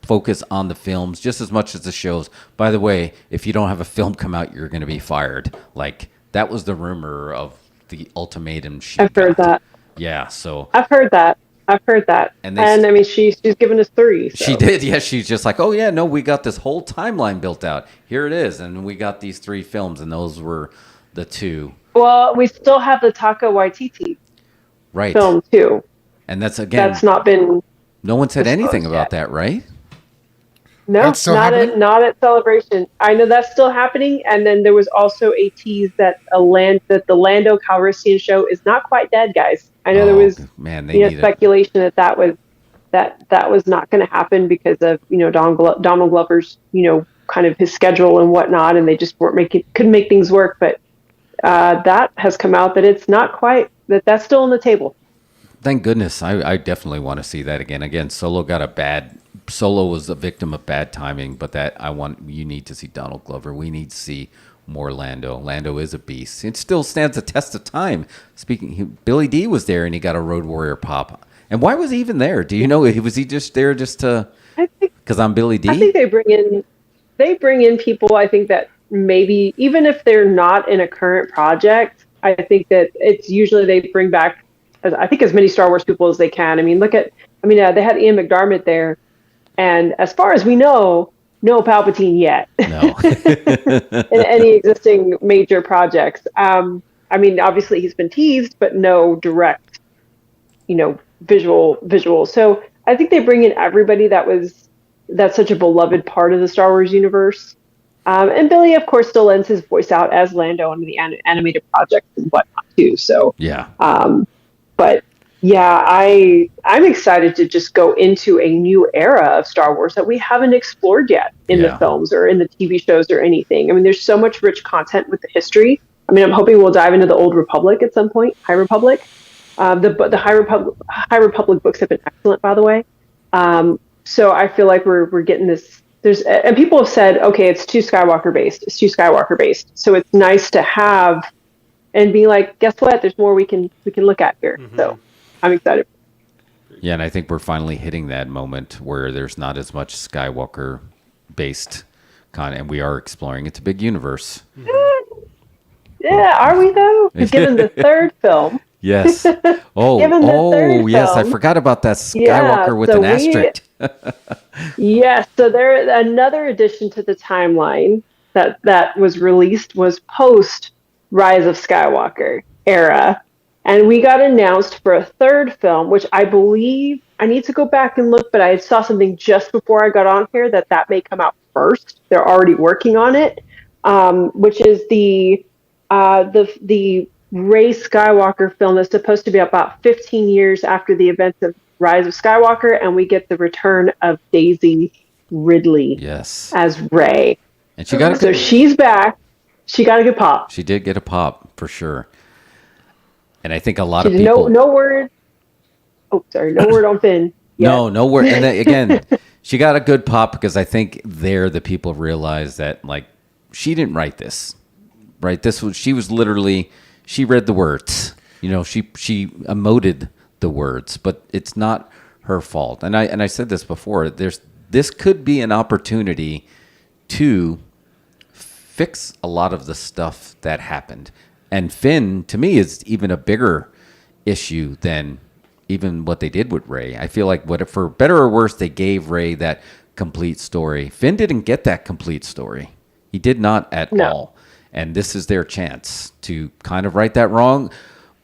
focus on the films just as much as the shows. By the way, if you don't have a film come out, you're going to be fired. Like, that was the rumor of the ultimatum she I've heard got. that. Yeah, so... I've heard that. And I mean, she's given us 3. So. She did, yeah. She's just like, oh, yeah, no, we got this whole timeline built out. Here it is. And we got these 3 films, and those were the 2. Well, we still have the Taika Waititi Right. film, too. And that's, again, That's not been... no one said anything disclosed about yet. that, right? No, That's still happening? not at Celebration. I know that's still happening, and then there was also a tease that the Lando Calrissian show is not quite dead, guys. I know there was Man, they need it. speculation that was not going to happen because of Donald Glover's kind of his schedule and whatnot, and they just couldn't make things work. But that has come out that it's not quite that's still on the table. Thank goodness. I definitely want to see that again. Again, Solo was a victim of bad timing, but you need to see Donald Glover. We need to see more Lando. Lando is a beast. It still stands the test of time. Billy D was there and he got a Road Warrior pop. And why was he even there? Do you know? Was he just there just to? Because I'm Billy D. I think they bring in people. I think that maybe even if they're not in a current project, I think that it's usually they bring back, I think, as many Star Wars people as they can. I mean, they had Ian McDiarmid there, and as far as we know, no Palpatine yet. No. In any existing major projects. I mean, obviously he's been teased, but no direct, visual. So I think they bring in everybody that's such a beloved part of the Star Wars universe. And Billy, of course, still lends his voice out as Lando in the animated projects and whatnot too. So Yeah. But yeah, I'm excited to just go into a new era of Star Wars that we haven't explored yet in the films or in the TV shows or anything. I mean, there's so much rich content with the history. I mean, I'm hoping we'll dive into the Old Republic at some point, High Republic. The High Republic books have been excellent, by the way. So I feel like we're getting this. And people have said, okay, it's too Skywalker based. So it's nice to have and be like, guess what? There's more we can look at here. Mm-hmm. So I'm excited. Yeah, and I think we're finally hitting that moment where there's not as much Skywalker based content, and we are exploring. It's a big universe. Yeah, are we though? Given the third film. Yes. Oh, yes. I forgot about that Skywalker with an asterisk. Yes. So another addition to the timeline that was released was post Rise of Skywalker era. And we got announced for a third film, which I believe, I need to go back and look, but I saw something just before I got on here that may come out first. They're already working on it, which is the Rey Skywalker film that's supposed to be about 15 years after the events of Rise of Skywalker, and we get the return of Daisy Ridley as Rey. And she got so she's back. She got a good pop. She did get a pop for sure. And I think a lot She of did people. no word. Oh, sorry, no word on Finn. yet. No word. And then, again, she got a good pop because I think the people realized that like she didn't write this, right? She was literally, she read the words. You know, she emoted the words, but it's not her fault. And I said this before. This could be an opportunity to fix a lot of the stuff that happened. And Finn, to me, is even a bigger issue than even what they did with Rey. I feel like for better or worse, they gave Rey that complete story. Finn didn't get that complete story. He did not at all. And this is their chance to kind of right that wrong.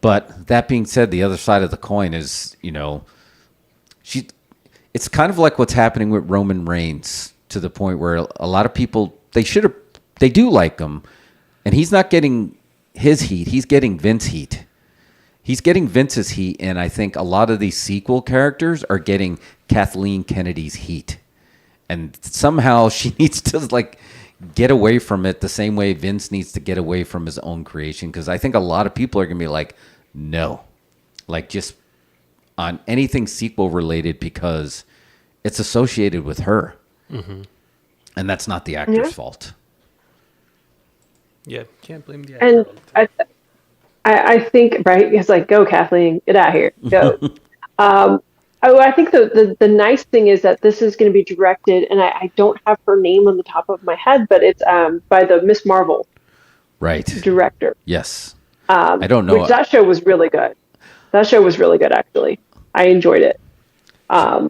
But that being said, the other side of the coin is, you know, it's kind of like what's happening with Roman Reigns, to the point where a lot of people, they do like him, and he's not getting his heat. He's getting Vince heat. He's getting Vince's heat, and I think a lot of these sequel characters are getting Kathleen Kennedy's heat. And somehow she needs to like get away from it the same way Vince needs to get away from his own creation, because I think a lot of people are going to be like, no, like just on anything sequel related, because it's associated with her. Mm-hmm. And that's not the actor's fault. Yeah, can't blame the actor. And I think, right, it's like, go Kathleen, get out of here, go. I think the nice thing is that this is going to be directed, and I don't have her name on the top of my head, but it's by the Miss Marvel director. Yes. I don't know. Which that show was really good. That show was really good, actually. I enjoyed it. And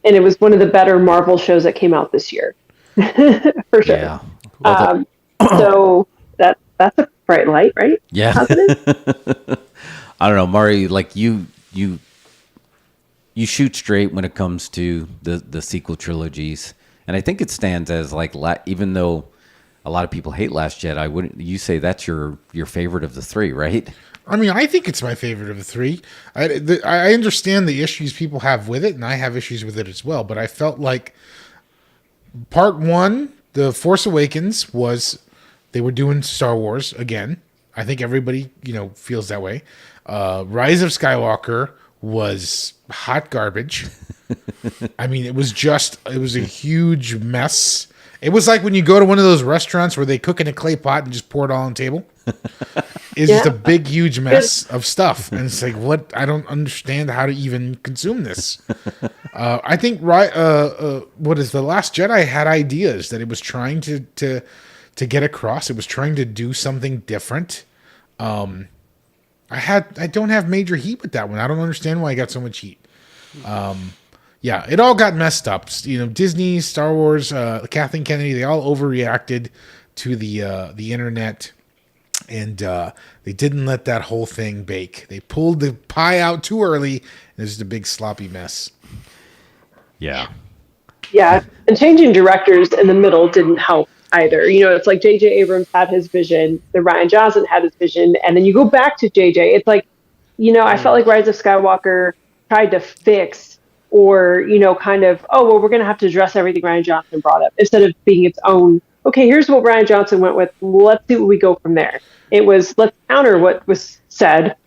it was one of the better Marvel shows that came out this year. For sure. Yeah. Well, so that's a bright light, right? Yeah. I don't know, Mari, like you shoot straight when it comes to the sequel trilogies, and I think it stands as like, even though a lot of people hate Last Jedi, wouldn't you say that's your favorite of the three, right? I mean, I think it's my favorite of the three. I understand the issues people have with it, and I have issues with it as well. But I felt like part one, The Force Awakens, they were doing Star Wars again. I think everybody, feels that way. Rise of Skywalker was hot garbage. I mean, it was a huge mess. It was like when you go to one of those restaurants where they cook in a clay pot and just pour it all on the table. It's just a big, huge mess of stuff. And it's like, what? I don't understand how to even consume this. I think, what is The Last Jedi had ideas that it was trying to get across. It was trying to do something different. I don't have major heat with that one. I don't understand why I got so much heat. Yeah, it all got messed up. Disney, Star Wars, Kathleen Kennedy, they all overreacted to the internet, and they didn't let that whole thing bake. They pulled the pie out too early, and it was just a big sloppy mess. Yeah. Yeah, and changing directors in the middle didn't help either. It's like J.J. Abrams had his vision, then Rian Johnson had his vision, and then you go back to J.J. It's like, I felt like Rise of Skywalker tried to fix or, kind of, we're going to have to address everything Rian Johnson brought up, instead of being its own, okay, here's what Rian Johnson went with, let's see what we go from there. It was, let's counter what was said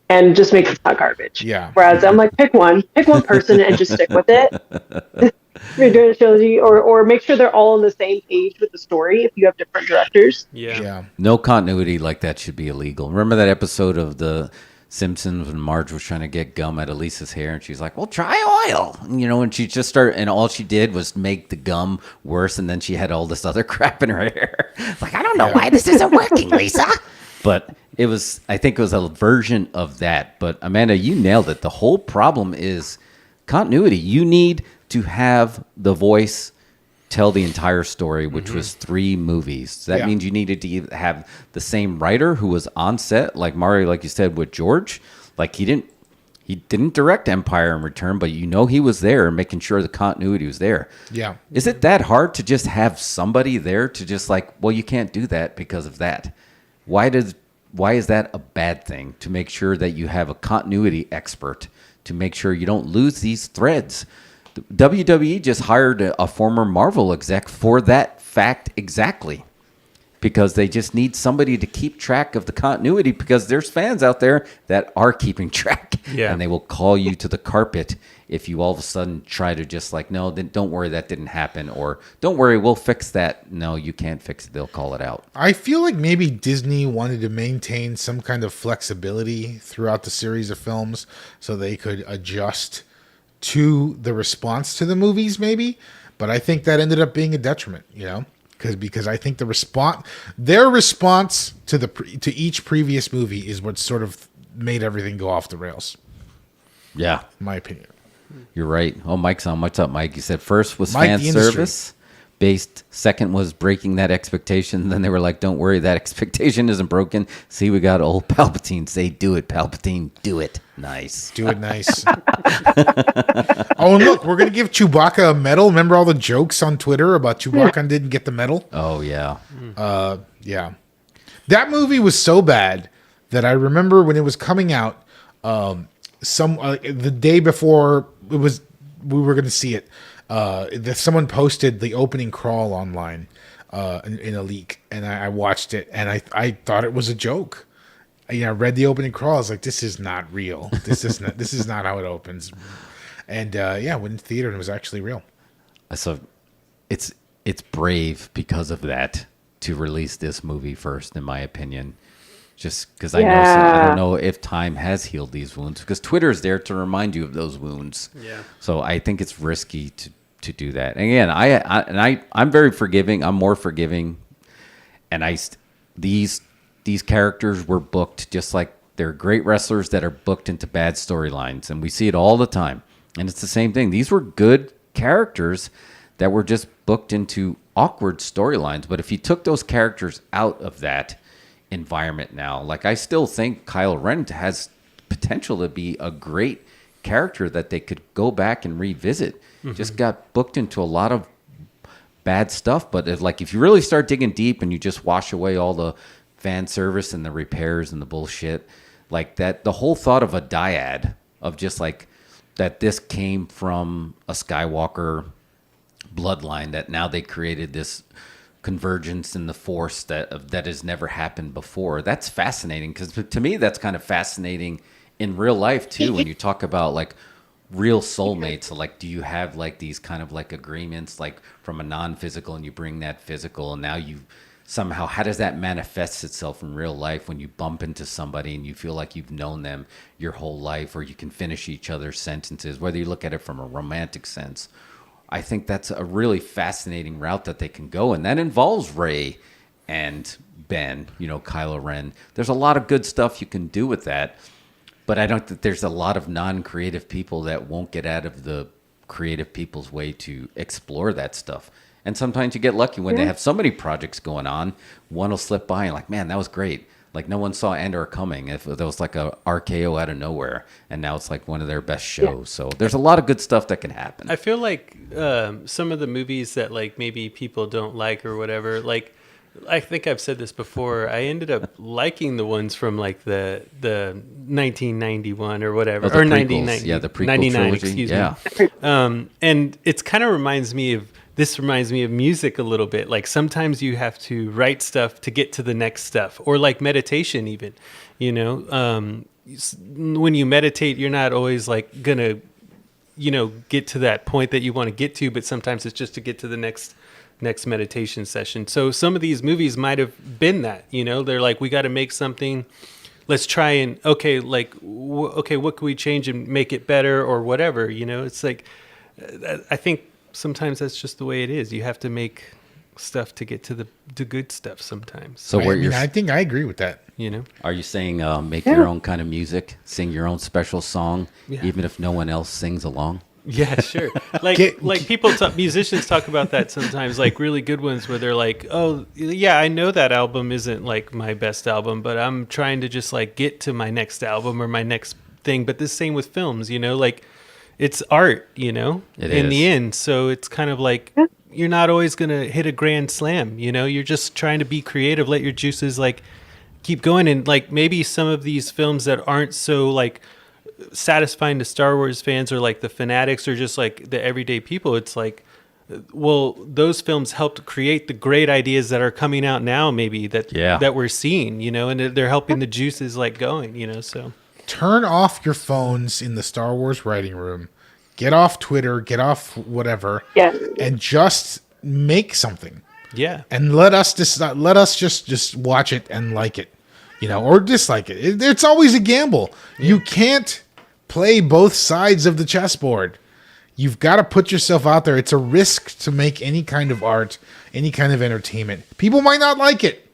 and just make it not garbage. Yeah. Whereas I'm like, pick one person and just stick with it. You're doing a trilogy, or make sure they're all on the same page with the story if you have different directors. Yeah. No continuity like that should be illegal. Remember that episode of The Simpsons when Marge was trying to get gum out of Lisa's hair, and she's like, well, try oil. And she just started, and all she did was make the gum worse, and then she had all this other crap in her hair. It's like, I don't know why this isn't working, Lisa. But I think it was a version of that. But Amanda, you nailed it. The whole problem is continuity. You need to have the voice tell the entire story, which was 3 movies. So that means you needed to have the same writer who was on set, like Mario, like you said, with George. Like he didn't direct Empire in Return, but he was there making sure the continuity was there. Yeah. Is it that hard to just have somebody there to just like, well, you can't do that because of that? Why is that a bad thing, to make sure that you have a continuity expert to make sure you don't lose these threads? WWE just hired a former Marvel exec for that fact exactly. because they just need somebody to keep track of the continuity, because there's fans out there that are keeping track. Yeah. And they will call you to the carpet if you all of a sudden try to just like, no, then don't worry, that didn't happen. Or don't worry, we'll fix that. No, you can't fix it. They'll call it out. I feel like maybe Disney wanted to maintain some kind of flexibility throughout the series of films so they could adjust to the response to the movies, maybe. But I think that ended up being a detriment, because I think their response to each previous movie is what sort of made everything go off the rails. Yeah. In my opinion. You're right. Oh, Mike's on. What's up, Mike? You said first was Mike, fan the industry. service based. Second was breaking that expectation. Then they were like, don't worry, that expectation isn't broken. See, we got old Palpatine. Say, do it, Palpatine. Do it. Nice. Do it nice. Oh, and look, we're going to give Chewbacca a medal. Remember all the jokes on Twitter about Chewbacca didn't get the medal? Oh, yeah. Yeah. That movie was so bad that I remember when it was coming out, the day before we were going to see it, someone posted the opening crawl online in a leak, and I watched it, and I thought it was a joke. I read the opening crawl. I was like, "This is not real. This is not how it opens." And I went into theater, and it was actually real. So it's brave because of that to release this movie first, in my opinion. Just because I don't know if time has healed these wounds, because Twitter is there to remind you of those wounds. Yeah. So I think it's risky to do that. And again, I'm very forgiving. I'm more forgiving. And these characters were booked just like they're great wrestlers that are booked into bad storylines, and we see it all the time. And it's the same thing. These were good characters that were just booked into awkward storylines. But if you took those characters out of that environment now, like I still think Kylo Ren has potential to be a great character that they could go back and revisit. Just got booked into a lot of bad stuff. But if you really start digging deep and you just wash away all the fan service and the repairs and the bullshit like that, the whole thought of a dyad of just like that this came from a Skywalker bloodline, that now they created this convergence in the Force that has never happened before. That's fascinating, because to me that's kind of fascinating in real life too, when you talk about like real soulmates. So like, do you have like these kind of like agreements like from a non-physical, and you bring that physical, and now you somehow, how does that manifest itself in real life when you bump into somebody and you feel like you've known them your whole life, or you can finish each other's sentences, whether you look at it from a romantic sense. I think that's a really fascinating route that they can go, and that involves Rey and Ben, Kylo Ren. There's a lot of good stuff you can do with that, but I don't think there's a lot of non-creative people that won't get out of the creative people's way to explore that stuff. And sometimes you get lucky when they have so many projects going on, one will slip by and like, man, that was great. Like no one saw Andor coming. If there was like a RKO out of nowhere, and now it's like one of their best shows. So there's a lot of good stuff that can happen. I feel like some of the movies that like maybe people don't like or whatever, like I think I've said this before, I ended up liking the ones from like the 1991 or whatever, or 1990. Yeah, the prequel 99, trilogy. excuse me. And it's kind of reminds me of music a little bit. Like sometimes you have to write stuff to get to the next stuff, or like meditation even, when you meditate, you're not always like gonna, get to that point that you want to get to, but sometimes it's just to get to the next meditation session. So some of these movies might have been that, they're like, we got to make something, let's try and, what can we change and make it better or whatever, it's like, I think sometimes that's just the way it is. You have to make stuff to get to the good stuff sometimes. So I think I agree with that. Are you saying make your own kind of music, sing your own special song, even if no one else sings along? Yeah, sure. Like musicians talk about that sometimes, like really good ones where they're like, oh yeah, I know that album isn't like my best album, but I'm trying to just like get to my next album or my next thing. But the same with films, like it's art, in the end. So it's kind of like you're not always going to hit a grand slam, you're just trying to be creative, let your juices like keep going. And like maybe some of these films that aren't so like satisfying to Star Wars fans or like the fanatics or just like the everyday people, it's like, well, those films helped create the great ideas that are coming out now, maybe that we're seeing, you know, and they're helping the juices like going, you know. So turn off your phones in the Star Wars writing room, get off Twitter, get off whatever, and just make something. Yeah, and let us just watch it and like it, you know, or dislike it. It's always a gamble. You can't play both sides of the chessboard. You've got to put yourself out there. It's a risk to make any kind of art, any kind of entertainment. People might not like it,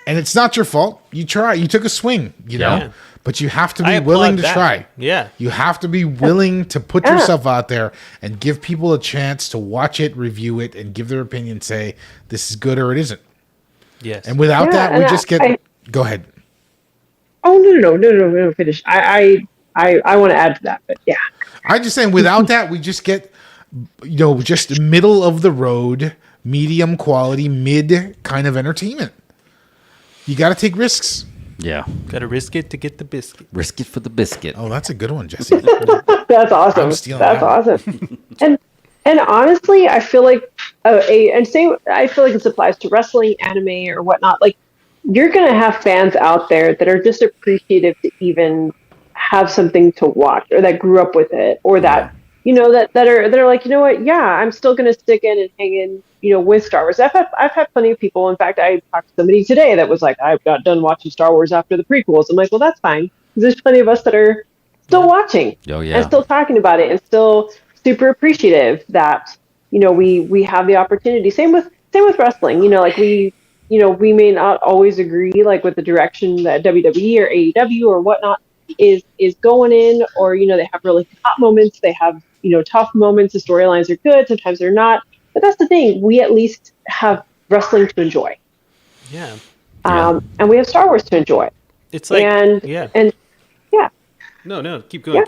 and it's not your fault. You try. You took a swing, you know, but you have to be willing to try. Yeah. You have to be willing to put yourself out there and give people a chance to watch it, review it, and give their opinion, say this is good or it isn't. Yes. And without that, we just get... Go ahead. Oh, no, finish. I want to add to that, but yeah. I'm just saying, without that, we just get, you know, just middle of the road, medium quality, mid kind of entertainment. You got to take risks. Yeah. Got to risk it to get the biscuit. Risk it for the biscuit. Oh, that's a good one, Jesse. That's awesome. I'm stealing That's that awesome. And honestly, I feel like, I feel like this applies to wrestling, anime, or whatnot. Like, you're going to have fans out there that are just appreciative to even have something to watch, or that grew up with it, or that, you know, that are like, you know what, yeah, I'm still going to stick in and hang in, you know, with Star Wars. I've had plenty of people. In fact, I talked to somebody today that was like, I got done watching Star Wars after the prequels. I'm like, well, that's fine, because there's plenty of us that are still watching and still talking about it and still super appreciative that, you know, we have the opportunity. Same with wrestling. You know, like we may not always agree like with the direction that WWE or AEW or whatnot is going in, or, you know, they have really hot moments, they have, you know, tough moments, the storylines are good, sometimes they're not, but that's the thing, we at least have wrestling to enjoy. And we have Star Wars to enjoy. It's like, no, keep going.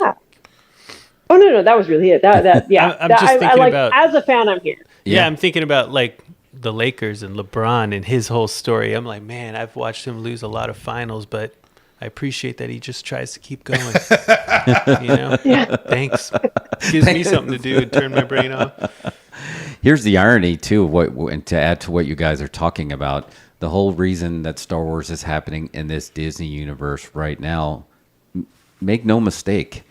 Oh no, that was really it. That I'm just thinking like, about, as a fan, I'm here. I'm thinking about like the Lakers and LeBron and his whole story. I'm like, man, I've watched him lose a lot of finals, but I appreciate that he just tries to keep going. You know? Thanks. Gives me something to do and turn my brain off. Here's the irony too, and to add to what you guys are talking about, the whole reason that Star Wars is happening in this Disney universe right now, make no mistake,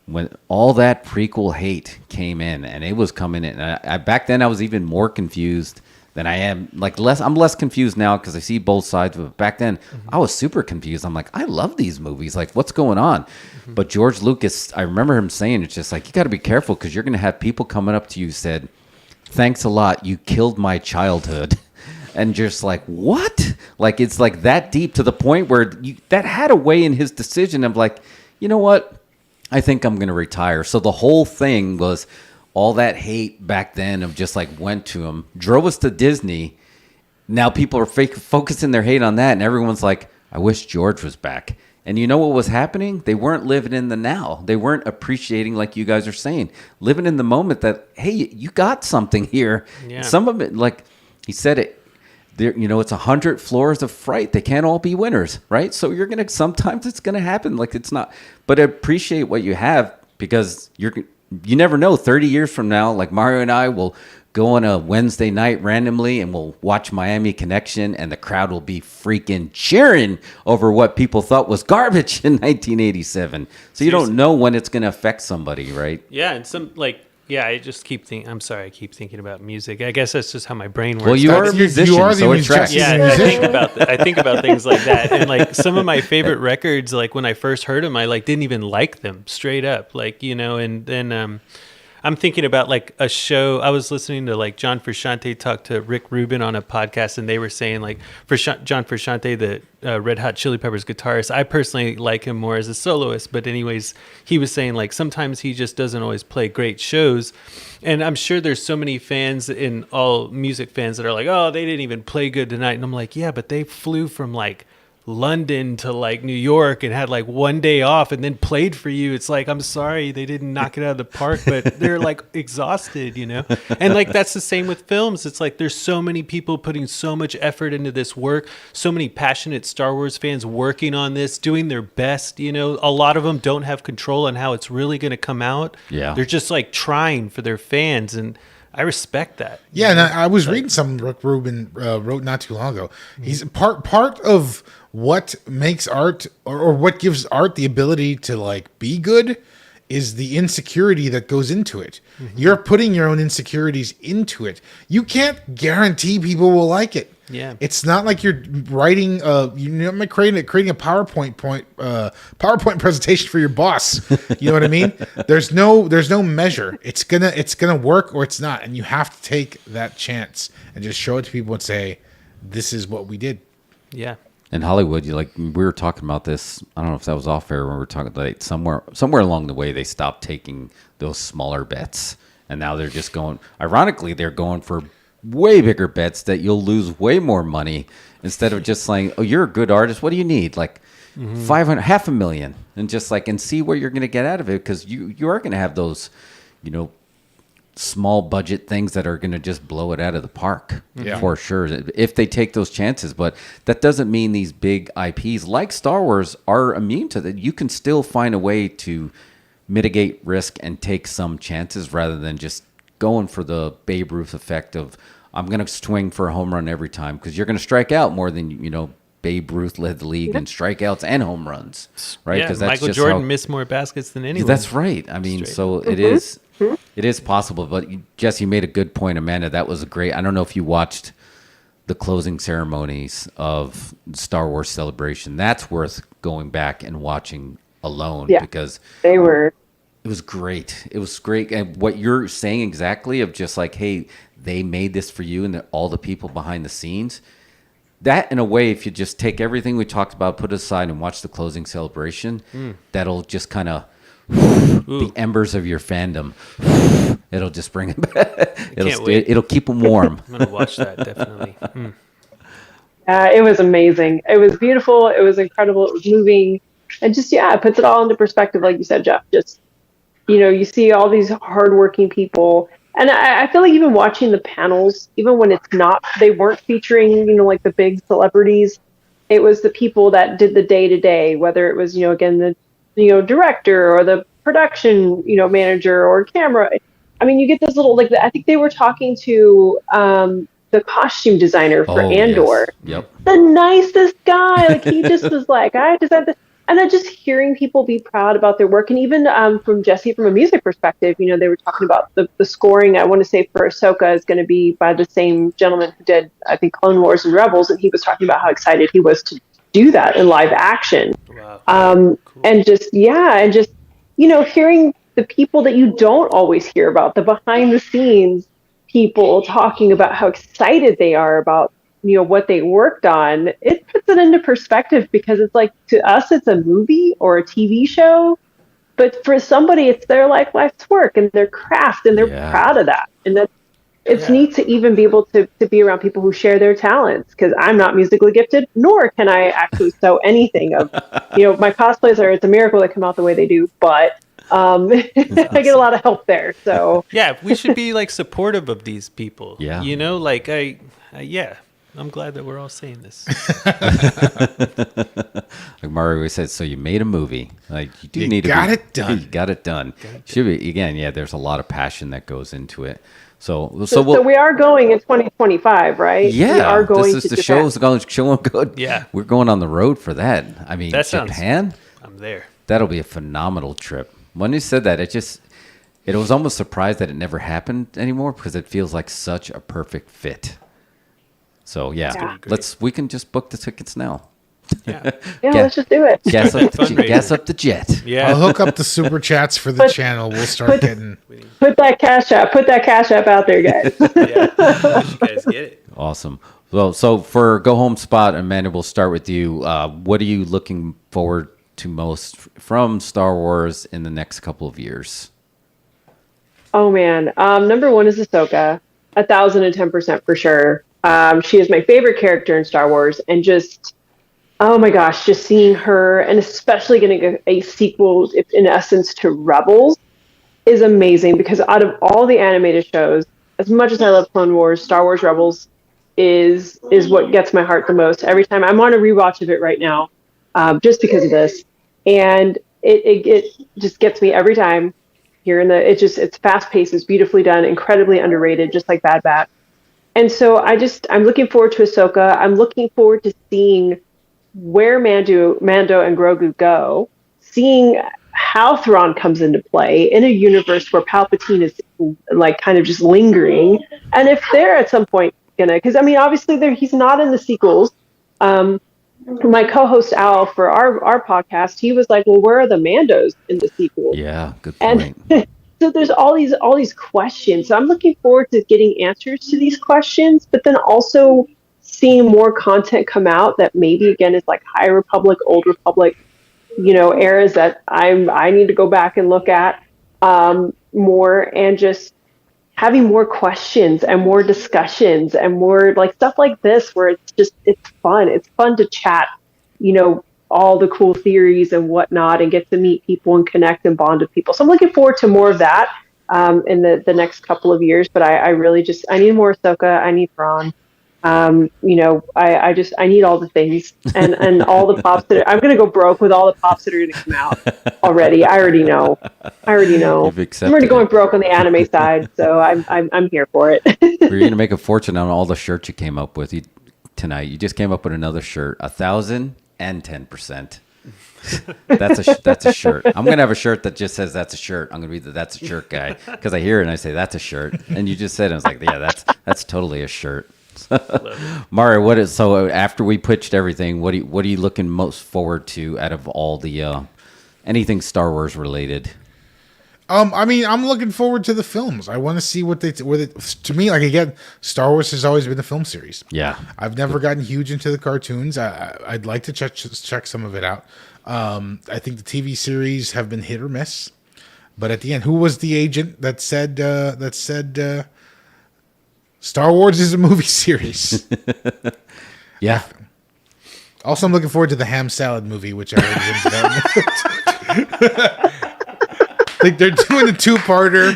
when all that prequel hate came in, and it was coming in, and back then I was even more confused than I am. Like I'm less confused now because I see both sides. But back then, I was super confused. I'm like, I love these movies. Like, what's going on? But George Lucas, I remember him saying, it's just like, you got to be careful because you're going to have people coming up to you said, "Thanks a lot. You killed my childhood." And just like, what? Like, it's like that deep to the point where that had a way in his decision of like, you know what? I think I'm going to retire. So the whole thing was all that hate back then of just like went to him, drove us to Disney. Now people are focusing their hate on that. And everyone's like, I wish George was back. And you know what was happening? They weren't living in the now. They weren't appreciating, like you guys are saying, living in the moment that, hey, you got something here. Yeah. Some of it, like he said it, there, you know, it's 100 floors of fright. They can't all be winners, right? So sometimes it's going to happen. Like it's not, but appreciate what you have because you never know. 30 years from now, like Mario and I will go on a Wednesday night randomly and we'll watch Miami Connection and the crowd will be freaking cheering over what people thought was garbage in 1987. So you don't know when it's going to affect somebody, right? Yeah. And I just keep thinking, I'm sorry, I keep thinking about music. I guess that's just how my brain works. Well, you are a musician, so it tracks. Yeah, I think about things like that. And like some of my favorite records, like when I first heard them, I like didn't even like them straight up. Like, you know, and then I'm thinking about like a show. I was listening to like John Frusciante talk to Rick Rubin on a podcast, and they were saying like John Frusciante, the Red Hot Chili Peppers guitarist, I personally like him more as a soloist. But anyways, he was saying like sometimes he just doesn't always play great shows. And I'm sure there's so many fans and all music fans that are like, oh, they didn't even play good tonight. And I'm like, yeah, but they flew from like London to like New York and had like one day off and then played for you. It's like, I'm sorry they didn't knock it out of the park, but they're like exhausted, you know? And like that's the same with films. It's like there's so many people putting so much effort into this work, so many passionate Star Wars fans working on this, doing their best, you know? A lot of them don't have control on how it's really going to come out. Yeah. They're just like trying for their fans, and I respect that. Yeah, and I was reading something Rick Rubin wrote not too long ago. He's part of what makes art or what gives art the ability to like be good is the insecurity that goes into it. You're putting your own insecurities into it. You can't guarantee people will like it. Yeah, it's not like you're writing creating a PowerPoint presentation for your boss. You know what I mean? There's no measure. It's gonna work or it's not, and you have to take that chance and just show it to people and say, "This is what we did." Yeah. In Hollywood, we were talking about this. I don't know if that was off air when we were talking about somewhere along the way they stopped taking those smaller bets, and now they're just going. Ironically, they're going for way bigger bets that you'll lose way more money instead of just saying, "Oh, you're a good artist. What do you need?" Like 500, $500,000, and just and see what you're going to get out of it, because you are going to have those, small budget things that are going to just blow it out of the park for sure if they take those chances. But that doesn't mean these big IPs like Star Wars are immune to that. You can still find a way to mitigate risk and take some chances rather than just going for the Babe Ruth effect of I'm going to swing for a home run every time, because you're going to strike out more than Babe Ruth led the league in strikeouts and home runs, right? Yeah, Because that's Michael just Jordan missed more baskets than anyone. That's right. I mean, so it is possible. But Jess, you made a good point. Amanda, that was great. I don't know if you watched the closing ceremonies of Star Wars Celebration. That's worth going back and watching alone, because they were. It was great. It was great. And what you're saying exactly of just hey, they made this for you, and all the people behind the scenes. That, in a way, if you just take everything we talked about, put it aside, and watch the closing celebration, that'll just kind of the embers of your fandom. It'll just bring it back. It'll keep them warm. I'm gonna watch that definitely. It was amazing. It was beautiful. It was incredible. It was moving, and just it puts it all into perspective, like you said, Jeff. Just you see all these hardworking people. And I feel like even watching the panels, even when they weren't featuring, like the big celebrities, it was the people that did the day-to-day, whether it was, again, the, director or the production, manager or camera. I mean, you get those little, I think they were talking to the costume designer for Andor. Yes. Yep. The nicest guy. He just was I designed this. And then just hearing people be proud about their work. And even from Jesse, from a music perspective, they were talking about the scoring, I want to say, for Ahsoka is going to be by the same gentleman who did, I think, Clone Wars and Rebels. And he was talking about how excited he was to do that in live action. Wow. Cool. And just hearing the people that you don't always hear about, the behind the scenes people talking about how excited they are about what they worked on, it puts it into perspective, because it's to us, it's a movie or a TV show, but for somebody, it's their life's work and their craft, and they're proud of that. And it's neat to even be able to be around people who share their talents, because I'm not musically gifted, nor can I actually sew anything of, my cosplays it's a miracle they come out the way they do, but I get a lot of help there. So we should be supportive of these people. Yeah. I'm glad that we're all saying this. Like Mario said, so you made a movie. You got it done. You got it done. Should be again. There's a lot of passion that goes into it. So we are going in 2025, right? Yeah, we are going this is to the show's good. Yeah, we're going on the road for that. I mean, Japan. I'm there. That'll be a phenomenal trip. When you said that, it was almost surprised that it never happened anymore, because it feels like such a perfect fit. So we can just book the tickets now. Yeah, let's just do it. Gas up the jet. Yeah, I'll hook up the super chats for the channel. We'll start getting. Put that cash app out there, guys. Let you guys get it. Awesome. Well, so for Go Home Spot, Amanda, we'll start with you. What are you looking forward to most from Star Wars in the next couple of years? Oh man, number one is Ahsoka, 1,010% for sure. She is my favorite character in Star Wars, and just, oh my gosh, just seeing her, and especially getting a sequel, in essence, to Rebels, is amazing, because out of all the animated shows, as much as I love Clone Wars, Star Wars Rebels is what gets my heart the most. Every time I'm on a rewatch of it right now, just because of this, and it just gets me every time. here in the, it's fast paced, it's beautifully done, incredibly underrated, just like Bad Batch. And so I'm looking forward to Ahsoka. I'm looking forward to seeing where Mando and Grogu go, seeing how Thrawn comes into play in a universe where Palpatine is like kind of just lingering, and if they're at some point gonna, because I mean, obviously he's not in the sequels. My co-host Al for our podcast, he was like, "Well, where are the Mandos in the sequels?" Yeah, good point. And so there's all these questions. So I'm looking forward to getting answers to these questions, but then also seeing more content come out that maybe again is like High Republic, Old Republic, eras that I need to go back and look at more, and just having more questions and more discussions and more like stuff like this where it's fun. It's fun to chat, all the cool theories and whatnot, and get to meet people and connect and bond with people. So I'm looking forward to more of that in the next couple of years. But I really I need more Ahsoka. I need Thrawn. I need all the things and all the pops I'm going to go broke with all the pops that are going to come out already. I already know. I'm already going broke on the anime side, so I'm here for it. You're going to make a fortune on all the shirts you came up with tonight. You just came up with another shirt, 1,010%. That's a shirt. I'm going to have a shirt that just says that's a shirt. I'm going to be the that's a shirt guy because I hear it and I say that's a shirt. And you just said it. I was like, yeah, that's totally a shirt. Mario, so after we pitched everything, what are you looking most forward to out of all the anything Star Wars related? I mean, I'm looking forward to the films. I want to see to me, like, again, Star Wars has always been a film series. Yeah. I've never gotten huge into the cartoons. I'd like to check some of it out. I think the TV series have been hit or miss. But at the end, who was the agent that said Star Wars is a movie series? Yeah. Also, I'm looking forward to the ham salad movie, which I heard is in development. Like, they're doing a two-parter.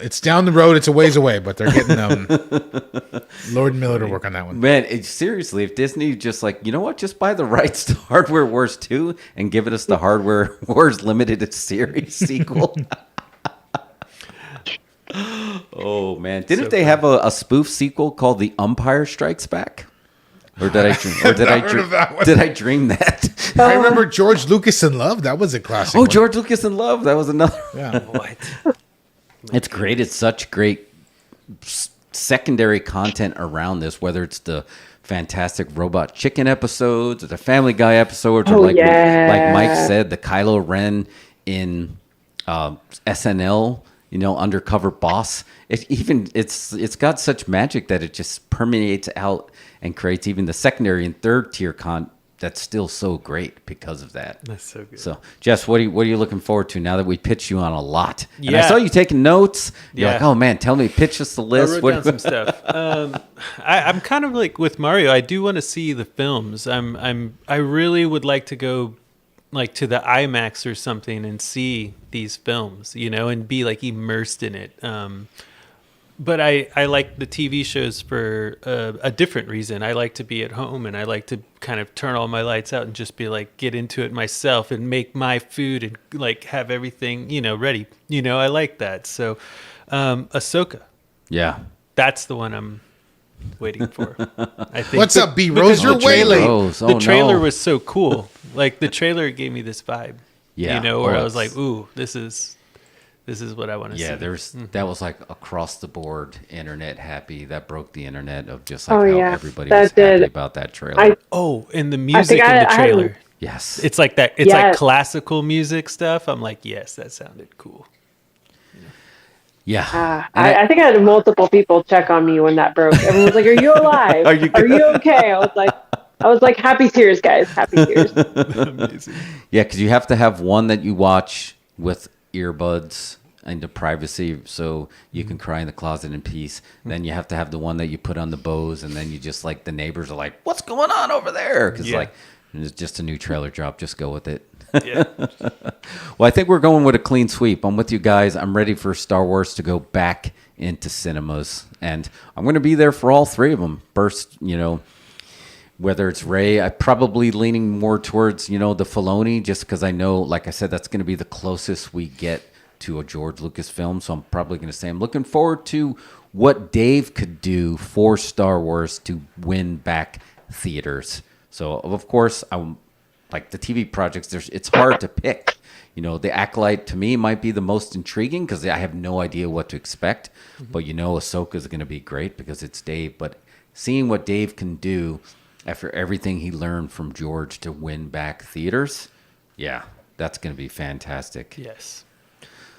It's down the road. It's a ways away, but they're getting Lord and Miller to work on that one. Man, seriously, if Disney just just buy the rights to Hardware Wars 2 and give it us the Hardware Wars Limited Series sequel. Oh man! Didn't they have a spoof sequel called The Umpire Strikes Back? Or did I dream that? I remember George Lucas in Love. That was a classic. Oh, George Lucas in Love. That was another. Yeah. What? It's great. It's such great secondary content around this, whether it's the Fantastic Robot Chicken episodes or the Family Guy episodes, or like Mike said, the Kylo Ren in SNL. Undercover boss. It's got such magic that it just permeates out and creates even the secondary and third tier content that's still so great because of that. That's so good. So, Jess, what are you looking forward to now that we pitched you on a lot? And Yeah. I saw you taking notes. You're Yeah. like, oh man, tell me, pitch us the list. I wrote down some stuff. I'm kind of like with Mario. I do want to see the films. I really would like to go like to the IMAX or something and see these films, and be like immersed in it. But I like the TV shows for a different reason. I like to be at home and I like to kind of turn all my lights out and just be like, get into it myself and make my food and like have everything, ready. I like that. So, Ahsoka. Yeah. That's the one I'm waiting for. I think. What's up, B Rose? You're way late. The trailer was so cool. Like the trailer gave me this vibe. Yeah. Where I was like, ooh, this is what I want to see. Yeah, that was like across the board internet happy. That broke the internet of just like how everybody was happy about that trailer. And the music in the trailer. Yes. It's like that. It's like classical music stuff. I'm like, yes, that sounded cool. Yeah. I think I had multiple people check on me when that broke. Everyone was like, "Are you alive? Are you okay?" I was like, "Happy tears, guys! Happy tears." Amazing. Yeah, because you have to have one that you watch with earbuds into privacy, so you can cry in the closet in peace. Then you have to have the one that you put on the Bose, and then you just like the neighbors are like, "What's going on over there?" Because it's just a new trailer drop. Just go with it. Yeah. Well, I think we're going with a clean sweep. I'm with you guys. I'm ready for Star Wars to go back into cinemas, and I'm going to be there for all three of them. First, whether it's Ray, I'm probably leaning more towards, the Filoni, just because I know, like I said, that's going to be the closest we get to a George Lucas film. So I'm probably going to say I'm looking forward to what Dave could do for Star Wars to win back theaters. So, of course, like the TV projects, it's hard to pick. The Acolyte to me might be the most intriguing because I have no idea what to expect. Mm-hmm. But Ahsoka is going to be great because it's Dave. But seeing what Dave can do after everything he learned from George to win back theaters, yeah, that's going to be fantastic. Yes.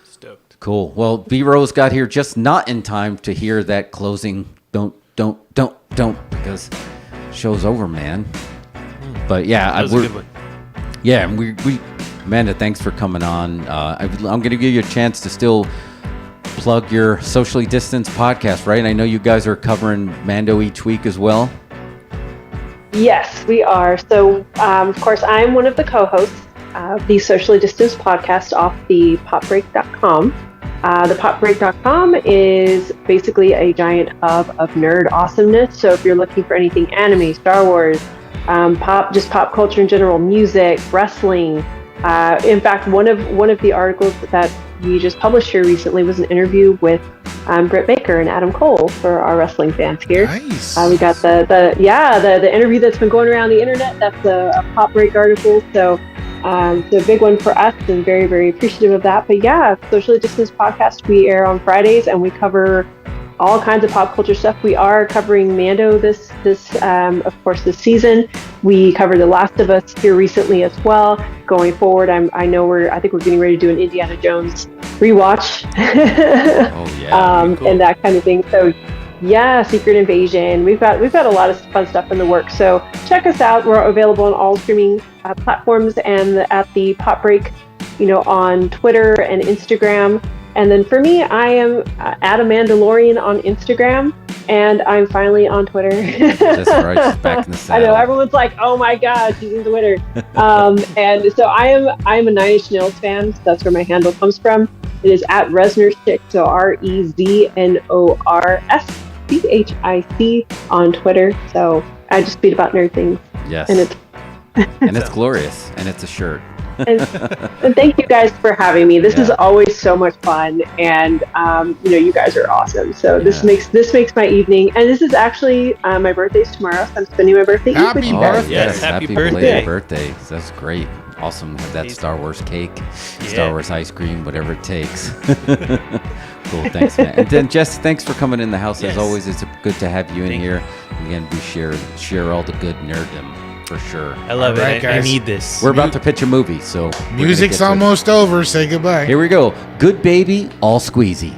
Stoked. Cool. Well, B-Rose got here just not in time to hear that closing don't, because show's over, man. But yeah, that was a good one. Yeah, and we Amanda, thanks for coming on. I'm going to give you a chance to still plug your socially distanced podcast, right? And I know you guys are covering Mando each week as well. Yes, we are. So, of course, I'm one of the co-hosts of the socially distanced podcast off the popbreak.com. The popbreak.com is basically a giant hub of nerd awesomeness. So if you're looking for anything anime, Star Wars, pop culture in general, music, wrestling. In fact, one of the articles that we just published here recently was an interview with Britt Baker and Adam Cole for our wrestling fans here. Nice. We got the interview that's been going around the internet. That's a Pop Break article. So it's a big one for us and very, very appreciative of that. But yeah, Socially Distanced Podcast, we air on Fridays and we cover all kinds of pop culture stuff. We are covering Mando this season. We covered The Last of Us here recently as well. Going forward, I think we're getting ready to do an Indiana Jones rewatch. Oh yeah, cool. And that kind of thing. So yeah, Secret Invasion. We've got a lot of fun stuff in the works. So check us out. We're available on all streaming platforms and at the Pop Break, on Twitter and Instagram. And then for me, I am at Amandalorian on Instagram, and I'm finally on Twitter. That's right, she's back in the saddle. I know, everyone's like, oh my God, she's in Twitter. And so I'm a Nine Inch Nails fan, so that's where my handle comes from. It is at Resnorschik, so REZNORSCHIC on Twitter. So I just tweet about nerd things. Yes. And it's glorious, and it's a shirt. and thank you guys for having me. This is always so much fun, and you guys are awesome. So this makes my evening, and this is actually my birthday's tomorrow. So I'm spending my birthday eve with you guys. Yes, happy belated birthday. That's great. Awesome to have that Star Wars cake, Star Wars ice cream, whatever it takes. Cool, thanks, man. And then Jess, thanks for coming in the house. As always, it's good to have you in here. Again, we share all the good nerddom. For sure. I love right, it. guys. I need this. We're about to pitch a movie, so music's almost over. Say goodbye. Here we go. Good baby, all squeezy.